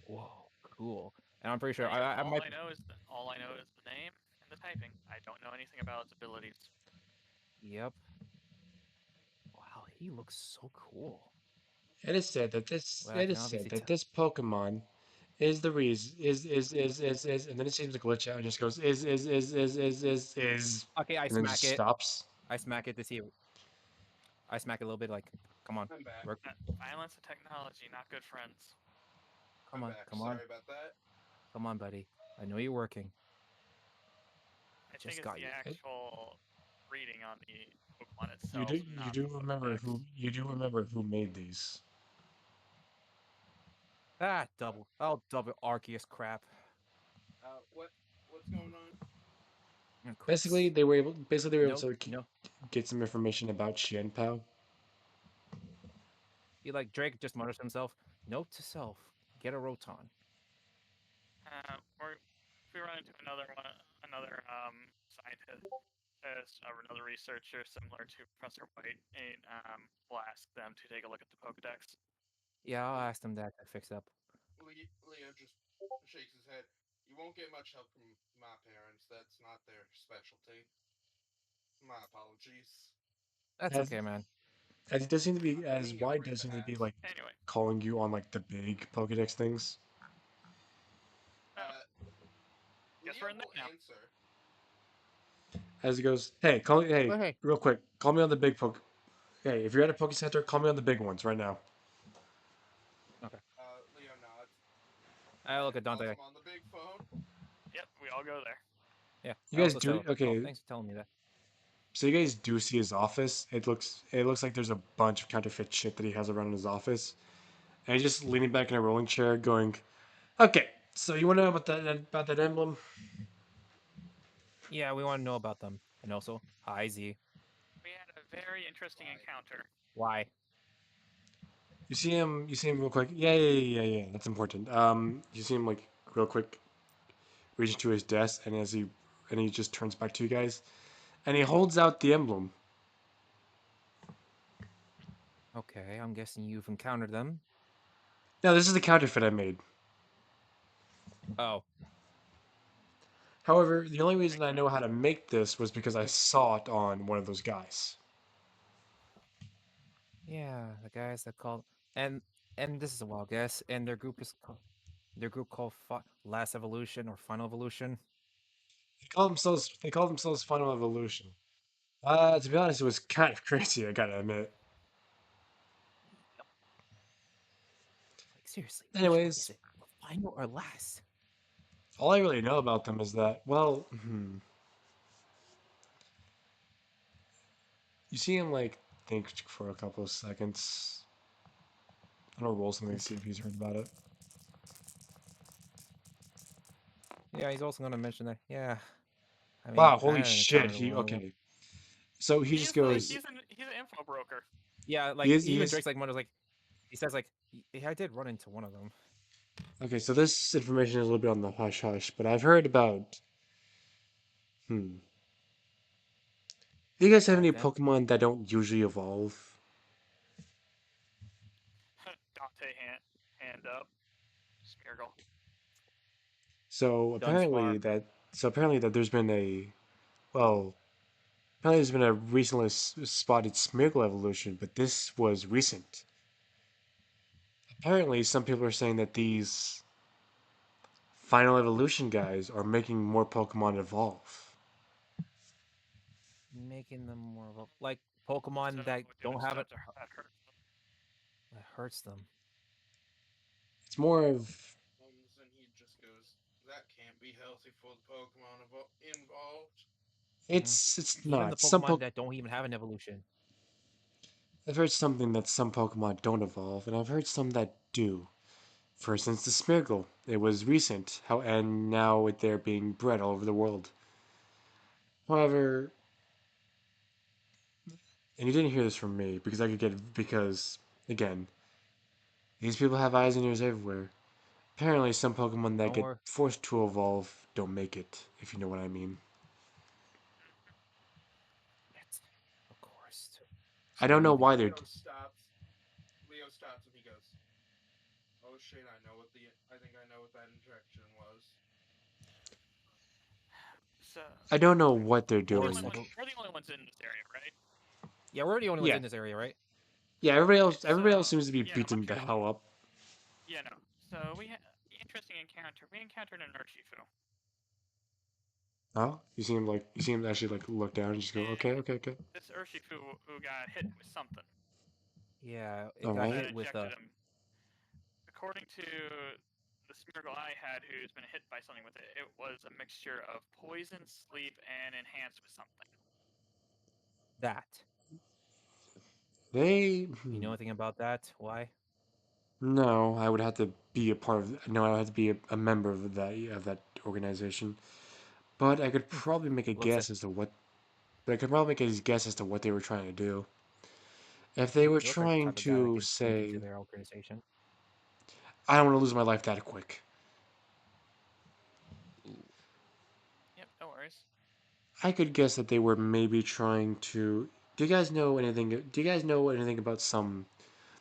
Whoa, cool. And I'm pretty So sure yeah, I might. all I know is the name and the typing. I don't know anything about its abilities. Yep. Wow, he looks so cool. It is said that this. Well, I It can is said obviously that tell. this Pokemon is the reason. Is, and then it seems to glitch out and just goes is, Okay, I and then just smack it. stops. I smack it to see. I smack it a little bit, like, come on, I'm back. work. Violence and technology, not good friends. Come I'm on, back. come on, Sorry about that. come on, buddy. I know you're working. I think Just it's got the you. actual reading on the Pokemon You itself, do. You not do the remember Pokedex. who. You do remember who made these. Ah, double. Oh, double Arceus crap. What's going on? Oh, Basically, Chris. they were able. Basically, they were able No, to no. get some information about Qianpao. He like Drake just mutters to himself. Note to self: get a Roton. Or if we run into another scientist or another researcher similar to Professor White, and we'll ask them to take a look at the Pokedex. Yeah, I'll ask him that to fix up. Leo just shakes his head. You won't get much help from my parents. That's not their specialty. My apologies. That's As okay, man. as it does seem to be I'm as being a wide does seem to be brat. like Anyway, calling you on like the big Pokedex things. oh, Uh, guess we're Leo in there will now. answer. As it goes, hey, call me, hey, But hey, real quick, call me on the big Poke. Hey, if you're at a Poke Center, call me on the big ones right now. okay. Leo nods. I look at Calls Dante. him on the big phone. Yep, we all go there. Yeah, You I guys also do tell. Oh, okay. thanks for telling me that. So you guys do see his office. It looks like there's a bunch of counterfeit shit that he has around his office, and he's just leaning back in a rolling chair, going, "Okay, so you want to know about that emblem? Yeah, we want to know about them, and also, hi Z. We had a very interesting Right. encounter. Why? You see him? You see him real quick? Yeah. That's important. You see him like real quick, reaching to his desk, and he just turns back to you guys, and he holds out the emblem. Okay, I'm guessing you've encountered them. Now this is the counterfeit I made. Oh, However, the only reason Makes I know sense. how to make this was because I saw it on one of those guys. yeah, the guys that called and this is a wild guess, and their group called Last Evolution or Final Evolution. They call themselves Final Evolution. To be honest, it was kind of crazy. I gotta admit. Yep. Like seriously, which one is Anyways, it? The final or last? all I really know about them is that, well, you see him like think for a couple of seconds. I'm gonna roll something to see if he's heard about it. Yeah, he's also gonna mention that. Yeah, I mean, Wow, I holy haven't shit! encountered He one. okay. So he just He's the goes. he's an info broker. Yeah, He like is. He even is. Drake's like one of like he says like I did run into one of them. Okay, so this information is a little bit on the hush hush, but I've heard about. Hmm. Do you guys have any Back then. Pokemon that don't usually evolve? Dante hand up. Smeargle. So Dunsparce. apparently that. So apparently that there's been a. Well, apparently there's been a recently spotted Smeargle evolution, but this was recent. Apparently, some people are saying that these final evolution guys are making more Pokemon evolve. Making them more of a like So Pokemon that doing don't have stuff it that hurts them. that hurts them. It's more of And he just goes, "That can't be healthy for the Pokemon involved." Mhm. it's Even the not. Some Pokemon Poke that don't even have an evolution. I've heard something that some Pokemon don't evolve, and I've heard some that do. For instance, the Smeargle. It was recent, how and now they're being bred all over the world. However, and you didn't hear this from me because again, these people have eyes and ears everywhere. Apparently, some Pokemon that Don't get worry. forced to evolve don't make it, if you know what I mean. Yes, of course. I So don't we know need to. why they're. Leo stops and he goes, "Oh shit! I think I know what that injection was." So I don't know what they're we're the Or only doing. ones. cycle. We're the only ones in this area, right? Yeah, we're the only ones Yeah, in this area, right? yeah. Okay. Everybody else So seems to be yeah, I'm beaten the curious. hell up. Yeah, no. So interesting encounter. We encountered an Urshifu, Oh, you seem to actually like look down and just go, okay, and okay, okay. this Urshifu who got hit with something Yeah, it All got right. that hit with ejected him. According to the Smeargle I had, who's been hit by something with it, it was a mixture of poison, sleep, and enhanced with something. that. They. You know anything about that? Why? No, I would have to be a part of. No, I would have to be a member of that organization. But I could Hmm. probably make a Looks guess like as to what. But I could probably make a guess as to what they were trying to do. If they were it looks like the trying type of guy that to could sneak into say, their organization. I don't want to lose my life that quick. Ooh. Yep, no worries. I could guess that they were maybe trying to. Do you guys know anything? Do you guys know anything about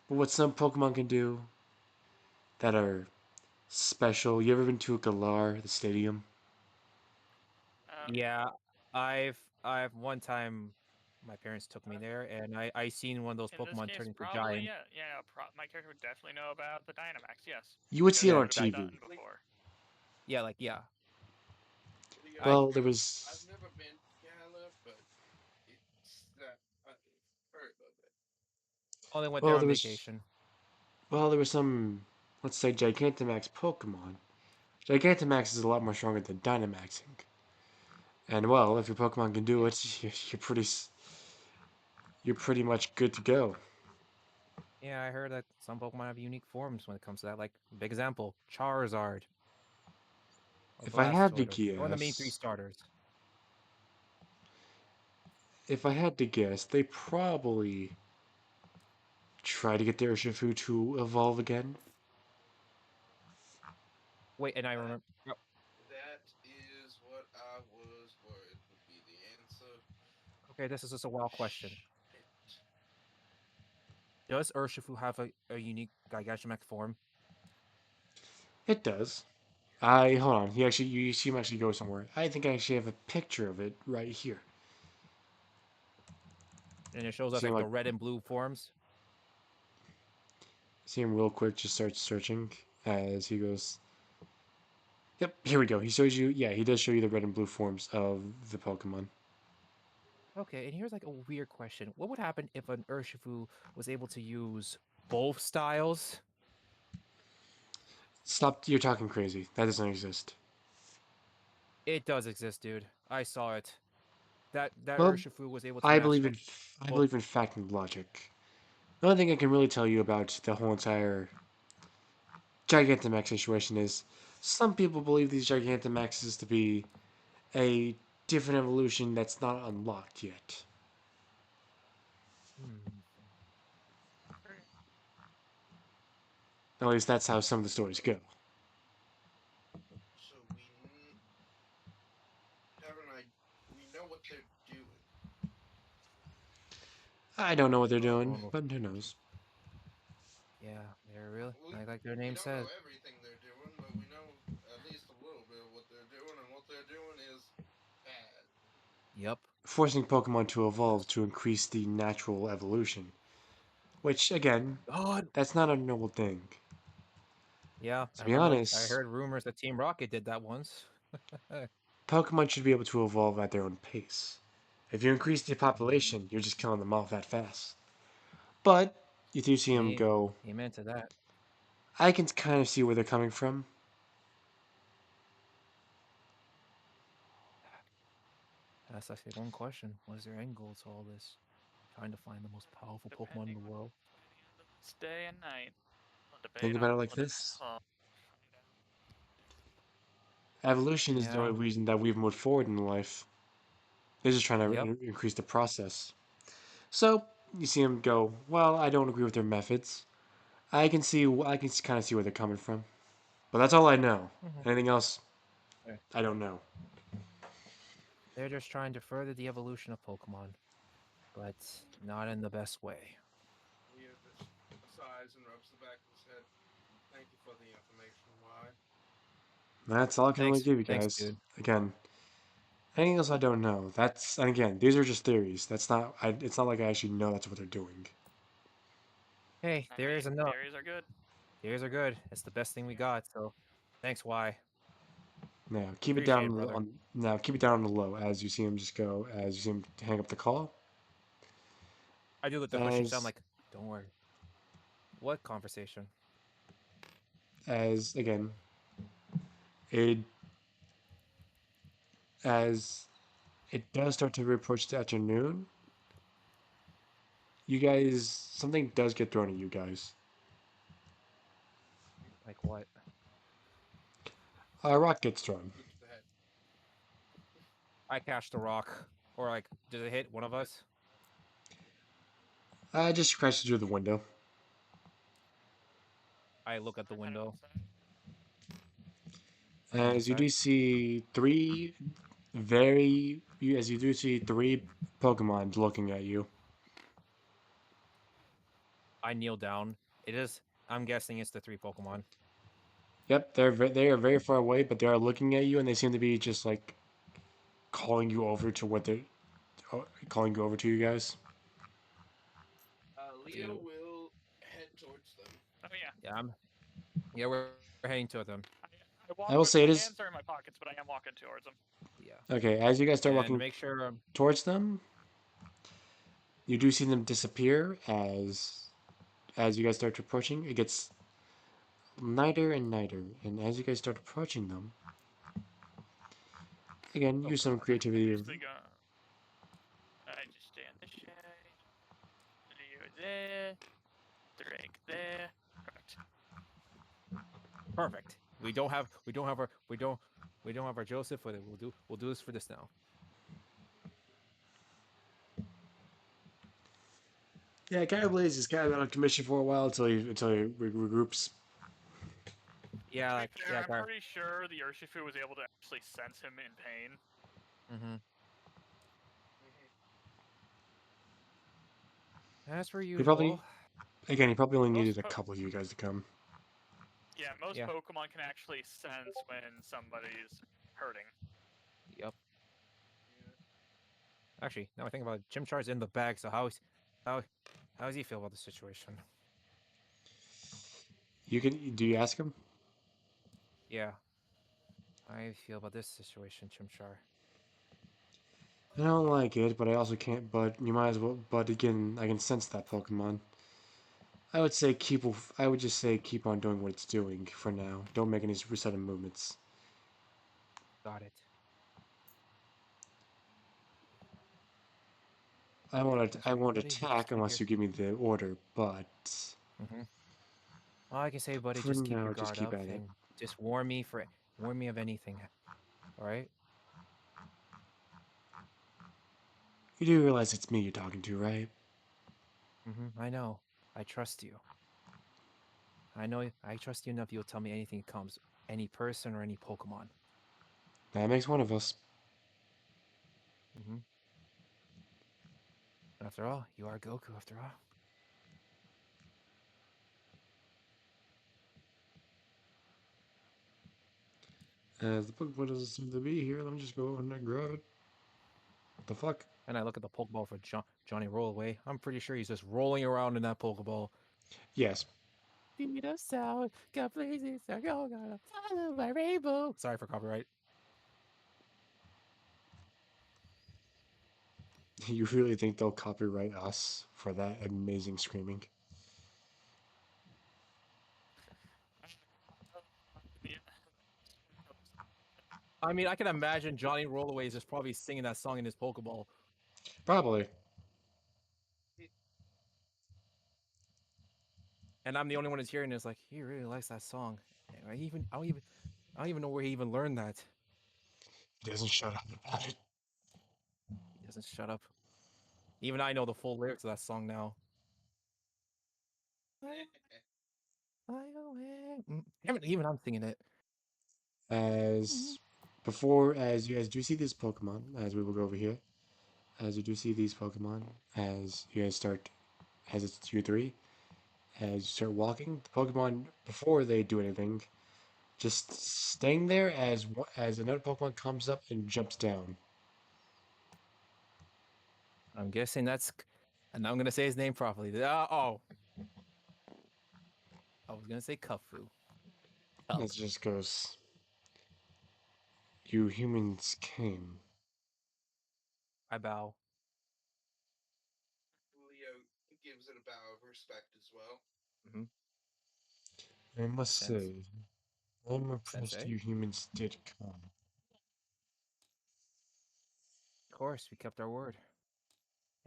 what some Pokemon can do that are special? You ever been to Galar, the stadium? Yeah. Yeah, I've one time my parents took me there and I seen one of those In this Pokemon case, turn into probably giant. yeah. My character would definitely know about the Dynamax. Yes, You would see because it it Yeah, on would have been that done TV. before. yeah, like yeah. Leo I Well, there goes, "I've was. never been to Gala, but it's that I've heard of it." only went there Well, on there was. vacation. Well, there was some. Let's say Gigantamax Pokemon. Gigantamax is a lot more stronger than Dynamaxing. And well, if your Pokemon can do it, you're pretty much good to go. Yeah, I heard that some Pokemon have unique forms when it comes to that. Like big example, Charizard or If I had to Blastoise, or one of the main three guess, starters. if I had to guess, they probably try to get their Urshifu to evolve again. Wait, and I That remember. Yep. that is what I was worried would be the answer. Okay, this is just a wild question. Shit. Does Urshifu have a unique Gigantamax form? It does. I hold on. You see him actually go somewhere. I think I actually have a picture of it right here. And it shows us See him like the like red and blue forms. see him real quick. Just starts searching as he goes. Yep, here we go. He shows you. Yeah, he does show you the red and blue forms of the Pokemon. Okay, and here's like a weird question. What would happen if an Urshifu was able to use both styles? Stop! You're talking crazy. That doesn't exist. It does exist, dude. I saw it. That Well, Urshifu was able to I master believe in I both. believe in fact and logic. The only thing I can really tell you about the whole entire Gigantamax situation is some people believe these Gigantamaxes to be a different evolution that's not unlocked yet. Hmm. At least that's how some of the stories go. So haven't I? We know what they're doing. I don't know what they're But doing, Oh, but who knows? yeah, they're really we like their we name don't know says. everything they're doing, but we know at least a little bit of what they're doing, and what they're doing is bad. Yep. Forcing Pokemon to evolve to increase the natural evolution. Which, again, God. that's not a noble thing. Yeah, To I be remember. I honest, heard rumors that Team Rocket did that once. Pokemon should be able to evolve at their own pace. If you increase the Mm, population, you're just killing them off that fast. But you do see them a- go. Amen to that. I can kind of see where they're coming from. That's actually one question. What is their end goal to all this? Trying to find the most powerful Pokemon in Depending the on world. by the end of this day and night, we'll Think debate about on it like what it this: will find out. evolution is the only Yeah. reason that we've moved forward in life. They're just trying to Yep. increase the process. So you see him go, well, I don't agree with their methods. I can kind of see where they're coming from. But that's all I know. Mhm. Anything else, Yeah. I don't know. They're just trying to further the evolution of Pokemon, but not in the best way. Leo just sighs and rubs the back of his head. Thank you for the information. Why? That's all I can really give you Thanks, guys. dude. Again, anything else I don't know. That's and again, these are just theories. That's not. It's not like I actually know that's what they're doing. Hey, I theories mean, enough. theories are good. Theories are good. It's the best thing we got. So, thanks. Why? Now keep it Appreciate down it, brother. now keep it down on the low as you see him just go as you see him hang up the call. I do the hushy sound As like, don't worry. What conversation? as again, it as it does start to approach the afternoon. You guys, something does get thrown at you guys. Like what? A rock gets thrown. Looks ahead. I catch the rock, or like, does it hit one of us? Just crashes through the window. I look at the I'm heading window. outside. As you Okay. do see as you do see three Pokemon looking at you. I kneel down. It is. I'm guessing it's the three Pokemon. Yep, they are very far away, but they are looking at you, and they seem to be just like calling you over to what they're calling you over to you guys. Leo You. will head towards them. Oh yeah. Yeah. Yeah. We're heading to them. I I walk will with say my it is hands are in my pockets, but I am walking towards them. Yeah. okay. As you guys start And walking make sure. towards them, you do see them disappear as you guys start approaching. It gets nighter and nighter, and as you guys start approaching them, again, Oh, use some perfect. I creativity. basically go. I just stay in the shade. Leo there. Drake there. Perfect. Perfect. We don't have our Joseph, but we'll do this for this now. Yeah, Counter Blaze is kind of on commission for a while until he regroups. Yeah, To be like fair, yeah, I'm Gar. pretty sure the Urshifu was able to actually sense him in pain. Mm-hmm. Mm-hmm. As per He usual. probably Again, he probably only Most needed a couple of you guys to come. Yeah, most Yeah. Pokemon can actually sense when somebody's hurting. Yep. Yeah. Actually, now I think about it, Chimchar's in the bag. So how how does he feel about the situation? You can do you ask him? Yeah. How do you feel about this situation, Chimchar? I don't like it, but I also can't. But you might as well. But again, I can sense that Pokemon. I would say keep. I would just say keep on doing what it's doing for now. Don't make any sudden movements. Got it. I Sorry, won't buddy. You just attack keep unless your. you give me the order. But Mm-hmm. All I can say, buddy, for just keep your now, just guard keep up at it. and just warn me of anything. All right. You do realize it's me you're talking to, right? Mm-hmm. I know. I trust you. I know. I trust you enough. You'll tell me anything that comes, any person or any Pokemon. That makes one of us. Mm-hmm. After all, you are Goku. After all. As the Pokemon doesn't seem to be here, let me just go and grab it. What the fuck? And I look at the Pokeball for Johnny Rollaway. I'm pretty sure he's just rolling around in that Pokeball. Yes. Beat us out, got places, I go, gotta follow my rainbow. Sorry for copyright. You really think they'll copyright us for that amazing screaming? Yeah. I mean, I can imagine Johnny Rollaway is just probably singing that song in his Pokeball. Probably. And I'm the only one who's hearing this. Like, he really likes that song. And I don't even know where he even learned that. He doesn't shut up about it. doesn't shut up. Even I know the full lyrics of that song now. Fly away. Damn it, even I'm singing it. As before, as you guys do see this Pokemon, as we will go over here, as you do see these Pokemon, as you guys start, as it's tier 3, as you start walking, the Pokemon, before they do anything, just staying there as another Pokemon comes up and jumps down. I'm guessing that's, and I'm gonna say his name properly. Oh, I was gonna say Kufu. It just goes, you humans came. I bow. Leo gives it a bow of respect as well. Hmm. I must Sense. say, I'm impressed Sensei? you humans did come. Of course, we kept our word.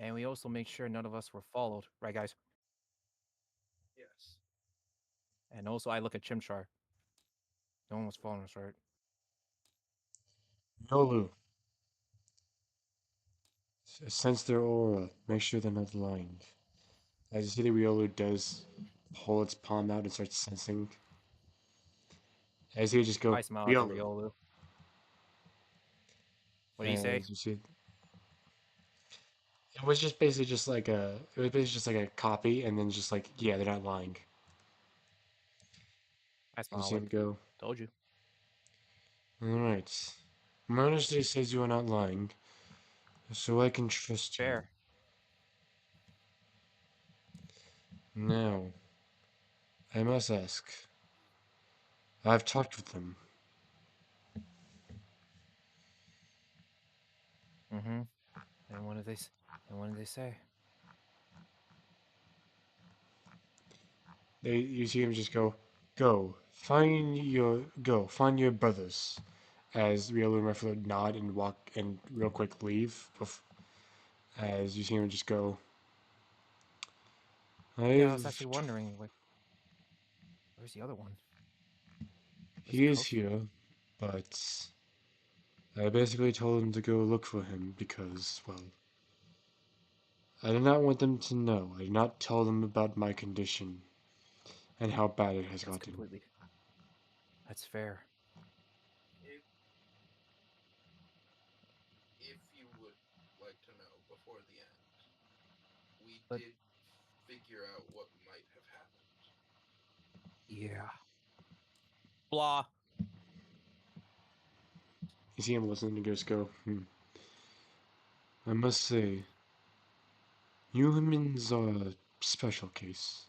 And we also made sure none of us were followed. Right, guys? Yes. And also, I look at Chimchar. No one was following us, right? Yolu, sense their aura. Make sure they're not lying. As you see, the Riolu does pull its palm out and starts sensing. As you just go, I smile at the Riolu. Riolu. What do you say? As you see, it was just basically just like a, it was basically just like a copy, and then just like, yeah, they're not lying. I You smile see him like, go, told you. alright. My honesty says you are not lying, so I can trust you. Fair. Now, I must ask. I've talked with them. Mm-hmm. And what did they? And what did they say? You see him just go, go, find your brothers. As Riolu and Ruffalo nod and walk and real quick leave. As you see him just go, Yeah, I was I've, actually wondering, like, where's the other one? Where's he is Kufu? here, but I basically told him to go look for him because, well, I did not want them to know. I did not tell them about my condition and how bad it has That's gotten. completely. That's fair. If you would like to know before the end, we But did figure out what might have happened. yeah. Blah. You see him listen and just go, I must say, humans are a special case.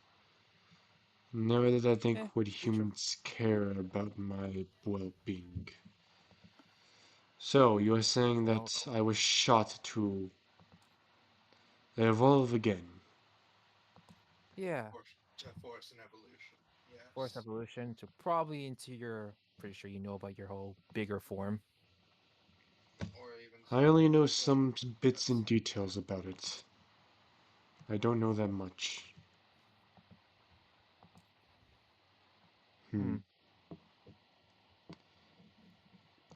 Never did I think would Be true. humans care about my well-being. So, you are saying Well, that I was shot to evolve again. yeah. Or to force an evolution. Fourth Yes. evolution to probably into your. Pretty sure you know about your whole bigger form. Or even I only know smaller some forms. bits Yes. and details about it. I don't know that much. Hmm.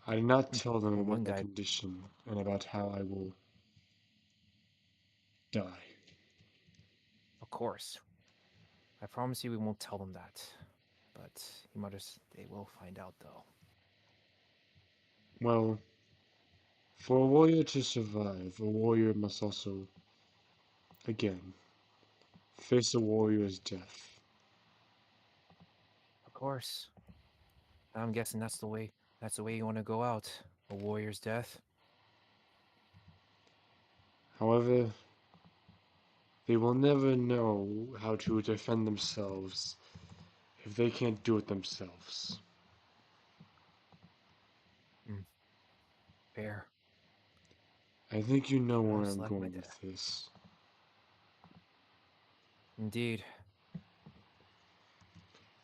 I did not tell them Well, about one my guy, condition and about how I will die. of course. I promise you, we won't tell them that. But you might just. They will find out, though. Well, for a warrior to survive, a warrior must also, again, face a warrior's death. Of course. I'm guessing that's the way. That's the way you want to go out. A warrior's death. However, they will never know how to defend themselves if they can't do it themselves. Hmm. Fair. I think you know where Just I'm like my going dad. with this. Indeed.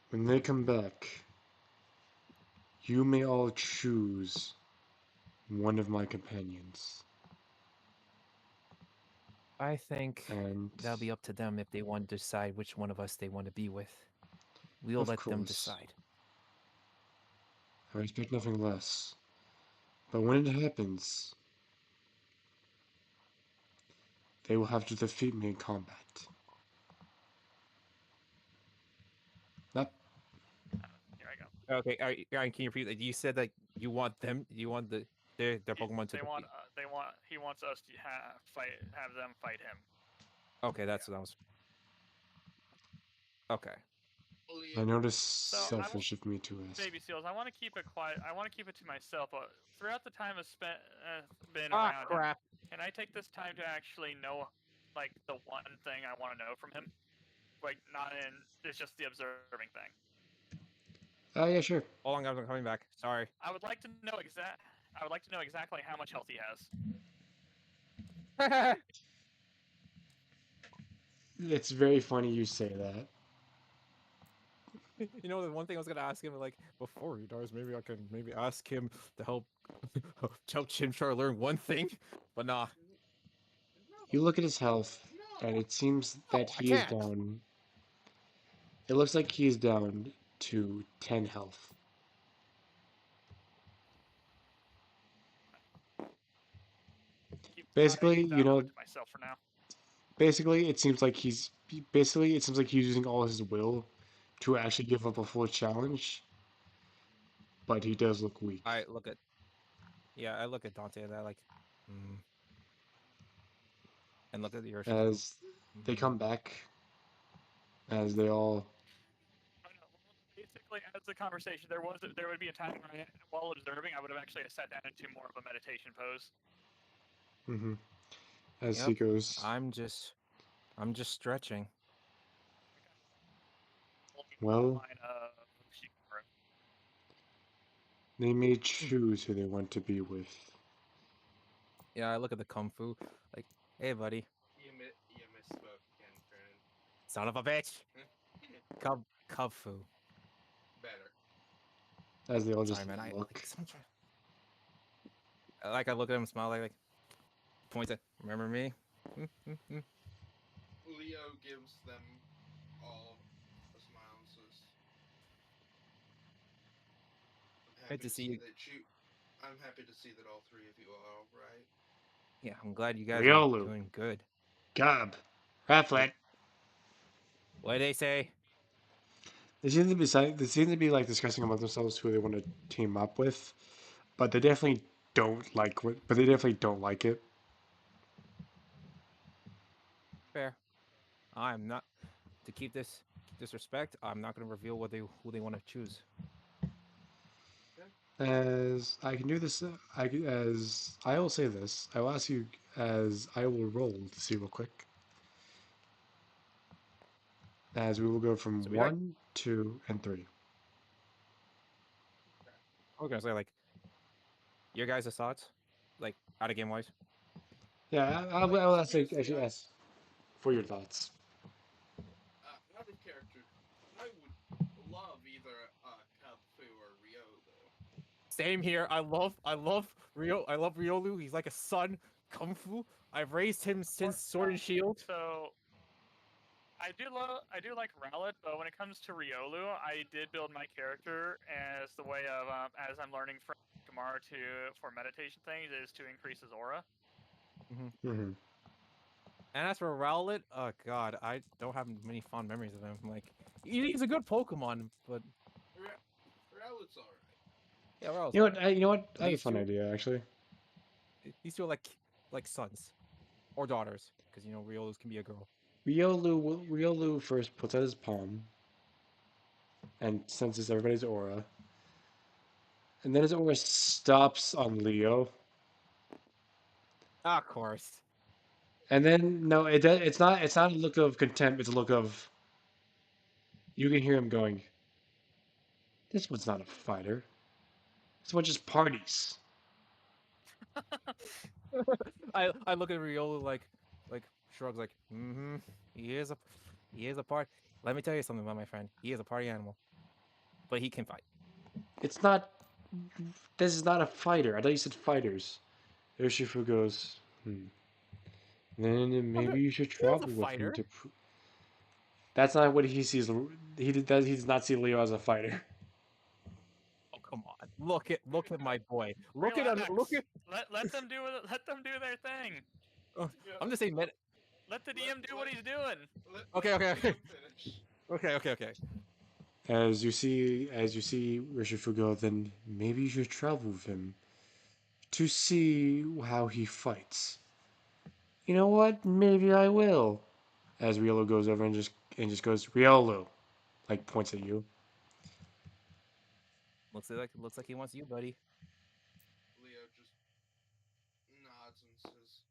When they come back, you may all choose one of my companions. I think And, that'll be up to them if they want to decide which one of us they want to be with. We'll of let them course, decide. I expect nothing less. But when it happens, they will have to defeat me in combat. That, Here I go. Okay, Ryan, can you repeat that? You said that you want them, you want their Pokemon to defeat. He wants us to have them fight him. Okay, that's what I was. Okay. I Leo, notice So selfish of me to ask. Baby seals. I want to keep it quiet. I want to keep it to myself. But throughout the time I've been Ah, around him, crap. can I take this time to actually know, like, the one thing I want to know from him? Like, not in. It's just the observing thing. Oh, yeah, sure. Hold on, I'm coming back. Sorry. I would like to know I would like to know exactly how much health he has. It's very funny you say that. You know, the one thing I was gonna ask him, like, before he dies, maybe I can ask him to help Chimchar learn one thing, but nah. You look at his health, and it seems that I he is can't. down. It looks like he is down to 10 health. I'm gonna Basically, keep that one to myself for now. it seems like he's using all his will to actually give up a full challenge, but he does look weak. I look at, yeah, I look at Dante and I like, mm. And look at the Urshifu. As they come back, as they all Basically, as the conversation, there would be a time where, while observing, I would have actually sat down into more of a meditation pose. mm-hmm, as Yep. he goes. I'm just stretching. Well, they may choose who they want to be with. Yeah, I look at the Kung Fu, like, hey, buddy, you misspoke again, friend. son of a bitch, Kung Fu. Better. As they all just Sorry, man. look. I look at him, smile, like point at. Remember me? Leo gives them all a smile and says, Great to see you. I'm happy to see that all three of you are all right. Yeah, I'm glad you guys Riolu, are doing good. Gob, Rafflet. What did they say? They seem to be like discussing among themselves who they want to team up with, but they definitely don't like it. Fair. I'm not to keep this respect. I'm not going to reveal who they want to choose. As I can do this, as I will say this, I will ask you as I will roll to see real quick. As we will go from So we like. 1, 2, and 3. I was gonna say like your guys' thoughts, like out of game wise. Yeah, I'll actually ask for your thoughts. Out of character, I would love either Kung Fu or Riolu. Same here. I love Rio. I love Riolu. He's like a son. Kung Fu. I've raised him since Sword and Shield. So I do like Rowlet, but when it comes to Riolu, I did build my character as the way of as I'm learning from Gamar for meditation things is to increase his aura. Mm-hmm. And as for Rowlet, oh god, I don't have many fond memories of him. Like he's a good Pokemon, but Rowlet's alright. yeah, Rowlet's You know what? alright. You know what? I have a These fun two- idea actually. These two are like sons or daughters, because you know Riolu's can be a girl. Riolu first puts out his palm and senses everybody's aura, and then his aura stops on Leo. Of course. And then no, it's not. It's not a look of contempt. It's a look of. You can hear him going. This one's not a fighter. This one just parties. I look at Riolu like shrugs like he is a part. Let me tell you something about my friend. He is a party animal, but he can fight. It's not. This is not a fighter. I thought you said fighters. Urshifu goes. Then maybe you should He is a travel with him fighter. to. That's not what he sees. He does not see Leo as a fighter. Oh come on! Look at my boy. Look at him. Relax. Let them do their thing. I'm just saying, Let the DM do what he's doing. Okay, okay, Let the okay. DM finish. Okay. As you see Urshifu go, then maybe you should travel with him to see how he fights. You know what? Maybe I will. As Riolo goes over and just goes, Riolo, like points at you. Looks like he wants you, buddy. Leo just nods and says,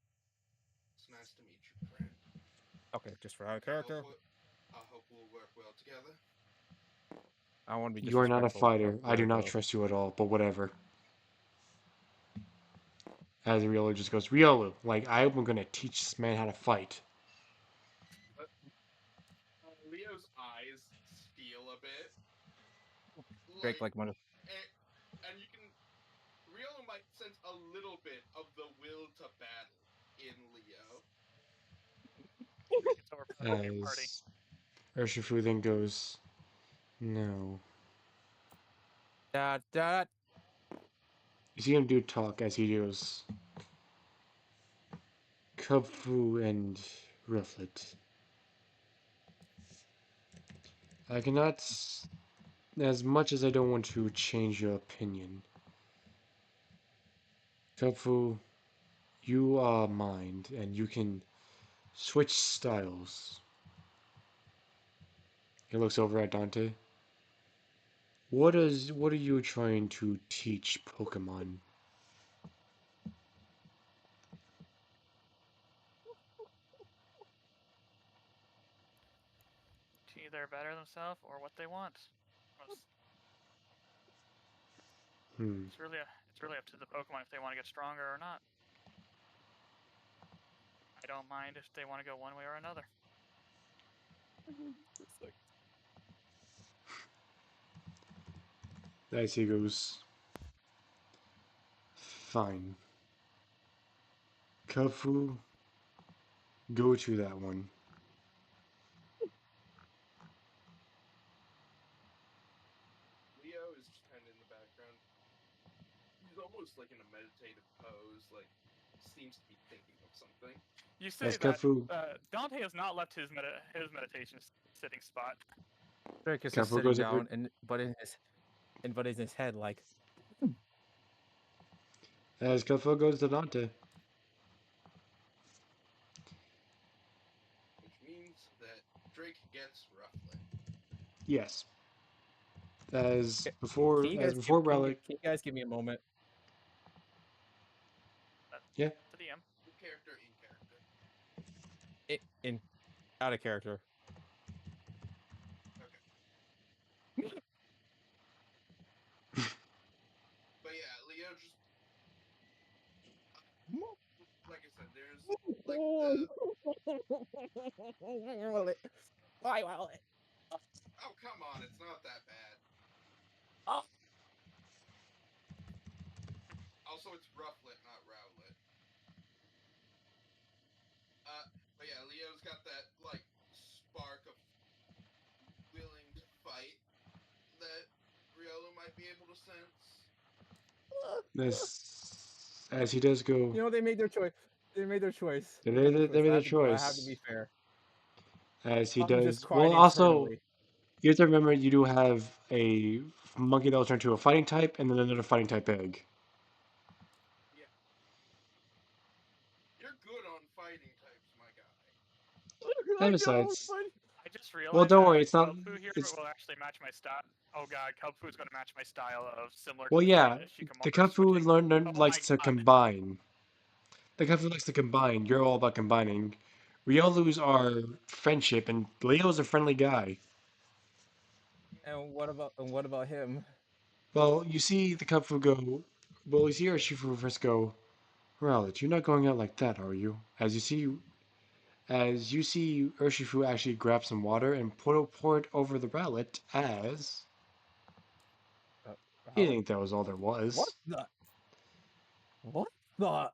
"It's nice to meet you, friend. Okay, just for our I character. hope we'll work well together." I want to be You are not a disrespectful. fighter. I Let do it not go. trust you at all, but whatever. As Riolo just goes, Riolo, like I'm gonna teach this man how to fight. Leo's eyes steal a bit, Drake like, like one. and you can. Rio might sense a little bit of the will to battle in Leo. It's overpowered your party. As Urshifu then goes, no. Da. You see him do talk as he goes, Kubfu and Rufflet. I cannot, as much as I don't want to change your opinion. Kubfu, you are mind, and you can switch styles. He looks over at Dante. What are you trying to teach Pokemon? To either better themselves or what they want. Hmm. It's really up to the Pokemon if they want to get stronger or not. I don't mind if they want to go one way or another. As he goes, fine. Kubfu, go to that one. Leo is just kind of in the background. He's almost like in a meditative pose, like seems to be thinking of something. You say As that Kubfu, Dante has not left his meditation sitting spot. Drake is just Kubfu sitting goes over. down, but in his head, like, As Kubfu goes to Dante. Which means that Drake gets Rufflet. Yes. As can before, you as guys before Relic. can you guys give me a moment? Yeah. To the DM. In character, in character. In out of character. Okay. But yeah, Leo just like I said, there's like Why will it? oh come on, it's not that bad. Oh. Also, it's Rufflet, not Rowlet. But yeah, Leo's got that like spark of willing to fight that Riolo might be able to sense. As he does go. You know, they made their choice. They made their choice. They made their But I have to choice. be fair. As he I'm just does. Well, crying also, internally. you have to remember you do have a monkey that will turn to a fighting type and then another fighting type egg. Yeah. You're good on fighting types, my guy. And besides, I just well, realized don't worry, that it's not. Kelpu here It's will actually match my style. Oh god, Kelpu is going to match my style of similar well, to yeah. the The Shikamaru Kung-Fu switching. Oh likes my to god. combine. The Kung-Fu likes to combine. You're all about combining. Riolu's are friendship, and Leo's a friendly guy. And what about him? Well, you see the Kung-Fu go. Well, you see Urshifu first go. Rowlet, you're not going out like that, are you? As you see Urshifu actually grab some water and pour it over the Rowlet as Uh, he Rowlet? didn't think that was all there What was. the? What the?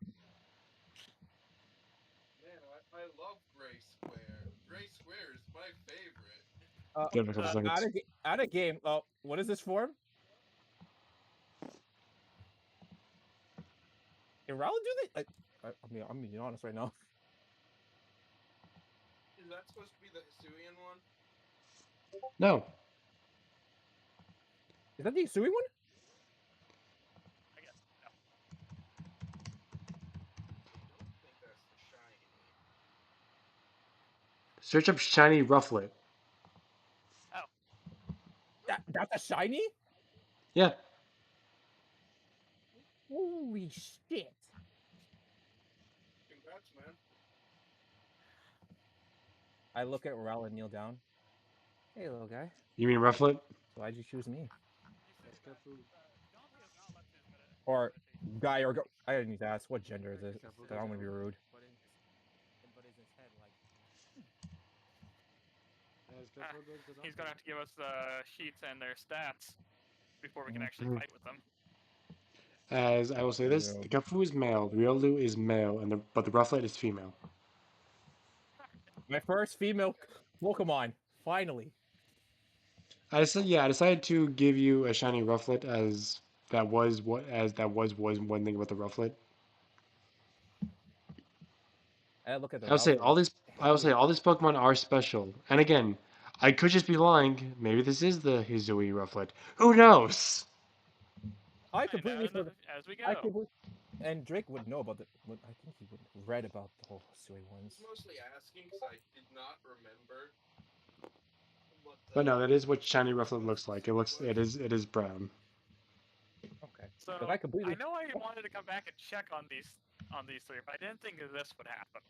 Man, I love Gray Square. Gray Square is my favorite. Give it a couple seconds. Out of game. Oh, what is this form? Can Rowlet do this? I'm being honest right now. Is that supposed to be the Hisuian one? No. Is that the Isui one? I guess. No. I don't think that's the shiny. Search up shiny rufflet. Oh, That's a shiny? Yeah. Holy shit! Congrats, man. I look at Raul and kneel down. Hey, little guy. You mean rufflet? So why'd you choose me? you say that Dante has not left his Or meditation. guy or girl? I didn't need to ask. What gender is it? Careful, I don't want to be careful. rude. But in his head, like, He's gonna have to give us the sheets and their stats before we can actually Mhm. fight with them. As I will say this, the Kafu is male, the Riolu is male, but the rufflet is female. my first female Pokemon, finally. I decided to give you a shiny rufflet as that was was one thing with the rufflet. I look at the I will say all Ralphie. these I will say all these Pokemon are special. And again, I could just be lying. Maybe this is the Hizui rufflet. Who knows? I Find completely out forgot. as we I go. completely. And Drake would know about the. I think he would read about the whole Sui I ones. was mostly asking because I did not remember what the. But no, that is what shiny rufflet looks like. It is brown. Okay. So Because I completely. I know I wanted to come back and check on these three, but I didn't think that this would happen.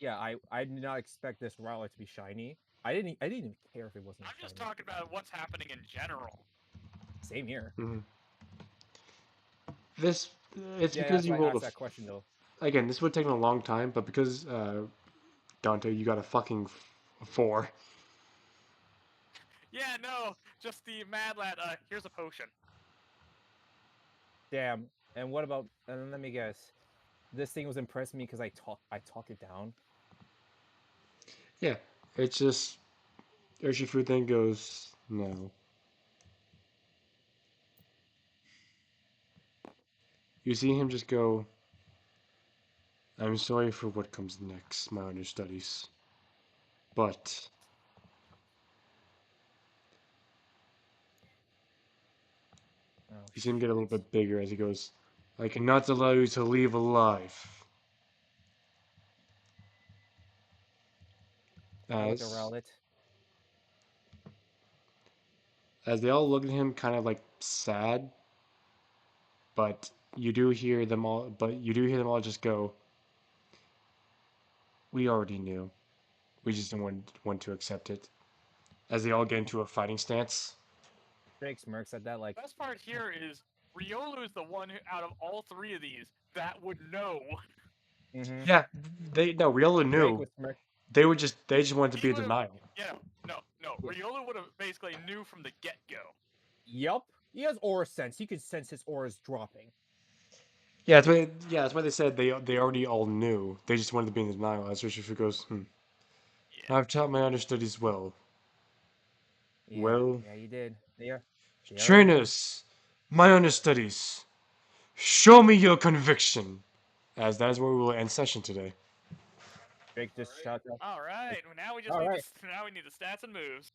Yeah, I did not expect this Rowlet to be shiny. I didn't even care if it wasn't I'm just shiny. talking about what's happening in general. Same here. Mhm. This it's Yeah, because that's you why I rolled asked that question though. again. This would take a long time, but because Dante, you got a fucking 4. Yeah, no, just the mad lad. Here's a potion. Damn. And what about? And let me guess. This thing was impressing me because I talked it down. Yeah, it's just Urshifu then goes no. You see him just go. I'm sorry for what comes next, my understudies. But Oh you see him get a little shit. bit bigger as he goes, I cannot allow you to leave alive. I look at As Rowlet. as they all look at him kind of like sad, but you do hear them all just go, we already knew. We just didn't want to accept it. As they all get into a fighting stance. Drake smirks at that like. Best part here is Riolu is the one who, out of all three of these, that would know. Mm-hmm. Yeah, they no, Riolu Drake knew. was smirk. They just wanted to He be in would have, denial. yeah, no. Yeah. Riolu would have basically knew from the get go. Yup. He has aura sense. He could sense his auras dropping. That's why they said they already all knew. They just wanted to be in denial. As Urshifu goes, Yeah. I've taught my understudies well. Yeah. Well, Yeah, you did. Yeah. They already know. trainers, my understudies, show me your conviction. As that is where we will end session today. Drake All just right. shouts out. All right. Now we just All need right. now we need the stats and moves.